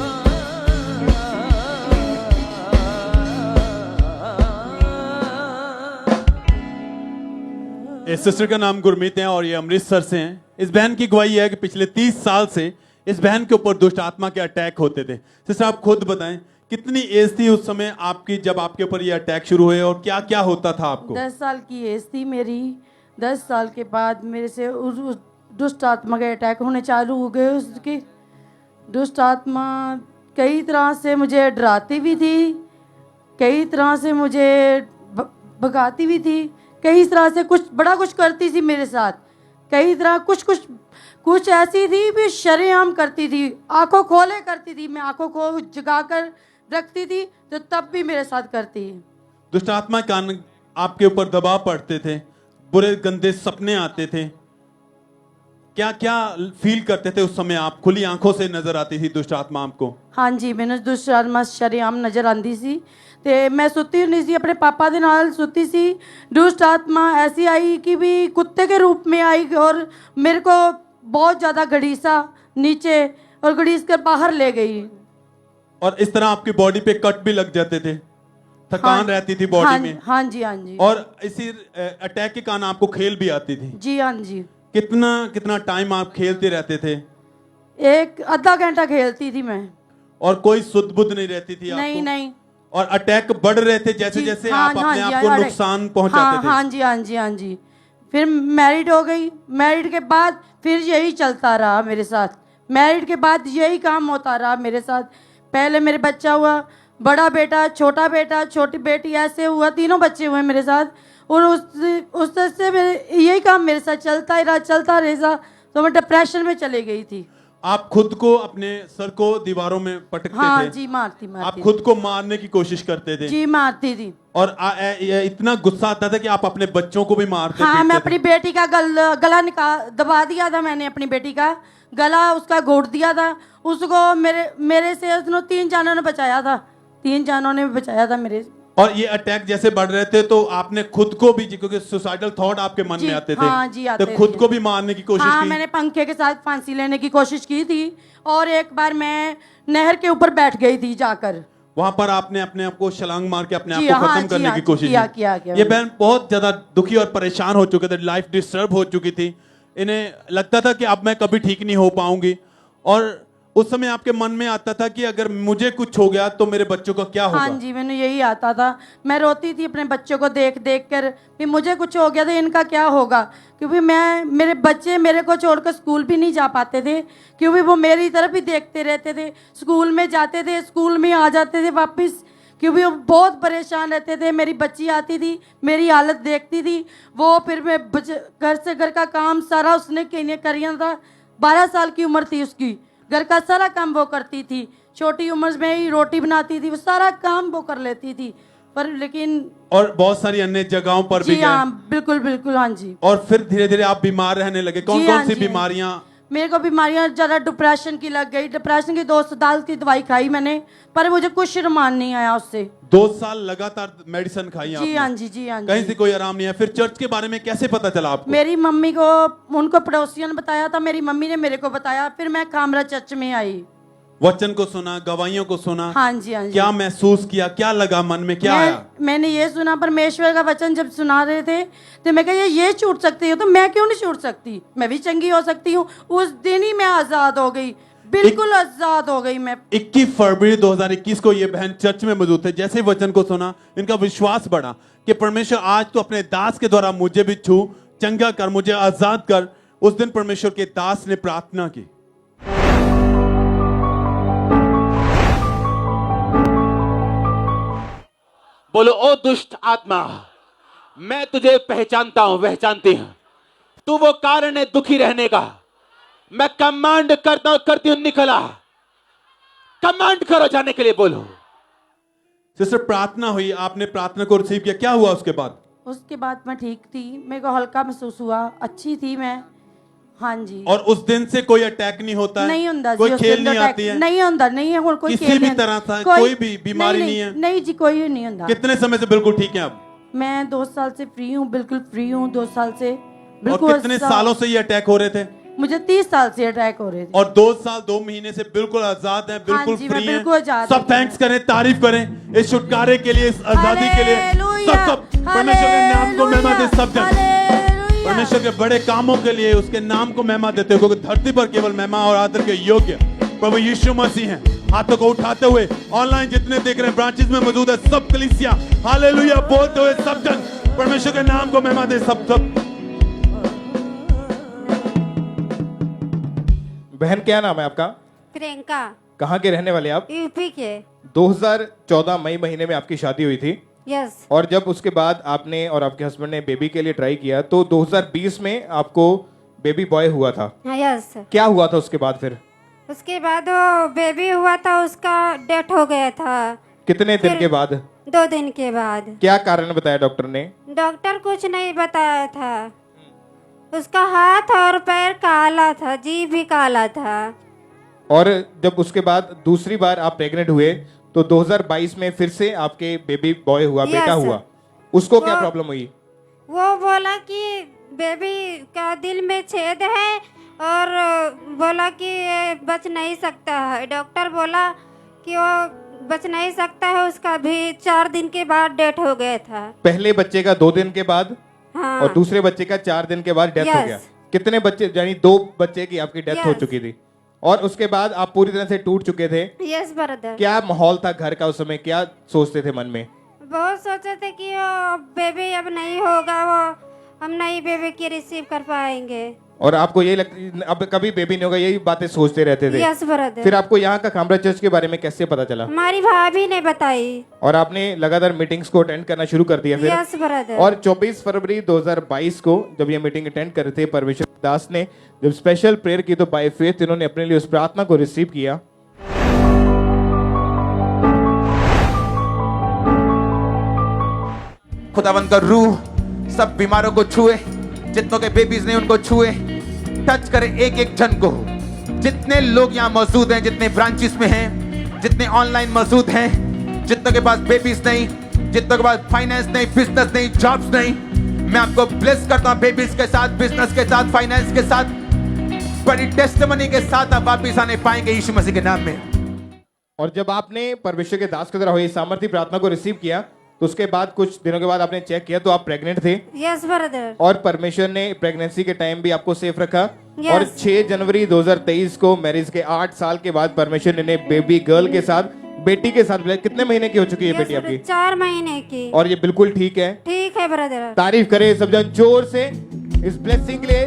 इस सिस्टर का नाम गुरमीत है और ये अमृतसर से हैं। इस बहन की गवाही है कि पिछले 30 साल से इस बहन के ऊपर दुष्ट आत्मा के अटैक होते थे। सिस्टर आप खुद बताएं कितनी एज थी उस समय आपकी जब आपके ऊपर ये अटैक शुरू हुए और क्या क्या होता था आपको? 10 साल की एज थी मेरी। 10 साल के बाद मेरे से उस दुष्ट आत्मा के अटैक होने चालू हो गए। उसकी दुष्ट आत्मा कई तरह से मुझे डराती भी थी, कई तरह से मुझे भगाती भी थी, कई तरह से बड़ा कुछ करती थी मेरे साथ। कई तरह कुछ ऐसी थी भी शरेआम करती थी, आंखों खोले करती थी। मैं आंखों को जगाकर रखती थी तो तब भी मेरे साथ करती है। दुष्ट आत्मा के कारण आपके ऊपर दबाव पड़ते थे, बुरे गंदे सपने आते थे, क्या क्या फील करते थे उस समय आप? खुली आंखों से नजर आती थी दुष्ट आत्मा आपको? हाँ जी, मैंने दुष्ट आत्मा शरेआम नजर आती सी ते मैं सुती नहीं सी, अपने पापा के नाल सुती सी। दुष्ट आत्मा ऐसी आई कि भी कुत्ते के रूप में आई और मेरे को बहुत ज्यादा घड़ीसा नीचे और घड़ीस कर बाहर ले गई। और इस तरह आपकी बॉडी पे कट भी लग जाते थे, थकान रहती थी बॉडी में? हाँ जी, हाँ जी। और इसी अटैक के कारण आपको खेल भी आती थी? जी हाँ जी। कितना टाइम आप खेलते रहते थे? एक आधा घंटा खेलती थी मैं। और कोई सुध बुध नहीं रहती थी आपको? नहीं। और अटैक बढ़ रहे थे जैसे जैसे आप अपने आप को नुकसान पहुंचाते थे? हाँ जी। फिर मैरिड हो गई। मैरिड के बाद फिर यही चलता रहा मेरे साथ। मैरिड के बाद यही काम होता रहा मेरे साथ। पहले मेरे बच्चा हुआ, बड़ा बेटा, छोटी बेटी, ऐसे हुआ, तीनों बच्चे हुए मेरे साथ। और उस तरह से मेरे यही काम मेरे साथ चलता ही रहा। तो मैं डिप्रेशन में चली गई थी। आप खुद को अपने सर को दीवारों में पटकते हाँ थे? जी, मारती आप खुद को मारने की कोशिश करते थे? जी, मारती थी। और इतना गुस्सा आता था कि आप अपने बच्चों को भी मारते हाँ, मैं थे? अपनी बेटी का गला दबा दिया था मैंने। अपनी बेटी का गला उसका घोट दिया था। उसको मेरे से 3 जानों ने बचाया था। 3 जानों ने बचाया था मेरे। और ये अटैक जैसे बढ़ रहे थे तो आपने खुद को भी, क्योंकि सुसाइडल थॉट आपके मन में आते थे, हाँ जी, आते तो खुद थे। को भी मारने की कोशिश हाँ, की? मैंने पंखे के साथ फांसी लेने की कोशिश की थी। और एक बार मैं नहर के ऊपर बैठ गई थी जाकर। वहां पर आपने अपने आप को छलांग मार के अपने आप जी, को हाँ, खत्म जी, करने हाँ, की कोशिश किया। ये बहन बहुत ज्यादा दुखी और परेशान हो चुके थे, लाइफ डिस्टर्ब हो चुकी थी। इन्हें लगता था कि अब मैं कभी ठीक नहीं हो पाऊंगी। और उस समय आपके मन में आता था कि अगर मुझे कुछ हो गया तो मेरे बच्चों का क्या होगा? हाँ जी, मैंने यही आता था। मैं रोती थी अपने बच्चों को देख कर कि मुझे कुछ हो गया तो इनका क्या होगा। क्योंकि मेरे बच्चे मेरे को छोड़कर स्कूल भी नहीं जा पाते थे, क्योंकि वो मेरी तरफ ही देखते रहते थे। स्कूल में जाते थे, स्कूल में आ जाते थे वापस, क्योंकि वो बहुत परेशान रहते थे। मेरी बच्ची आती थी, मेरी हालत देखती थी वो, फिर मैं घर से घर का काम सारा उसने करिया था। 12 साल की उम्र थी उसकी, घर का सारा काम वो करती थी। छोटी उम्र में ही रोटी बनाती थी, वो सारा काम वो कर लेती थी। पर लेकिन और बहुत सारी अन्य जगहों पर भी जी गए? हाँ, बिल्कुल हाँ जी। और फिर धीरे धीरे आप बीमार रहने लगे। कौन कौन सी बीमारियां? मेरे को बीमारियां ज़्यादा डिप्रेशन की लग गई। डिप्रेशन की 2 साल की दवाई खाई मैंने, पर मुझे कुछ रुमान नहीं आया उससे। 2 साल लगातार मेडिसिन खाई आपने? जी हाँ जी। कहीं से कोई आराम नहीं है। फिर चर्च के बारे में कैसे पता चला आपको? मेरी मम्मी को, उनको पड़ोसियों ने बताया था, मेरी मम्मी ने मेरे को बताया। फिर मैं कामरा चर्च में आई, वचन को सुना, गवाहियों को सुना। हाँ जी। क्या महसूस किया, क्या लगा मन में, क्या आया? मैंने ये सुना, परमेश्वर का वचन जब सुना रहे थे तो मैं कहा ये छूट सकती हो तो मैं क्यों नहीं छूट सकती, मैं भी चंगी हो सकती हूँ। उस दिन ही मैं आजाद हो गई, बिल्कुल आजाद हो गई मैं। 21 फरवरी 2021 को ये बहन चर्च में मौजूद थे। जैसे ही वचन को सुना, इनका विश्वास बढ़ा कि परमेश्वर आज तो अपने दास के द्वारा मुझे भी छू, चंगा कर, मुझे आजाद कर। उस दिन परमेश्वर के दास ने प्रार्थना की। बोलो, ओ दुष्ट आत्मा, मैं तुझे पहचानता हूं, पहचानती हूं। तू वो कारण है दुखी रहने का। मैं कमांड करता हूं, करती हूं, निकला। कमांड करो जाने के लिए। बोलो। सिस्टर, प्रार्थना हुई, आपने प्रार्थना को रिसीव किया, क्या हुआ उसके बाद? उसके बाद मैं ठीक थी, मेरे को हल्का महसूस हुआ, अच्छी थी मैं। हाँ जी। और उस दिन से कोई अटैक नहीं होता है? नहीं होता, कोई खेल नहीं आती है? नहीं होता, नहीं है कोई किसी भी तरह का कोई भी बीमारी नहीं है? नहीं जी, कोई नहीं होता। कितने समय से बिल्कुल ठीक है आप? मैं 2 साल से फ्री हूँ, बिल्कुल फ्री हूँ 2 साल से। और कितने सालों से ये अटैक हो रहे थे? मुझे 30 साल से अटैक हो रहे थे। और 2 साल 2 महीने से बिल्कुल आजाद है, बिल्कुल फ्री है। सब थैंक्स करें, तारीफ करें इस छुटकारे के लिए, इस आजादी के लिए। सब परमेश्वर के नाम को महिमा दे। सब जन परमेश्वर के बड़े कामों के लिए उसके नाम को महिमा देते हो, क्योंकि धरती पर केवल महिमा और आदर के योग्य प्रभु यीशु मसीह हैं। हाथों को उठाते हुए ऑनलाइन जितने देख रहे हैं, ब्रांचेस में मौजूद है, सब कलीसिया हालेलुया बोलते हुए सब जन परमेश्वर के नाम को महिमा दे। सब बहन, क्या नाम है आपका? प्रियंका। कहाँ के रहने वाले आप? यूपी के। 2014 मई महीने में आपकी शादी हुई थी। यस। और जब उसके बाद आपने और आपके हस्बैंड ने बेबी के लिए ट्राई किया तो 2020 में आपको बेबी बॉय हुआ था। यस। क्या हुआ था उसके बाद? फिर उसके बाद वो बेबी हुआ था, उसका डेथ हो गया था। कितने दिन के बाद? 2 दिन के बाद। क्या कारण बताया डॉक्टर ने? डॉक्टर कुछ नहीं बताया था। उसका हाथ और पैर काला था, जीभ भी काला था। और जब उसके बाद दूसरी बार आप प्रेग्नेंट हुए तो 2022 में फिर से आपके बेबी बॉय हुआ, बेटा हुआ। उसको क्या प्रॉब्लम हुई? वो बोला कि बेबी का दिल में छेद है और बोला कि ये बच नहीं सकता है। डॉक्टर बोला कि वो बच नहीं सकता है। उसका भी 4 दिन के बाद डेथ हो गया था। पहले बच्चे का 2 दिन के बाद? हाँ। और दूसरे बच्चे का 4 दिन के बाद डेथ हो गया। कितने बच्चे, यानी 2 बच्चे की आपकी डेथ हो चुकी थी। और उसके बाद आप पूरी तरह से टूट चुके थे। Yes brother. क्या माहौल था घर का उस समय? क्या सोचते थे मन में? बहुत सोचे थे कि वो बेबी अब नहीं होगा, वो हम नई बेबी की रिसीव कर पाएंगे। और आपको यही लगता अब कभी बेबी नहीं होगा, यही बातें सोचते रहते थे? Yes brother. फिर आपको यहाँ का कामरा चर्च के बारे में कैसे पता चला? हमारी भाभी ने बताई। और आपने लगातार मीटिंग्स को अटेंड करना शुरू कर दिया फिर? Yes brother. और 24 फरवरी 2022 को जब ये मीटिंग अटेंड कर रहे थे, परमेश्वर दास ने जब स्पेशल प्रेयर की तो बाय फेथ इन्होंने अपने लिए उस प्रार्थना को रिसीव किया। खुदावंद का रूह सब बीमारों को छुए, जितनों के बेबीज ने उनको छुए, टच करे एक एक जन को। जितने लोग यहाँ मौजूद हैं, जितने ब्रांचेस में हैं, जितने ऑनलाइन मौजूद हैं, जितनों के पास बेबीज नहीं, जितनों के पास फाइनेंस नहीं, बिजनेस नहीं, जॉब्स नहीं, मैं आपको ब्लेस करता हूँ बेबीज के साथ, बिजनेस के साथ, फाइनेंस के साथ, बड़ी टेस्टिमनी के साथ आप वापिस आने पाएंगे यीशु मसीह के नाम में। और जब आपने परमेश्वर के दास के द्वारा हुई सामर्थ्य प्रार्थना को रिसीव किया तो उसके बाद कुछ दिनों के बाद आपने चेक किया तो आप प्रेग्नेंट थे। Yes brother. और परमेश्वर ने प्रेगनेंसी के टाइम भी आपको सेफ रखा। Yes. और 6 जनवरी 2023 को मैरिज के 8 साल के बाद परमेश्वर ने बेबी गर्ल के साथ, बेटी के साथ, कितने महीने की हो चुकी है बेटी आपकी? 4 महीने की। और ये बिल्कुल ठीक है? ठीक है ब्रदर। तारीफ करें सब जन जोर से इस ब्लेसिंग के लिए।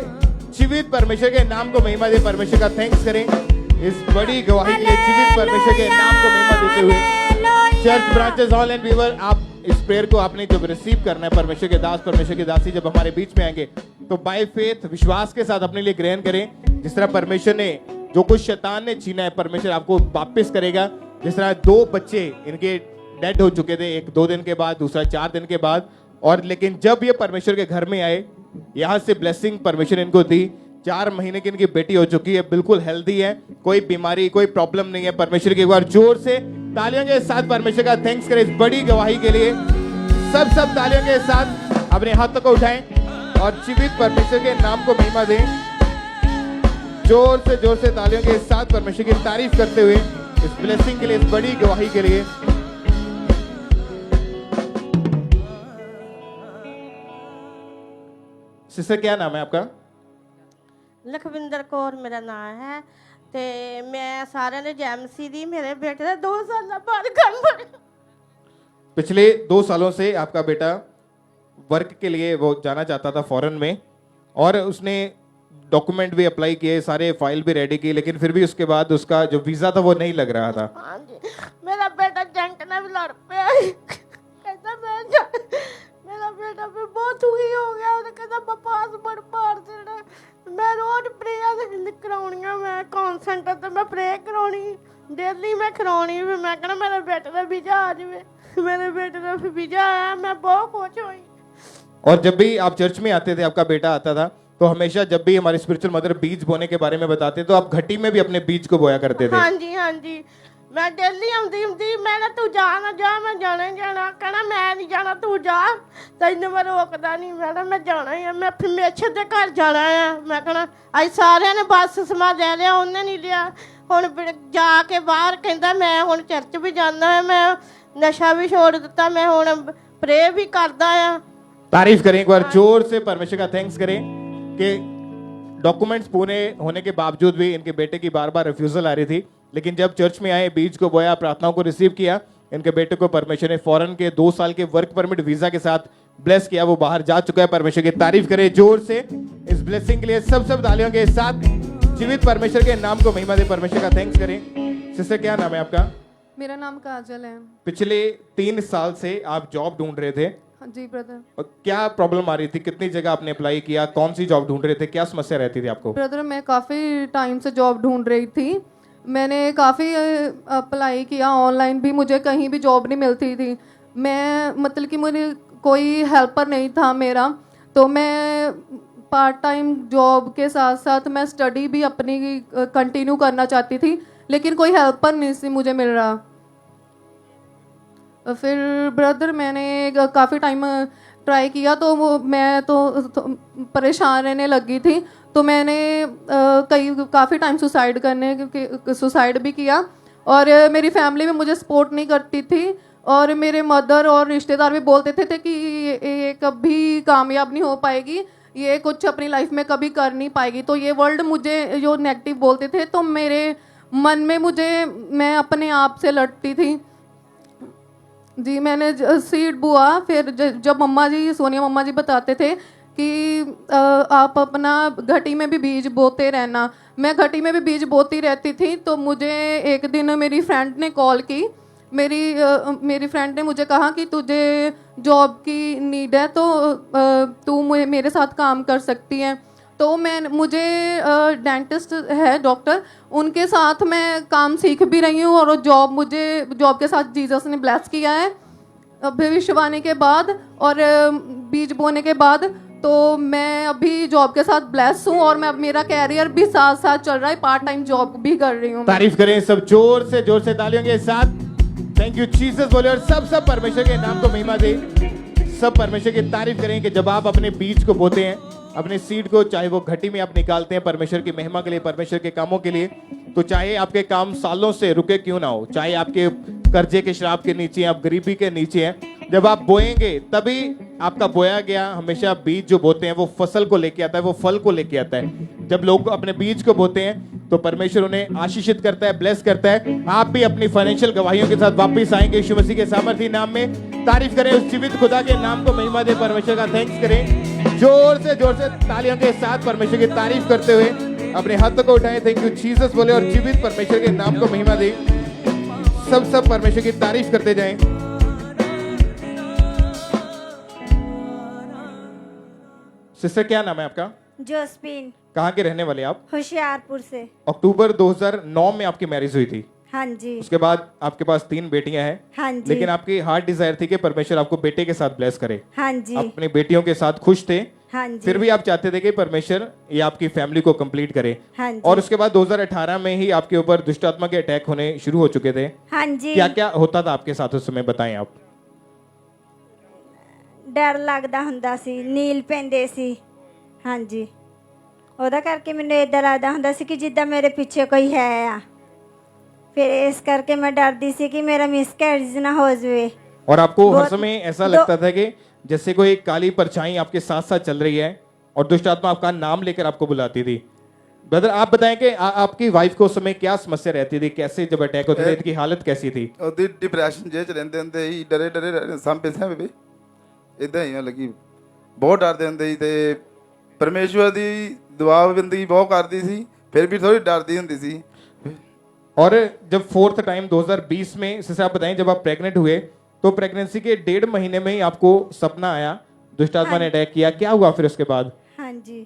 जीवित परमेश्वर के नाम को महिमा दे, परमेश्वर का थैंक्स करें इस बड़ी गवाही के लिए। जीवित परमेश्वर के नाम को महिमा देते हुए चर्च ब्रांचेस ऑनलाइन व्यूअर, आप इस प्रेयर को आपने जब रिसीव करना है, परमेश्वर के दास, परमेश्वर की दासी जब हमारे बीच में आएंगे तो बाय फेथ विश्वास के साथ अपने लिए ग्रहण करें। जिस तरह परमेश्वर ने जो कुछ शैतान ने छीना है, परमेश्वर आपको वापस करेगा। जिस तरह 2 बच्चे इनके डेड हो चुके थे, एक 2 दिन के बाद, दूसरा 4 दिन के बाद, और लेकिन जब ये परमेश्वर के घर में आए, यहाँ से ब्लेसिंग परमेश्वर इनको दी। 4 महीने की इनकी बेटी हो चुकी है, बिल्कुल हेल्दी है, कोई बीमारी, कोई प्रॉब्लम नहीं है। परमेश्वर की एक बार जोर से तालियों के साथ परमेश्वर का थैंक्स करें इस बड़ी गवाही के लिए। सब तालियों के साथ अपने हाथों को उठाएं और जीवित परमेश्वर के नाम को महिमा दें। जोर से तालियों के साथ परमेश्वर की तारीफ करते हुए इस ब्लेसिंग के लिए, इस बड़ी गवाही के लिए। सिस्टर क्या नाम है आपका? लखविंदर कौर मेरा नाम है ते मैं सारे ने जैमसी दी मेरे बेटे का 2 साल बाद घर। पिछले 2 सालों से आपका बेटा वर्क के लिए वो जाना चाहता था फॉरेन में, और उसने डॉक्यूमेंट भी अप्लाई किए, सारे फाइल भी रेडी की, लेकिन फिर भी उसके बाद उसका जो वीजा था वो नहीं लग रहा था। हाँ जी, मेरा बेटा जंट ने भी लड़ पे कहता मेरा बेटा भी बहुत दुखी हो गया, उन्हें कहता मैं पासपोर्ट मार देना। मैं रोज प्रेयर कराउनी, मैं कॉन्सेंटर ते मैं प्रे कराउनी, डेली मैं कराउनी, फिर मैं कहना मेरे बेटे का वीजा आ जाए। मेरे बेटे का वीजा आया, मैं बहुत खुश हुई। और जब भी आप चर्च में आते थे, आपका बेटा आता था, तो हमेशा जब भी हमारी स्पिरिचुअल मदर बीज बोने के बारे में बताते तो आप घटी में भी अपने बीज को बोया करते थे। हाँ जी, मैं डेली आती मैं ना तू जा ना जा, मैं जाना ही जाना। कहना मैं नहीं जाना, तू जा, तेन मैं रोकदा नहीं। मैं जाना ही है, मैं परमेश्वर के घर जाना है। मैं कहना अज सारे ने बस समा ले लिया, उन्हें नहीं लिया। हुण जाके बाहर कहता मैं हुण चर्च भी जाना है, मैं नशा भी छोड़ दिता, मैं हुण प्रे भी करदा है। तारीफ करें एक बार जोर से, परमेश्वर का थैंक्स करें कि डॉक्यूमेंट्स पूरे होने के बावजूद भी इनके बेटे की बार बार रिफ्यूजल आ रही थी, लेकिन जब चर्च में आए, बीज को बोया, प्रार्थनाओं को रिसीव किया, इनके बेटे को परमेश्वर ने फॉरेन के 2 साल के वर्क परमिट वीजा के साथ ब्लेस किया। वो बाहर जा चुका है। परमेश्वर की तारीफ करें जोर से इस ब्लेसिंग के लिए। सब तालियों के साथ जीवित परमेश्वर के नाम को महिमा दे, परमेश्वर का थैंक्स करें। सिस्टर क्या नाम है आपका? मेरा नाम काजल है। पिछले 3 साल से आप जॉब ढूंढ रहे थे? हाँ जी ब्रदर। और क्या प्रॉब्लम आ रही थी? कितनी जगह आपने अप्लाई किया? कौन सी जॉब ढूंढ रहे थे? क्या समस्या रहती थी आपको? ब्रदर मैं काफ़ी टाइम से जॉब ढूंढ रही थी। मैंने काफ़ी अप्लाई किया ऑनलाइन भी, मुझे कहीं भी जॉब नहीं मिलती थी। मैं मतलब कि मुझे कोई हेल्पर नहीं था मेरा, तो मैं पार्ट टाइम जॉब के साथ साथ मैं स्टडी भी अपनी कंटिन्यू करना चाहती थी, लेकिन कोई हेल्पर नहीं सी मुझे मिल रहा। फिर ब्रदर मैंने काफ़ी टाइम ट्राई किया, तो वो मैं तो परेशान रहने लगी थी, तो मैंने काफ़ी टाइम सुसाइड भी किया। और मेरी फैमिली में मुझे सपोर्ट नहीं करती थी, और मेरे मदर और रिश्तेदार भी बोलते थे कि ये कभी कामयाब नहीं हो पाएगी, ये कुछ अपनी लाइफ में कभी कर नहीं पाएगी। तो ये वर्ल्ड मुझे जो नेगेटिव बोलते थे, तो मेरे मन में मैं अपने आप से लड़ती थी जी। मैंने सीट बुआ, फिर जब मम्मा जी, सोनिया मम्मा जी बताते थे कि आप अपना घटी में भी बीज बोते रहना। मैं घटी में भी बीज बोती रहती थी। तो मुझे एक दिन मेरी फ्रेंड ने कॉल की। मेरी फ्रेंड ने मुझे कहा कि तुझे जॉब की नीड है तो तू मेरे साथ काम कर सकती है। तो मुझे डेंटिस्ट है डॉक्टर, उनके साथ मैं काम सीख भी रही हूँ और जॉब के साथ जीसस ने ब्लेस किया है भविष्यवाणी के बाद और बीज बोने के बाद। तो मैं अभी जॉब के साथ ब्लेस हूँ और मैं मेरा कैरियर भी साथ साथ चल रहा है, पार्ट टाइम जॉब भी कर रही हूँ। तारीफ करें सब जोर से तालियों के साथ। थैंक यू जीसस बोले और सब परमेश्वर के नाम को महिमा दे। सब परमेश्वर की तारीफ करें कि जब आप अपने बीज को बोते हैं, अपने सीड को, चाहे वो घटी में आप निकालते हैं परमेश्वर की महिमा के लिए, परमेश्वर के कामों के लिए, तो चाहे आपके काम सालों से रुके क्यों ना हो, चाहे आपके कर्जे के श्राप के नीचे, आप गरीबी के नीचे हैं, जब आप बोएंगे तभी आपका बोया गया हमेशा बीज जो बोते हैं वो फसल को लेके आता है, वो फल को लेके आता है। जब लोग अपने बीज को बोते हैं तो परमेश्वर उन्हें आशीषित करता है, ब्लेस करता है। आप भी अपनी फाइनेंशियल गवाहियों के साथ वापस आएंगे यीशु मसीह के सामर्थी नाम में। तारीफ करें उस जीवित खुदा के नाम को महिमा दे, परमेश्वर का थैंक्स करें जोर से तालियों के साथ परमेश्वर की तारीफ करते हुए अपने हाथों को उठाएं। थैंक यू जीसस बोले और जीवित परमेश्वर के नाम को महिमा दे। सब परमेश्वर की तारीफ करते जाएं। सिस्टर क्या नाम है आपका? जोस्पिन। कहाँ के रहने वाले आप? होशियारपुर से। अक्टूबर 2009 में आपकी मैरिज हुई थी। हाँ जी। उसके बाद आपके पास 3 बेटियां हैं। हाँ जी। लेकिन आपकी हार्ट डिजायर थी कि परमेश्वर आपको बेटे के साथ ब्लेस करे। हाँ जी। अपनी बेटियों के साथ खुश थे। हाँ जी। फिर भी आप चाहते थे कि परमेश्वर ये आपकी फैमिली को कंप्लीट करे। हाँ जी। और उसके बाद 2018 में ही आपके ऊपर दुष्ट आत्मा के अटैक होने शुरू हो चुके थे। हाँ जी। क्या क्या होता था आपके साथ उस समय, बताएं आप। डर लगदा हुंदा सी, नील पैंदे सी। हाँ जी, ਉਹਦਾ ਕਰਕੇ ਮੈਨੂੰ ਇਦਾਂ ਲੱਗਦਾ ਹੁੰਦਾ ਸੀ ਕਿ ਜਿੱਦਾਂ ਮੇਰੇ ਪਿੱਛੇ ਕੋਈ ਹੈ ਆ। फिर इस करके मैं डरती सी कि मेरा मिसकैरेज ना हो जाए। और आपको हर समय ऐसा लगता था कि जैसे कोई काली परछाई आपके साथ साथ चल रही है और दुष्ट आत्मा आपका नाम लेकर आपको बुलाती थी। ब्रदर आप बताएं कि आपकी वाइफ को उस समय क्या समस्या रहती थी, कैसे जब अटैक होते थे, इनकी हालत कैसी थी? ਉਹਦੀ ਡਿਪਰੈਸ਼ਨ ਜੇ ਚ ਰਹਿੰਦੇ ਹੁੰਦੇ ਸੀ, ਡਰੇ ਸਾਂਪੇ ਸਾਂਪੇ ਇਦਾਂ ਹੀ ਲੱਗੀ, ਬਹੁਤ ਡਰਦੇ ਹੁੰਦੇ ਸੀ ਤੇ ਪਰਮੇਸ਼ਵਰ ਦੀ ਦੁਆ ਬੰਦਗੀ ਬਹੁਤ ਕਰਦੀ ਸੀ, ਫਿਰ ਵੀ ਥੋੜੀ ਡਰਦੀ ਹੁੰਦੀ ਸੀ। और जब 4th टाइम 2020 में सिस्टर आप बताएं, जब आप प्रेग्नेंट हुए तो प्रेगनेंसी के 1.5 महीने में ही आपको सपना आया, दुष्ट आत्मा ने अटैक किया, क्या हुआ फिर उसके बाद? हाँ जी,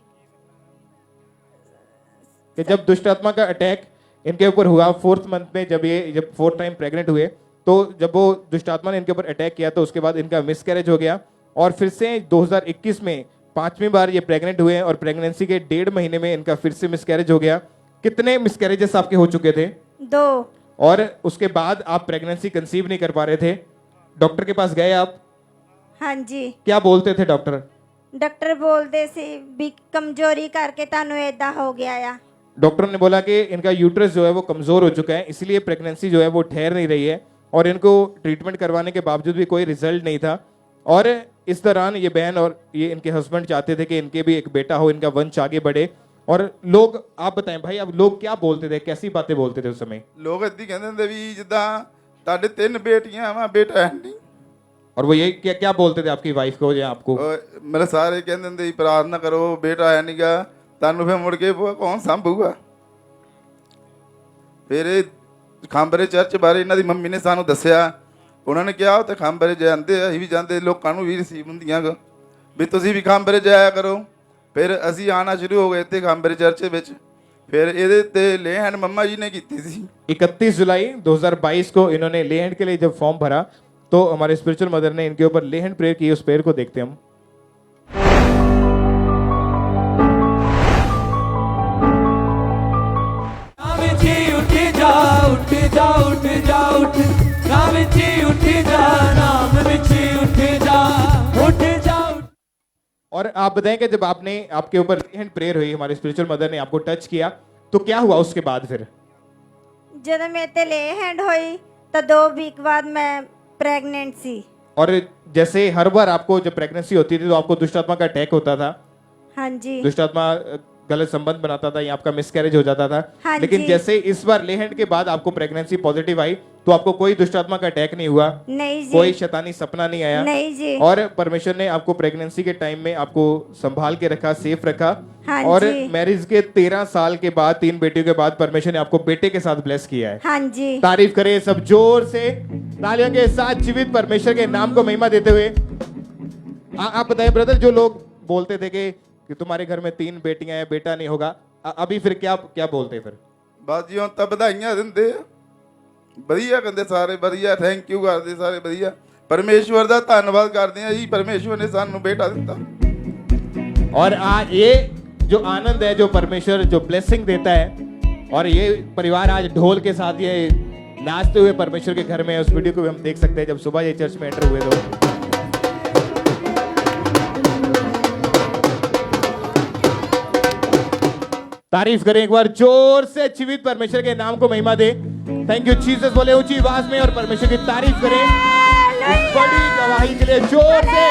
कि जब दुष्ट आत्मा का अटैक इनके ऊपर हुआ 4th मंथ में, जब 4th टाइम प्रेग्नेंट हुए तो जब वो दुष्ट आत्मा ने इनके ऊपर अटैक किया तो उसके बाद इनका मिसकैरेज हो गया और फिर से 2021 में 5वीं बार ये प्रेग्नेंट हुए और प्रेगनेंसी के 1.5 महीने में इनका फिर से मिसकैरेज हो गया। कितने मिसकैरेजेस आपके हो चुके थे? 2। और उसके बाद आप प्रेगनेंसी कंसीव नहीं कर पा रहे थे, डॉक्टर के पास गए आप? हाँ जी। क्या बोलते थे डॉक्टर? डॉक्टर बोलते सी भी कमजोरी करके तानू ऐदा हो गया या। डॉक्टर ने बोला कि इनका यूट्रस जो है वो कमजोर हो चुका है, इसलिए प्रेगनेंसी जो है वो ठहर नहीं रही है और इनको ट्रीटमेंट करवाने के बावजूद भी कोई रिजल्ट नहीं था। और इस दौरान ये बहन और ये इनके हस्बैंड चाहते थे कि इनके भी एक बेटा हो, इनका वंश आगे बढ़े। और लोग, आप बताएं भाई, अब लोग क्या बोलते थे, कैसी बातें बोलते थे उस समय? ਲੋਕ ਇੱਦੀ ਕਹਿੰਦੇ ਹੁੰਦੇ ਵੀ ਜਿੱਦਾਂ ਤੁਹਾਡੇ 3 ਬੇਟੀਆਂ ਵਾ, ਬੇਟਾ ਹੈ ਨਹੀਂ। और वो ये क्या क्या बोलते थे आपकी वाइफ को या आपको? ਮੇਰੇ ਸਾਰੇ ਕਹਿੰਦੇ ਹੁੰਦੇ ਸੀ ਪ੍ਰਾਰਥਨਾ ਕਰੋ, ਬੇਟਾ ਹੈ ਨਹੀਂਗਾ, ਤੁਹਾਨੂੰ ਫਿਰ ਮੁੜ ਕੇ ਕੌਣ ਸੰਭੂਗਾ। ਫਿਰ ਇਹ ਖਾਂਬਰੇ ਚਰਚ ਬਾਰੇ ਇਹਨਾਂ ਦੀ ਮੰਮੀ ਨੇ ਸਾਨੂੰ ਦੱਸਿਆ, ਉਹਨਾਂ ਨੇ ਕਿਹਾ ਉੱਥੇ ਖਾਂਬਰੇ ਜਾਂਦੇ ਆ, ਅਸੀਂ ਵੀ ਜਾਂਦੇ, ਲੋਕਾਂ ਨੂੰ ਵੀ ਰਿਸੀਵ ਹੁੰਦੀਆਂ ਵੀ ਤੁਸੀਂ ਵੀ ਖਾਂਬਰੇ ਜਾਇਆ ਕਰੋ। फिर असी आना शुरू हो गए थे खांबरे चर्च विच। फिर ਇਹਦੇ ਤੇ लेहन मम्मा जी ने की थी। 31 जुलाई 2022 को इन्होंने लेहन के लिए जब फॉर्म भरा तो हमारे स्पिरिचुअल मदर ने इनके ऊपर लेहन प्रेयर की। उस प्रेयर को देखते हम। और आप बताएं कि जब आपने, आपके ऊपर लेहन प्रेयर हुई, हमारे स्पिरिचुअल मदर ने आपको टच किया, तो क्या हुआ उसके बाद? फिर जब मेरे ते ले हैंड हुई तो 2 वीक बाद मैं प्रेग्नेंट सी। और जैसे हर बार आपको जब प्रेगनेंसी होती थी तो आपको दुष्ट आत्मा का अटैक होता था। हाँ जी। दुष्ट आत्मा गलत संबंध बनाता था या आपका मिसकैरेज हो जाता था। हाँ लेकिन जी। जैसे इस बार लेहन के बाद आपको प्रेगनेंसी पॉजिटिव आई तो आपको कोई दुष्ट आत्मा का अटैक नहीं हुआ, नहीं जी। कोई शैतानी सपना नहीं आया, नहीं जी। और परमेश्वर ने आपको प्रेगनेंसी के टाइम में आपको संभाल के रखा, सेफ रखा। हाँ और जी। मैरिज के 13 साल के बाद, 3 बेटियों के बाद परमेश्वर ने आपको बेटे के साथ ब्लेस किया है। हाँ जी। तारीफ करें सब जोर से तालियों के साथ जीवित परमेश्वर के नाम को महिमा देते हुए। आप बताएं ब्रदर, जो लोग बोलते थे कि तुम्हारे घर में 3 बेटियां हैं, बेटा नहीं होगा, अभी फिर क्या क्या बोलते फिर? ਬਾਜੀਆਂ ਤਾਂ ਵਧਾਈਆਂ ਦਿੰਦੇ ਆ, ਵਧੀਆ ਕਹਿੰਦੇ ਸਾਰੇ, ਵਧੀਆ ਥੈਂਕ ਯੂ ਕਰਦੇ ਸਾਰੇ, ਵਧੀਆ ਪਰਮੇਸ਼ਵਰ ਦਾ ਧੰਨਵਾਦ ਕਰਦੇ ਆ ਜੀ, ਪਰਮੇਸ਼ਵਰ ਨੇ ਸਾਨੂੰ ਬੇਟਾ ਦਿੱਤਾ। और आज ये जो आनंद है, जो परमेश्वर जो ब्लेसिंग देता है, और ये परिवार आज ढोल के साथ ये नाचते हुए परमेश्वर के घर में, उस वीडियो को भी हम देख सकते हैं जब सुबह ये चर्च में एंटर हुए तो। तारीफ करें एक बार जोर से, जीवित परमेश्वर के नाम को महिमा दे। थैंक यू जीसस बोले ऊंची आवाज में, और परमेश्वर की तारीफ करें इस बड़ी गवाही के लिए जोर से।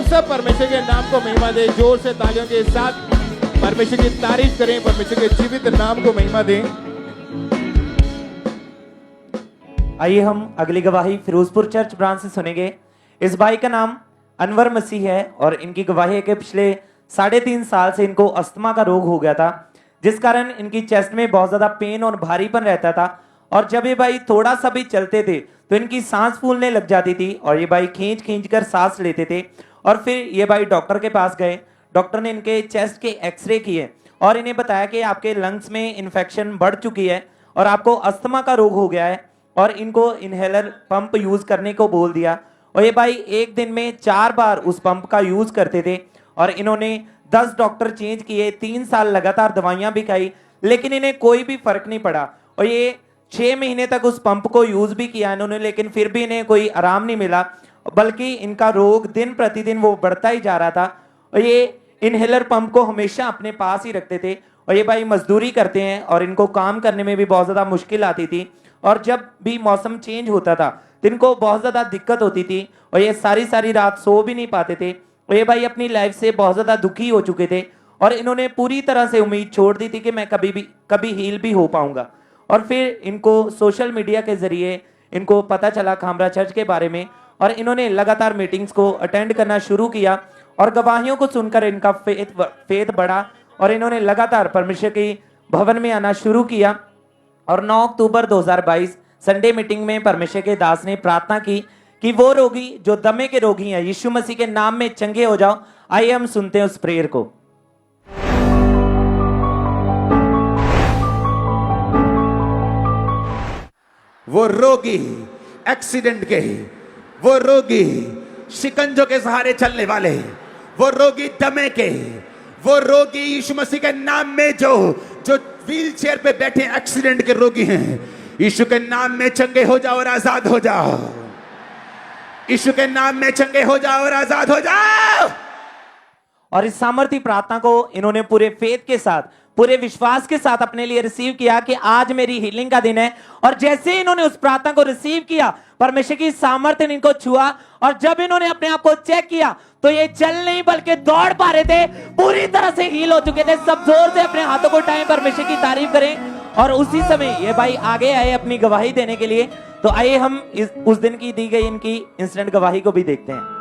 सब परमेश्वर के नाम को महिमा दे, जोर से तालियों के साथ परमेश्वर की तारीफ करें, परमेश्वर के जीवित नाम को महिमा दें। आइए हम अगली गवाही फिरोजपुर चर्च ब्रांच से सुनेंगे। इस भाई का नाम अनवर मसीह है और इनकी गवाही है कि पिछले 3.5 साल से इनको अस्थमा का रोग हो गया था, जिस कारण इनकी चेस्ट में बहुत ज्यादा पेन और भारीपन रहता था। और जब ये भाई थोड़ा सा भी चलते थे तो इनकी सांस फूलने लग जाती थी, और ये भाई खींच खींच कर सांस लेते थे। और फिर ये भाई डॉक्टर के पास गए। डॉक्टर ने इनके चेस्ट के एक्सरे किए और इन्हें बताया कि आपके लंग्स में इन्फेक्शन बढ़ चुकी है और आपको अस्थमा का रोग हो गया है, और इनको इनहेलर पंप यूज करने को बोल दिया। और ये भाई एक दिन में 4 बार उस पंप का यूज करते थे, और इन्होंने 10 डॉक्टर चेंज किए, 3 साल लगातार दवाइयां भी खाई, लेकिन इन्हें कोई भी फर्क नहीं पड़ा। और ये 6 महीने तक उस पंप को यूज भी किया इन्होंने, लेकिन फिर भी इन्हें कोई आराम नहीं मिला, बल्कि इनका रोग दिन प्रतिदिन वो बढ़ता ही जा रहा था। और ये इनहेलर पंप को हमेशा अपने पास ही रखते थे। और ये भाई मजदूरी करते हैं और इनको काम करने में भी बहुत ज्यादा मुश्किल आती थी, और जब भी मौसम चेंज होता था तो इनको बहुत ज्यादा दिक्कत होती थी, और ये सारी रात सो भी नहीं पाते थे। और ये भाई अपनी लाइफ से बहुत ज्यादा दुखी हो चुके थे, और इन्होंने पूरी तरह से उम्मीद छोड़ दी थी कि मैं कभी हील भी हो पाऊंगा। और फिर इनको सोशल मीडिया के जरिए इनको पता चला खामरा चर्च के बारे में, और इन्होंने लगातार मीटिंग्स को अटेंड करना शुरू किया, और गवाहियों को सुनकर इनका फेथ बढ़ा, और इन्होंने लगातार परमेश्वर के भवन में आना शुरू किया। और 9 अक्टूबर 2022 संडे मीटिंग में परमेश्वर के दास ने प्रार्थना की कि वो रोगी जो दमे के रोगी हैं, यीशु मसीह के नाम में चंगे हो जाओ। आइए हम सुनते हैं उस प्रेयर को। वो रोगी एक्सीडेंट के, वो रोगी शिकंजों के सहारे चलने वाले, वो रोगी दमे के, वो रोगी यीशु मसीह के नाम में जो व्हील चेयर पे बैठे एक्सीडेंट के रोगी हैं, यीशु के नाम में चंगे हो जाओ और आजाद हो जाओ। यीशु के नाम में चंगे हो जाओ और आजाद हो जाओ। और इस सामर्थी प्रार्थना को इन्होंने पूरे फेथ के साथ, पूरे विश्वास के साथ अपने लिए रिसीव किया कि आज मेरी हीलिंग का दिन है। और जैसे ही इन्होंने उस प्रार्थना को रिसीव किया, परमेश्वर की सामर्थ्य ने इनको छुआ, और जब इन्होंने अपने आप को चेक किया तो ये चल नहीं बल्कि दौड़ पा रहे थे, पूरी तरह से हील हो चुके थे। सब जोर से अपने हाथों को उठाएं, परमेश्वर की तारीफ करें। और उसी समय ये भाई आगे आए अपनी गवाही देने के लिए। तो आइए हम उस दिन की दी गई इनकी इंसिडेंट गवाही को भी देखते हैं।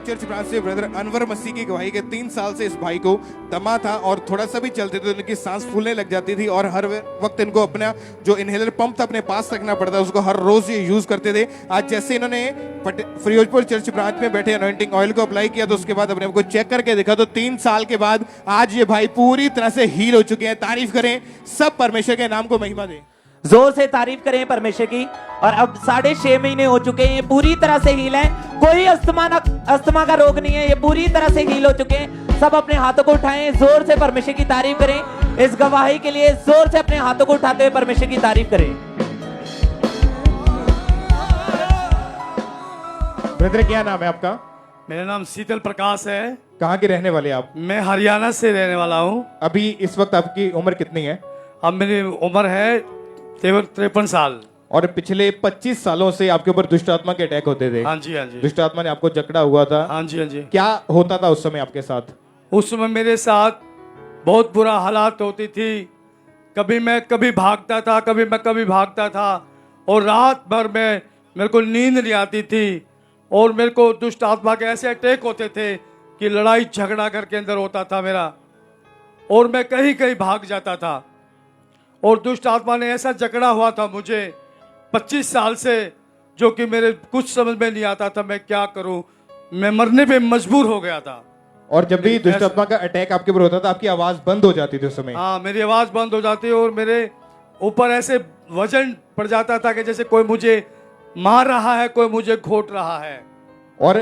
चर्च ब्रांच से ब्रदर अनवर मसीह की गवाही के 3 साल से इस भाई को दमा था, और थोड़ा सा भी चलते थे तो इनकी सांस फूलने लग जाती थी, और हर वक्त इनको अपना जो इनहेलर पंप था अपने पास रखना पड़ता, उसको हर रोज ये यूज करते थे। आज जैसे इन्होंने फिरोजपुर चर्च ब्रांच में बैठे अनॉइंटिंग ऑयल को अप्लाई किया, तो उसके बाद अपने आप को चेक करके देखा तो 3 साल के बाद आज ये भाई पूरी तरह से हील हो चुके हैं। तारीफ करें सब, परमेश्वर के नाम को महिमा दें। जोर से तारीफ करें परमेश्वर की। और अब 6.5 महीने हो चुके हैं, ये पूरी तरह से हील है, कोई अस्थमा का रोग नहीं है, ये पूरी तरह से हील हो चुके हैं। सब अपने हाथों को उठाएं, जोर से परमेश्वर की तारीफ करें। इस गवाही के लिए जोर से अपने हाथों को उठाते हुए परमेश्वर की तारीफ करें। ब्रदर क्या नाम है आपका? मेरा नाम शीतल प्रकाश है। कहाँ के रहने वाले आप? मैं हरियाणा से रहने वाला हूँ। अभी इस वक्त आपकी उम्र कितनी है? अब मेरी उम्र है 53 साल। और पिछले 25 सालों से आपके ऊपर दुष्ट आत्मा के अटैक होते थे? हाँ जी, हाँ जी। दुष्ट आत्मा ने आपको जकड़ा हुआ था? हाँ जी, हाँ जी। क्या होता था उस समय आपके साथ? उस समय मेरे साथ बहुत बुरा हालात होती थी। कभी मैं कभी भागता था, कभी भागता था, और रात भर में मेरे को नींद नहीं आती थी, और मेरे को दुष्ट आत्मा के ऐसे अटैक होते थे कि लड़ाई झगड़ा घर के अंदर होता था मेरा, और मैं कहीं कहीं भाग जाता था। और दुष्ट आत्मा ने ऐसा जकड़ा हुआ था मुझे 25 साल से, जो कि मेरे कुछ समझ में नहीं आता था मैं क्या करूं। मैं मरने पे मजबूर हो गया था। और जब भी दुष्ट आत्मा का अटैक आपके ऊपर होता था, आपकी आवाज बंद हो जाती थी उस समय? हाँ, मेरी आवाज बंद हो जाती, और मेरे ऊपर ऐसे वजन पड़ जाता था कि जैसे कोई मुझे मार रहा है, कोई मुझे घोट रहा है। और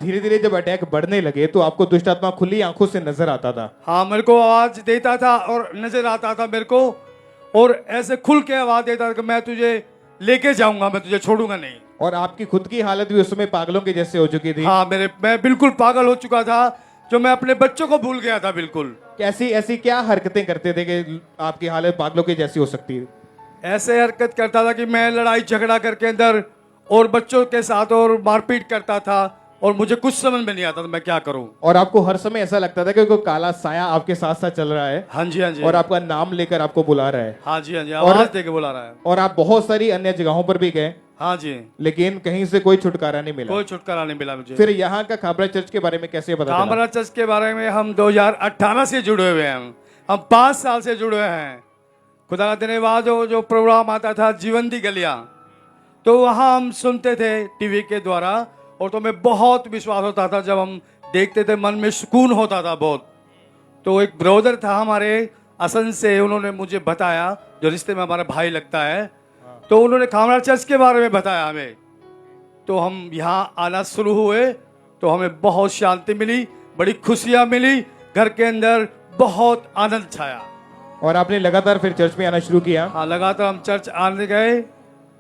धीरे धीरे जब अटैक बढ़ने लगे तो आपको दुष्ट आत्मा खुली आंखों से नजर आता था? हाँ, मेरे को आवाज देता था और नजर आता था मेरे को, और ऐसे खुल के आवाज देता था कि मैं तुझे लेके जाऊंगा, मैं तुझे छोड़ूंगा नहीं। और आपकी खुद की हालत भी उस समय पागलों के जैसे हो चुकी थी? हाँ, मैं बिल्कुल पागल हो चुका था, जो मैं अपने बच्चों को भूल गया था बिल्कुल। कैसी ऐसी क्या हरकतें करते थे कि आपकी हालत पागलों की जैसी हो सकती है? ऐसे हरकत करता था कि मैं लड़ाई झगड़ा करके अंदर और बच्चों के साथ और मारपीट करता था, और मुझे कुछ समझ में नहीं आता था मैं क्या करूं। और आपको हर समय ऐसा लगता था कि कोई काला साया आपके साथ साथ चल रहा है? हाँ जी, हाँ जी। और आपका नाम लेकर आपको बुला रहा है? हाँ जी, हाँ जी, आवाज देके बुला रहा है। और आप बहुत सारी अन्य जगहों पर भी गए? हाँ जी, लेकिन कहीं से कोई छुटकारा नहीं मिला? कोई छुटकारा नहीं मिला मुझे। फिर यहाँ का खाबरा चर्च के बारे में कैसे पता चला? खाबरा चर्च के बारे में हम 2018 से जुड़े हुए हैं। हम 5 साल से जुड़े हैं। खुदा का धन्यवाद हो, जो प्रोग्राम आता था जीवन दी गलियां, तो वहाँ हम सुनते थे टीवी के द्वारा, और तो हमें बहुत विश्वास होता था। जब हम देखते थे मन में सुकून होता था बहुत। तो एक ब्रदर था हमारे असम से, उन्होंने मुझे बताया, जो रिश्ते में हमारा भाई लगता है, तो उन्होंने खाबरा चर्च के बारे में बताया हमें। तो हम यहाँ आना शुरू हुए, तो हमें बहुत शांति मिली, बड़ी खुशियाँ मिली, घर के अंदर बहुत आनंद छाया। और आपने लगातार फिर चर्च में आना शुरू किया? हाँ, लगातार हम चर्च आने गए।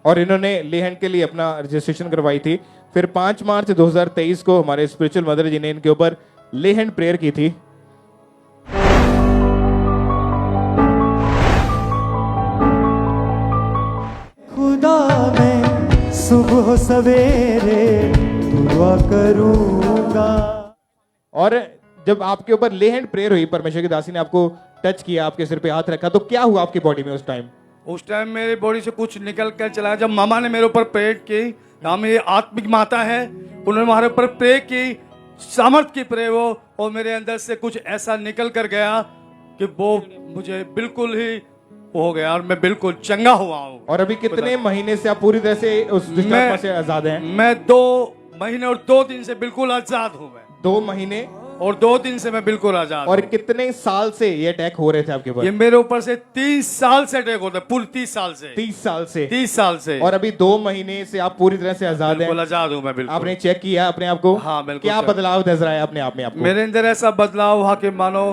और इन्होंने लेहैंड के लिए अपना रजिस्ट्रेशन करवाई थी। फिर 5 मार्च 2023 को हमारे स्पिरिचुअल मदर जी ने इनके ऊपर लेहैंड प्रेयर की थी। खुदा मैं सुबह सवेरे दुआ करूंगा। और जब आपके ऊपर लेहैंड प्रेयर हुई, परमेश्वर की दासी ने आपको टच किया, आपके सिर पे हाथ रखा, तो क्या हुआ आपकी बॉडी में उस टाइम? उस टाइम मेरी बॉडी से कुछ निकल कर चला। जब मामा ने मेरे ऊपर प्रेयर की, यहाँ मेरी आत्मिक माता है, उन्होंने हमारे ऊपर प्रेयर की, सामर्थ की प्रेयर वो, और मेरे अंदर से कुछ ऐसा निकल कर गया कि वो मुझे बिल्कुल ही हो गया, और मैं बिल्कुल चंगा हुआ हूँ। और अभी कितने महीने से आप पूरी तरह से उस दुष्ट आत्मा से आजाद हैं? मैं 2 महीने और 2 दिन से बिल्कुल आजाद हूँ। मैं 2 महीने और 2 दिन से मैं बिल्कुल आजाद। और कितने साल से ये अटैक हो रहे थे आपके ऊपर? ये मेरे ऊपर से 30 साल से अटैक होता है, पूरे 30 साल से। 30 साल से? 30 साल से। और अभी 2 महीने से आप पूरी तरह से आजाद हैं? बिल्कुल आजाद हूँ मैं, बिल्कुल। आपने चेक किया अपने आप को? हाँ, बिल्कुल। क्या बदलाव नजर आया अपने आप में आपको? मेरे अंदर ऐसा बदलाव हुआ कि मानो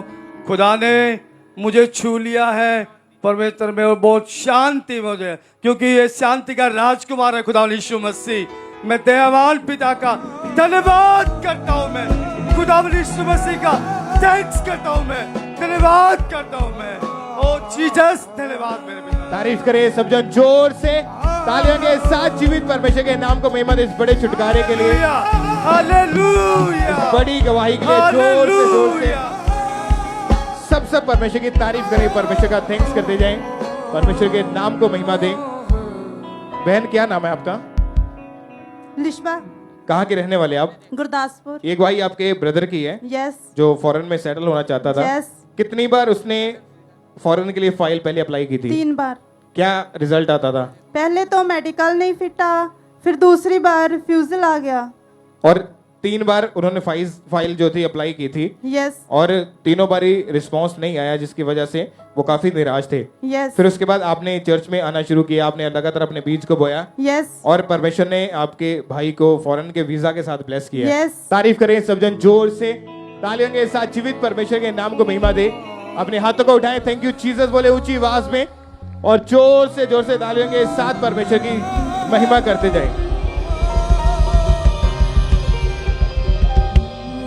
खुदा ने मुझे छू लिया है, परमेश्वर में, और बहुत शांति मुझे, क्योंकि ये शांति का राजकुमार है खुदा यीशु मसीह। मैं दयावान पिता का धन्यवाद करता हूँ। मैं खुदा यीशु मसीह का थैंक्स करता हूँ, मैं धन्यवाद करता हूँ। मैं ओ जीसस, धन्यवाद मेरे पिता। तारीफ करें सब जन जोर से तालियों के साथ जीवित परमेश्वर के नाम को महिमा दे, इस बड़े छुटकारे के लिए, हालेलुया, इस बड़ी गवाही के लिए जोर से सब परमेश्वर की तारीफ करें, परमेश्वर का थैंक्स करते जाएं, परमेश्वर के नाम को महिमा दें। बहन, क्या नाम है आपका? लिशबा। कहाँ के रहने वाले आप? गुरदासपुर। ये गवाही आपके ब्रदर की है? यस। जो फॉरेन में सेटल होना चाहता था? यस। कितनी बार उसने फॉरेन के लिए फाइल पहले अप्लाई की थी? 3 बार। क्या रिजल्ट आता था? पहले तो मेडिकल नहीं फिटा, फिर दूसरी बार रिफ्यूजल आ गया। और 3 बार उन्होंने फाइल जो थी अप्लाई की थी? यस। और तीनों बारी रिस्पांस नहीं आया, जिसकी वजह से वो काफी निराश थे। यस। फिर उसके बाद आपने चर्च में आना शुरू किया, आपने लगातार अपने बीज को बोया। यस। और परमेश्वर ने आपके भाई को फॉरेन के वीजा के साथ ब्लेस किया। यस। तारीफ करें सब जन जोर से तालियों के साथ, जीवित परमेश्वर के नाम को महिमा दे। अपने हाथों को उठाएं, थैंक यू जीसस बोले ऊंची आवाज में, और जोर से तालियों के साथ परमेश्वर की महिमा करते जाएं।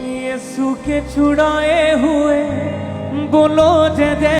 यीशु के छुड़ाए हुए बोलो जय जय।